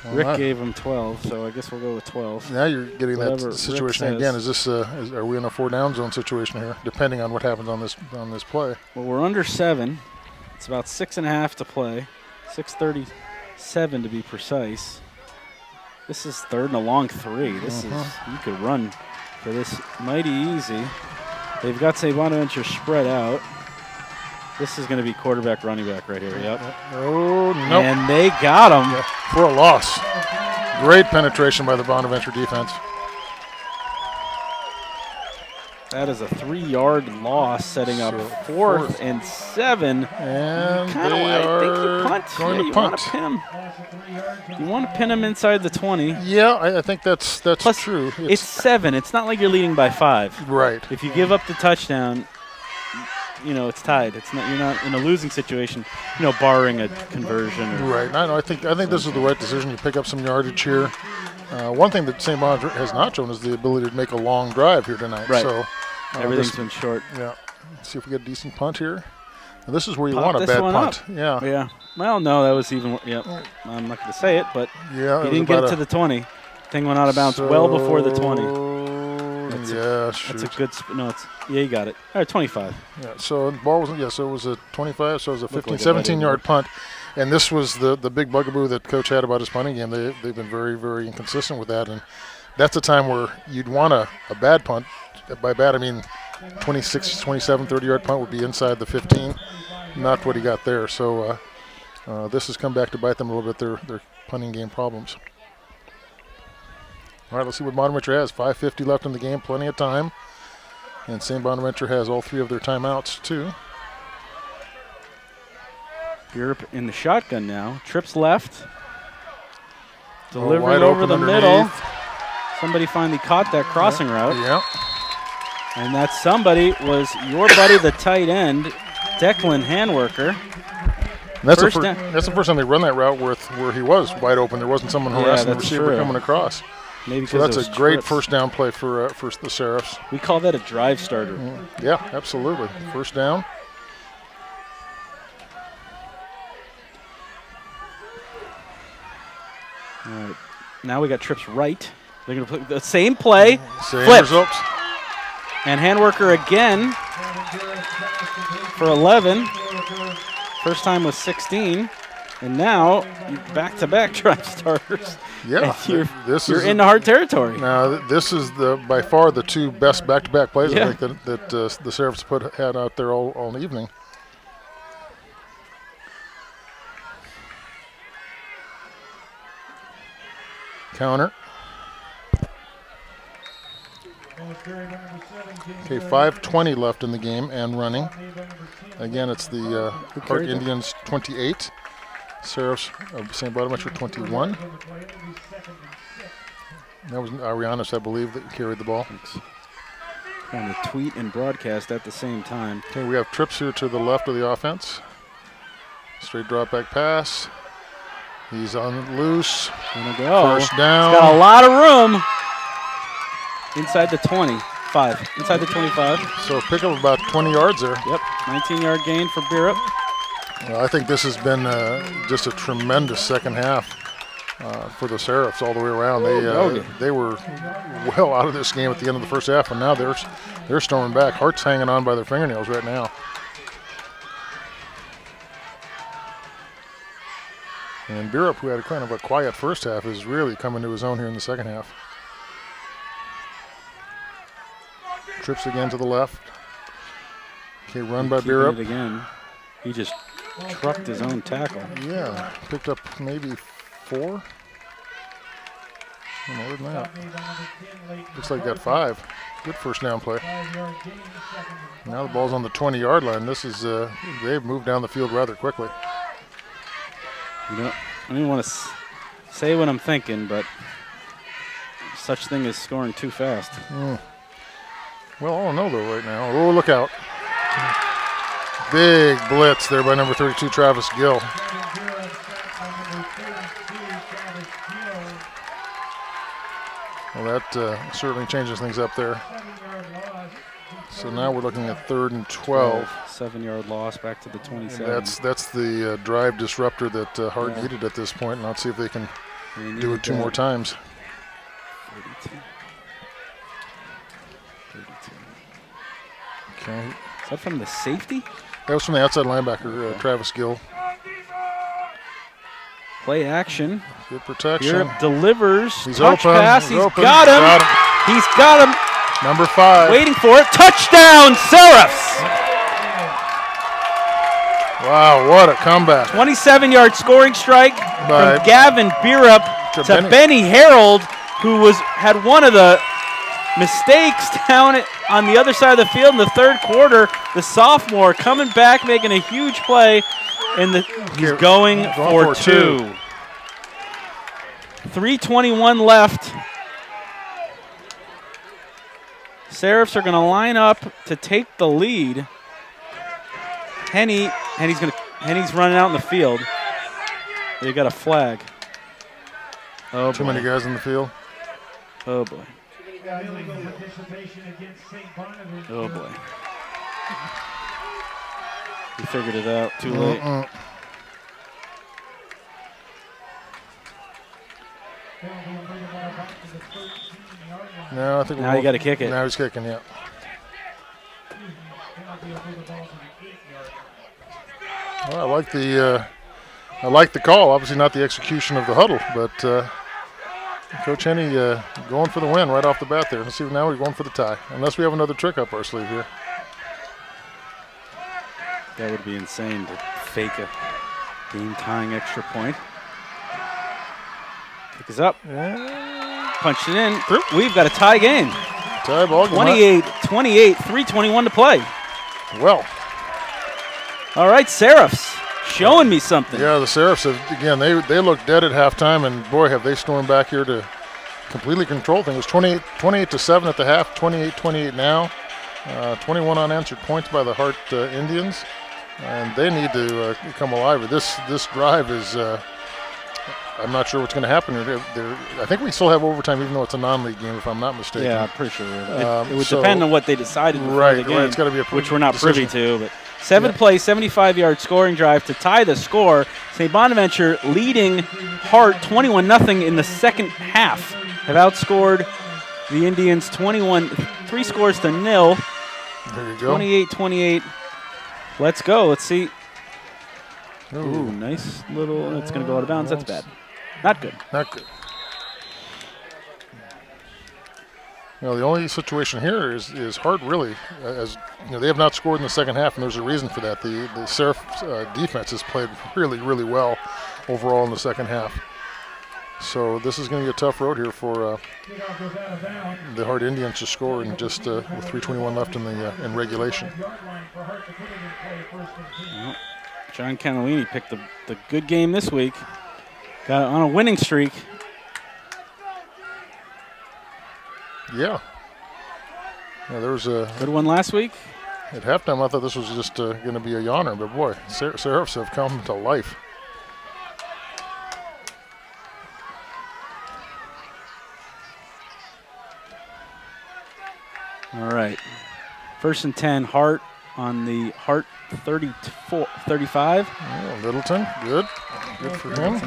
Rick gave him 12, so I guess we'll go with 12. Now you're getting that situation again. Is this? Are we in a 4-down zone situation here? Depending on what happens on this play. Well, we're under 7. It's about 6.5 to play. 6:37 to be precise. This is 3rd and a long 3. This is you could run for this mighty easy. They've got St. Bonaventure spread out. This is going to be quarterback, running back right here. Yep. Oh, no. And they got him. Yeah, for a loss. Great penetration by the Bonaventure defense. That is a 3-yard loss, setting up 4th and 7. And I think you punt. Going to punt. Want to pin him. You want to pin him inside the 20. Yeah, I think that's Plus, true. It's 7. It's not like you're leading by 5. Right. If you give up the touchdown, it's tied. You're not in a losing situation, barring a conversion. Right. I think this is the right decision. You pick up some yardage here. One thing that St. Bonaventure has not shown is the ability to make a long drive here tonight. Right. So everything's been short. Yeah. Let's see if we get a decent punt here. Now, this is where you want a bad punt. Up. Yeah. Yeah. Well, no, that was even. Yeah. I'm not going to say it, but he didn't get it to the 20. Thing went out of bounds well before the 20. That's a good. You got it. All right, 25. Yeah. So the ball was so it was a 25. So it was a 15, 17-yard punt, and this was the big bugaboo that coach had about his punting game. They've been very, very inconsistent with that, and that's a time where you'd want a bad punt. By bad, I mean 26, 27, 30-yard punt would be inside the 15. Not what he got there. So this has come back to bite them a little bit. Their punting game problems. All right, let's see what Bonaventure has. 5:50 left in the game, plenty of time. And St. Bonaventure has all 3 of their timeouts, too. Europe in the shotgun now. Trips left. Delivering over the middle. Somebody finally caught that crossing route. Yeah. And that somebody was your buddy, the tight end, Declan Handworker. That's the first time they run that route where he was wide open. There wasn't someone harassing the receiver coming across. Maybe so that's a great first down play for the Seraphs. We call that a drive starter. Yeah, absolutely. First down. All right. Now we got trips right. They're going to play the same play. Same results. And Handworker again for 11. First time was 16. And now, back-to-back drive starters. Yeah, you're in the Hart territory. Now, this is by far the 2 best back-to-back plays I think that the Seraphs had out there all evening. Counter. Okay, 5:20 left in the game and running. Again, it's the Hart Indians 28. Seraphs of St. Bonaventure 21. That was Arianis, I believe, that carried the ball. Trying to tweet and broadcast at the same time. Okay, we have trips here to the left of the offense. Straight drop back pass. He's on loose. Gonna go. First down. He's got a lot of room. Inside the 25. Inside the 25. So pick up about 20 yards there. Yep, 19-yard gain for Birup. Well, I think this has been just a tremendous second half for the Seraphs all the way around. They were well out of this game at the end of the first half, and now they're storming back. Hart's hanging on by their fingernails right now. And Birup, who had a kind of a quiet first half, is really coming to his own here in the second half. Trips again to the left. Okay, run by Birup. Again. He just trucked his own tackle. Yeah, picked up maybe 4. More than that. Looks like he got 5. Good first down play. Now the ball's on the 20-yard line. This is they've moved down the field rather quickly. You know, I don't want to say what I'm thinking, but such thing as scoring too fast. Well, I don't know though right now. Oh, look out. Big blitz there by number 32, Travis Gill. Well, that certainly changes things up there. So now we're looking at 3rd and 12. 7-yard loss back to the 27. That's the drive disruptor that Hart needed at this point. And let's see if they can do it 2 more times. 32. Okay. Is that from the safety? That was from the outside linebacker, Travis Gill. Play action. Good protection. Birup delivers. He's Touch open. pass. He's He's open. got him. He's got him. Number 5. Waiting for it. Touchdown, Seraphs. Wow, what a comeback. 27-yard scoring strike from Gavin Birup to Benny Harold, who had one of the mistakes down on the other side of the field in the 3rd quarter. The sophomore coming back, making a huge play, and he's going for 2. 3:21 left. Seraphs are going to line up to take the lead. Henny's running out in the field. They got a flag. Oh, too many guys in the field. Oh boy. Oh boy. He figured it out too late. No, I think now you got to kick it. Now he's kicking, yeah. Well, I like the call. Obviously not the execution of the huddle, but Coach Henny going for the win right off the bat there. Let's see, now we're going for the tie, unless we have another trick up our sleeve here. That would be insane to fake a game-tying extra point. Pick is up. Punched it in. We've got a tie game. Tie ball game. 28-28, 3:21 to play. Well. All right, Seraphs showing me something. Yeah, the Seraphs have, again, they looked dead at halftime, and boy, have they stormed back here to completely control things. It was 28-7 at the half, 28-28 now. 21 unanswered points by the Hart Indians, and they need to come alive. This drive is, I'm not sure what's going to happen. I think we still have overtime, even though it's a non-league game, if I'm not mistaken. Yeah, I'm pretty sure. It would depend on what they decided before the game, right. It's got to be a which we're not decision. privy to. But 7-play, 75-yard scoring drive to tie the score. St. Bonaventure leading Hart 21-0 in the second half. Have outscored the Indians 3 scores to 0. There you go. 28-28. Let's go. Let's see. Ooh, nice little. It's going to go out of bounds. That's bad. Not good. Not good. The only situation here is Hart really, as they have not scored in the second half, and there's a reason for that. The Seraph defense has played really, really well overall in the second half. So this is going to be a tough road here for the Hart Indians to score in just with 3:21 left in regulation. Well, John Cannellini picked the good game this week. Got on a winning streak. Yeah. There was a good one last week. At halftime, I thought this was just going to be a yawner, but boy, Seraphs have come to life. All right. 1st and 10, Hart on the Hart 35. Oh, Littleton, good. Good for him.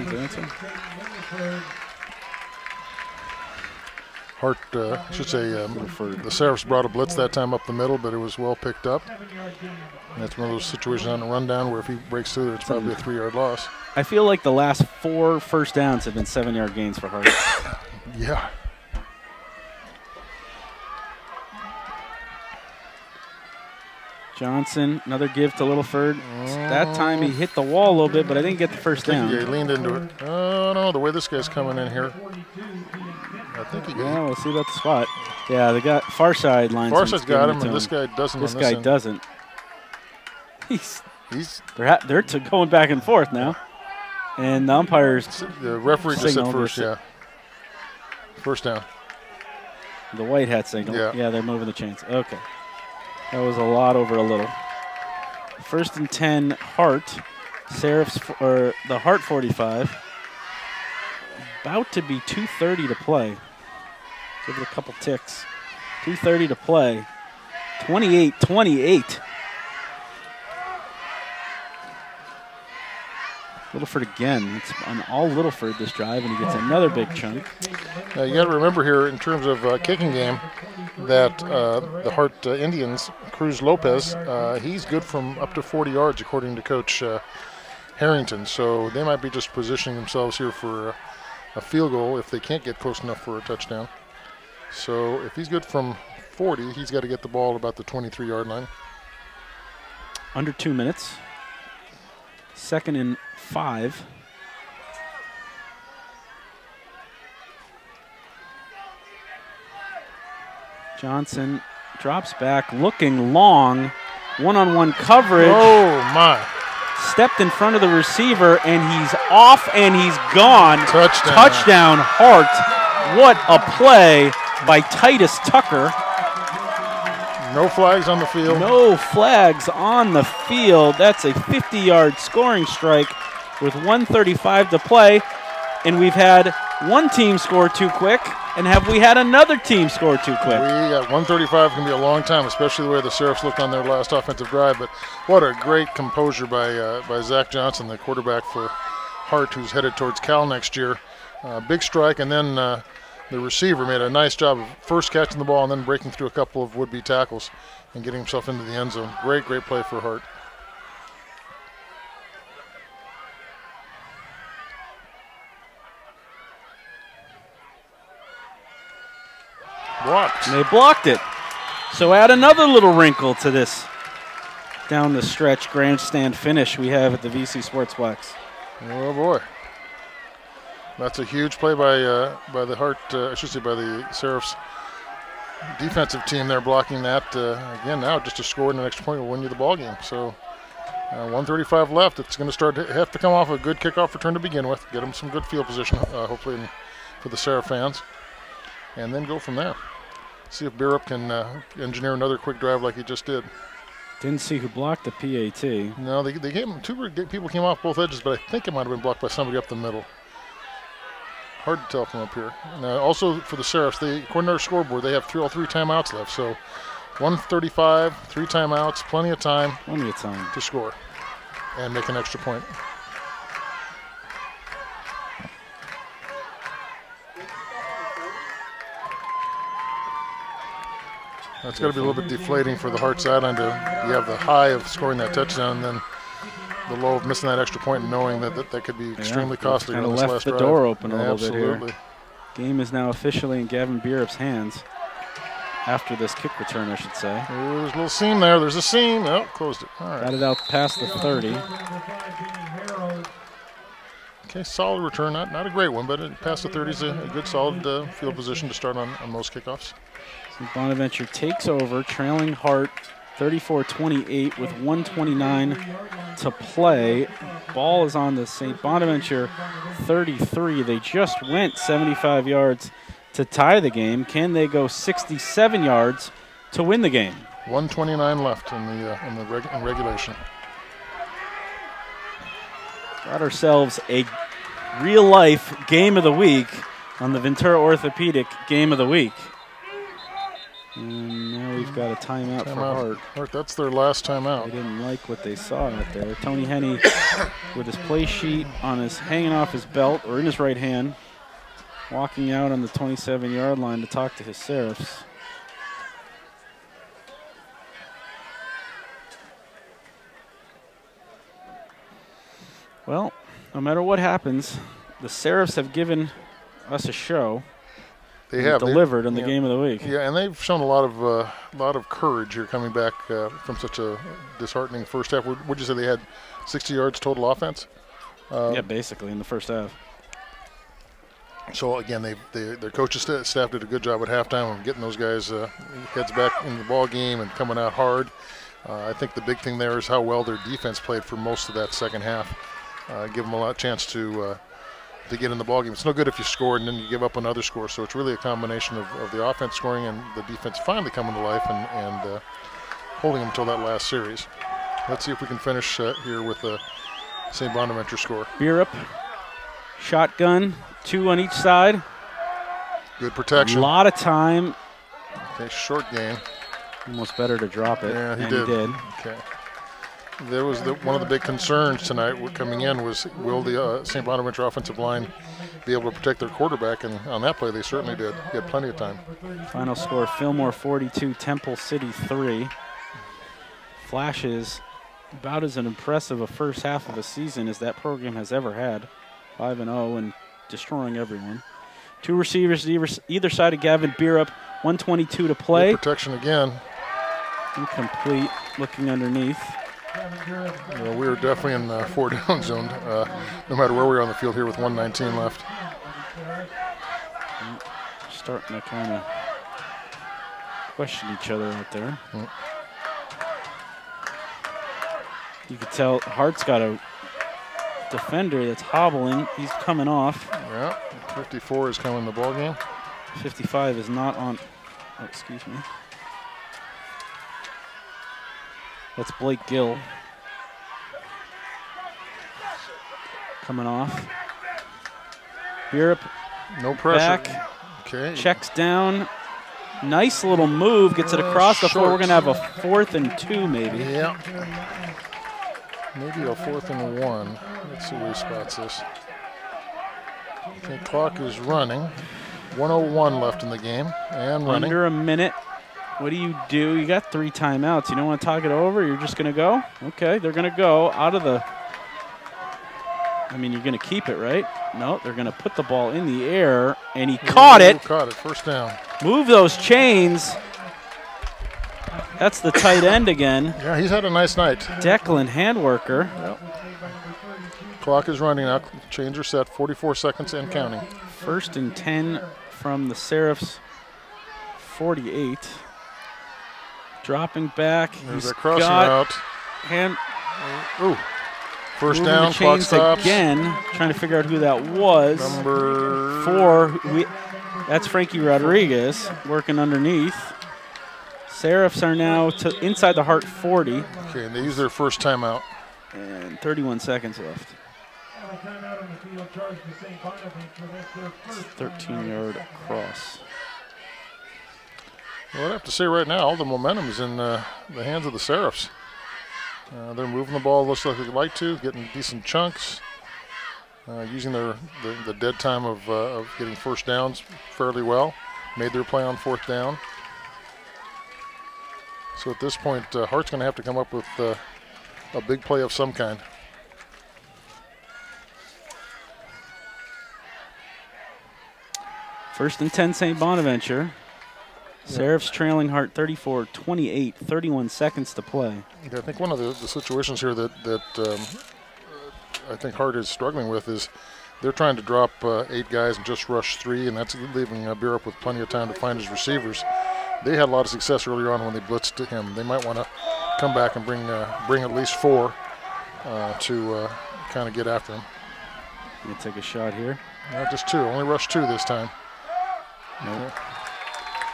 Hart, I should say, the Seraphs brought a blitz that time up the middle, but it was well picked up. And that's one of those situations on the rundown where if he breaks through, it's probably a 3-yard loss. I feel like the last 4 first downs have been 7-yard gains for Hart. Yeah. Johnson, another give to Littleford. That time he hit the wall a little bit, but I didn't get the first down. Yeah, he leaned into it. Oh, no, the way this guy's coming in here. I think he got we'll see about the spot. Yeah, they got far side lines. Far side's got him, and this guy doesn't. This guy doesn't. They're going back and forth now. And the umpires. The referee just said first, yeah. First down. The white hat signal. Yeah, they're moving the chains. Okay. That was a lot over a little. 1st and 10, Hart. Seraphs, or the Hart 45. About to be 2:30 to play. Give it a couple ticks. 2:30 to play. 28-28. Littleford again. It's on all Littleford this drive, and he gets another big chunk. Now you got to remember here, in terms of kicking game, that the Hart Indians, Cruz Lopez, he's good from up to 40 yards, according to Coach Harrington. So they might be just positioning themselves here for a field goal if they can't get close enough for a touchdown. So if he's good from 40, he's got to get the ball about the 23-yard line. Under 2 minutes. 2nd and 5. Johnson drops back, looking long. One-on-one coverage. Oh, my. Stepped in front of the receiver, and he's off, and he's gone. Touchdown. Touchdown, Hart. What a play by Titus Tucker. No flags on the field. No flags on the field. That's a 50-yard scoring strike with 1:35 to play. And we've had one team score too quick, and have we had another team score too quick? We got 1:35 can be a long time, especially the way the Seraphs looked on their last offensive drive. But what a great composure by Zach Johnson, the quarterback for Hart, who's headed towards Cal next year. Big strike, and then the receiver made a nice job of first catching the ball and then breaking through a couple of would-be tackles and getting himself into the end zone. Great play for Hart. Blocked. And they blocked it. So add another little wrinkle to this down the stretch grandstand finish we have at the VC Sportsplex. Oh boy. That's a huge play by the Hart, I should say by the Seraphs defensive team there, blocking that. Again, now just to score an extra point will win you the ball game. So 1:35 left. It's going to have to come off a good kickoff return to begin with. Get them some good field position, hopefully for the Seraph fans. And then go from there. See if Beerup can engineer another quick drive like he just did. Didn't see who blocked the PAT. No, they gave him two people came off both edges, but I think it might have been blocked by somebody up the middle. Hard to tell from up here. Now, also for the Seraphs, according to our scoreboard, they have all three timeouts left. So 1:35, 3 timeouts, plenty of time. Plenty of time to score and make an extra point. That's got to be a little bit deflating for the Hart sideline. You have the high of scoring that touchdown, and then the low of missing that extra point and knowing that could be extremely costly. Kind of left the door open a little bit here. Game is now officially in Gavin Beerup's hands after this kick return, I should say. Ooh, there's a little seam there. There's a seam. Oh, closed it. All right. Got it out past the 30. Okay, solid return. Not a great one, but past the 30 is a good solid field position to start on most kickoffs. So Bonaventure takes over, trailing Hart 34-28 with 1:29 to play. Ball is on the St. Bonaventure 33. They just went 75 yards to tie the game. Can they go 67 yards to win the game? 1:29 left in regulation. Got ourselves a real-life game of the week on the Ventura Orthopedic Game of the Week. And now we've got a timeout for Hart. Hart, that's their last timeout. They didn't like what they saw out there. Tony Henney with his play sheet hanging off his belt or in his right hand, walking out on the 27-yard line to talk to his Seraphs. Well, no matter what happens, the Seraphs have given us a show. They have delivered in the game of the week. Yeah, and they've shown a lot of courage here coming back from such a disheartening first half. Would you say they had 60 yards total offense? Yeah, basically in the first half. So again, their coaching staff did a good job at halftime of getting those guys heads back in the ball game and coming out hard. I think the big thing there is how well their defense played for most of that second half. Give them a lot of chance to get in the ballgame. It's no good if you score and then you give up another score. So it's really a combination of the offense scoring and the defense finally coming to life and holding them until that last series. Let's see if we can finish here with the St. Bonaventure score. Bierup, shotgun, 2 on each side. Good protection. A lot of time. Okay, short gain. Almost better to drop it. Yeah, he did. Okay. There was one of the big concerns tonight coming in was, will the St. Bonaventure offensive line be able to protect their quarterback? And on that play, they certainly did. He had plenty of time. Final score, Fillmore 42, Temple City 3. Flashes about as impressive a first half of a season as that program has ever had. 5-0 and destroying everyone. 2 receivers either side of Gavin Bierup, 1:22 to play. Good protection again. Incomplete, looking underneath. Well, we were definitely in the 4-down zone, no matter where we are on the field here with 1:19 left. Starting to kind of question each other out there. You could tell Hart's got a defender that's hobbling. He's coming off. Yeah, 54 is coming in the ball game. 55 is not on. Oh, excuse me. That's Blake Gill coming off. Bierup, no pressure. Back, okay. Checks down. Nice little move. Gets it across the floor. We're going to have a 4th and 2 maybe. Yeah. Maybe a 4th and 1. Let's see where he spots this. Okay, clock is running. 1:01 left in the game and running. Under a minute. What do? You got 3 timeouts. You don't want to talk it over? You're just going to go? Okay, they're going to go out of the... I mean, you're going to keep it, right? No, they're going to put the ball in the air, and he caught it. Caught it, first down. Move those chains. That's the tight end again. Yeah, he's had a nice night. Declan, hand worker. Yep. Clock is running now. Chains are set, 44 seconds and counting. 1st and 10 from the Seraphs, 48. Dropping back. There's a crossing route. Ooh. First down, clock stops. Again, trying to figure out who that was. Number 4. That's Frankie Rodriguez working underneath. Seraphs are now inside the Hart 40. Okay, and they use their first timeout. And 31 seconds left. 13-yard cross. Well, I'd have to say right now, all the momentum is in the hands of the Seraphs. They're moving the ball, looks like they'd like to, getting decent chunks, using the dead time of getting first downs fairly well. Made their play on 4th down. So at this point, Hart's going to have to come up with a big play of some kind. First and 10, St. Bonaventure. Seraphs trailing Hart 34-28, 31 seconds to play. Yeah, I think one of the situations here that I think Hart is struggling with is They're trying to drop 8 guys and just rush 3, and that's leaving Burup with plenty of time to find his receivers. They had a lot of success earlier on when they blitzed him. They might want to come back and bring at least 4 to kind of get after him. You take a shot here. Just 2. Only rushed 2 this time. Nope.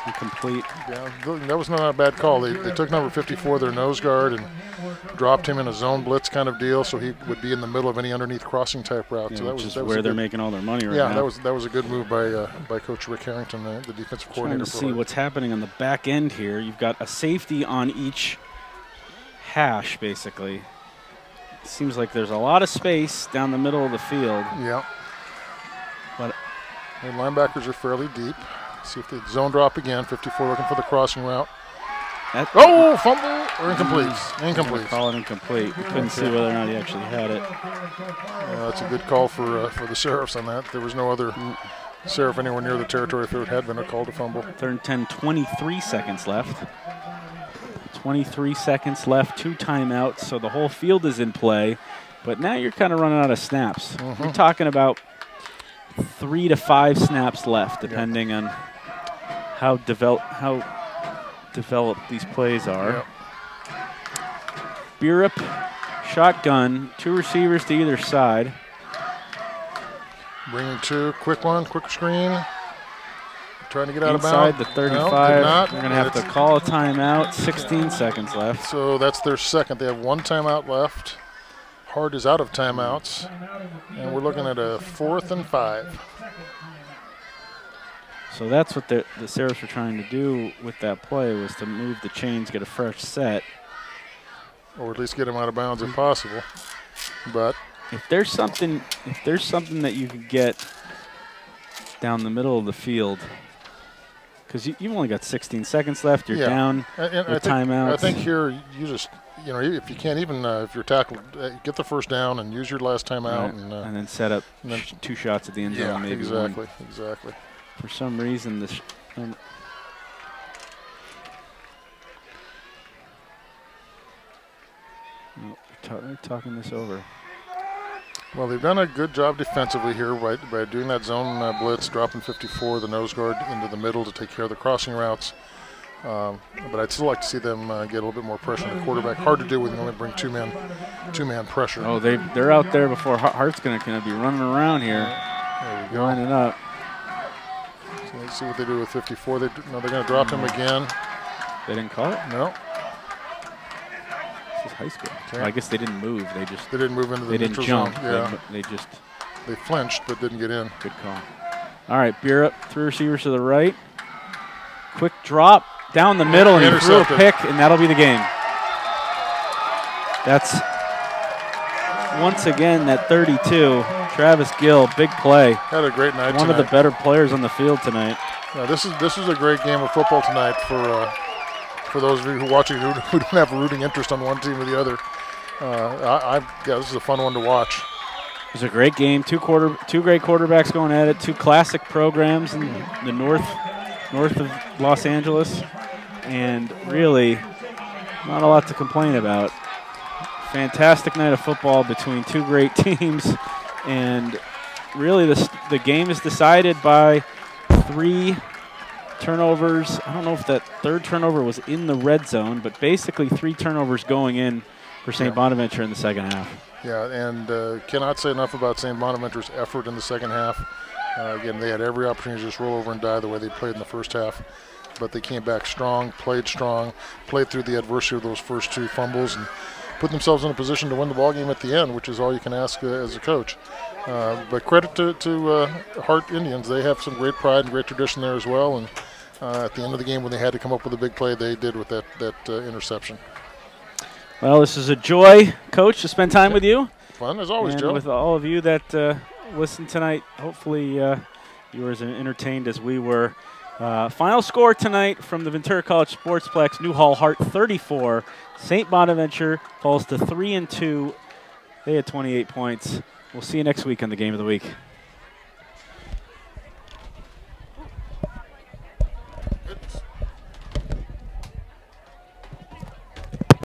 Incomplete. Yeah, that was not a bad call. They took number 54, their nose guard, and dropped him in a zone blitz kind of deal, so he would be in the middle of any underneath crossing type route. Yeah, so that was where they're making all their money right now. Yeah, that was a good move by Coach Rick Harrington, the defensive coordinator. Trying to see what's happening on the back end here. You've got a safety on each hash, basically. It seems like there's a lot of space down the middle of the field. Yeah. But the linebackers are fairly deep. See if they zone drop again. 54 looking for the crossing route. Oh, fumble or incomplete? Incomplete. Call it incomplete. We couldn't see whether or not he actually had it. That's a good call for the Sheriffs on that. There was no other Sheriff anywhere near the territory if it had been a call to fumble. 3rd and 10, 23 seconds left. 23 seconds left, 2 timeouts, so the whole field is in play. But now you're kind of running out of snaps. We're talking about 3 to 5 snaps left, depending on how developed these plays are. Burup, shotgun, 2 receivers to either side. Bringing 2, quick one, quick screen. Trying to get out inside of bounds. The 35. They're going to have to call a timeout. 16 seconds left. So that's their second. They have 1 timeout left. Hart is out of timeouts, and we're looking at a 4th and 5. So that's what the Sheriffs were trying to do with that play, was to move the chains, get a fresh set, or at least get him out of bounds if possible. But if there's something that you could get down the middle of the field, because you've only got 16 seconds left, you're down with timeouts. I think here you just, if you can't even, if you're tackled, get the first down and use your last timeout. Right. And then set up 2 shots at the end zone, maybe exactly, one. Exactly. For some reason, they're talking this over. Well, they've done a good job defensively here by doing that zone blitz, dropping 54, the nose guard, into the middle to take care of the crossing routes. But I'd still like to see them get a little bit more pressure on the quarterback. Hard to do when you only bring two-man pressure. Oh, they're out there before Hart's going to be running around here. There we go. Lining up. So let's see what they do with 54. They're going to drop him again. They didn't call it? No. This is high school. Okay. Well, I guess they didn't move. They didn't move into the neutral zone. Yeah. They flinched but didn't get in. Good call. All right, Burup, 3 receivers to the right. Quick drop down the middle, and he threw a pick, and that'll be the game. That's once again that 32. Travis Gill, big play. Had a great night. One of the better players on the field tonight. Yeah, this is a great game of football tonight for those of you who are watching who don't have a rooting interest on one team or the other. This is a fun one to watch. It was a great game. Two great quarterbacks going at it. 2 classic programs in the north of Los Angeles, and really not a lot to complain about. Fantastic night of football between 2 great teams, and really the game is decided by 3 turnovers. I don't know if that 3rd turnover was in the red zone, but basically 3 turnovers going in for St. Bonaventure in the second half. Yeah, and cannot say enough about St. Bonaventure's effort in the second half. Again, they had every opportunity to just roll over and die the way they played in the first half, but they came back strong, played through the adversity of those first 2 fumbles, and put themselves in a position to win the ballgame at the end, which is all you can ask as a coach. But credit to Hart Indians. They have some great pride and great tradition there as well, and at the end of the game when they had to come up with a big play, they did with that interception. Well, this is a joy, Coach, to spend time with you. Fun as always, and Joe. With all of you that listen tonight, hopefully you were as entertained as we were. Final score tonight from the Ventura College Sportsplex: Newhall Hart 34. St. Bonaventure falls to 3-2. They had 28 points. We'll see you next week on the Game of the Week.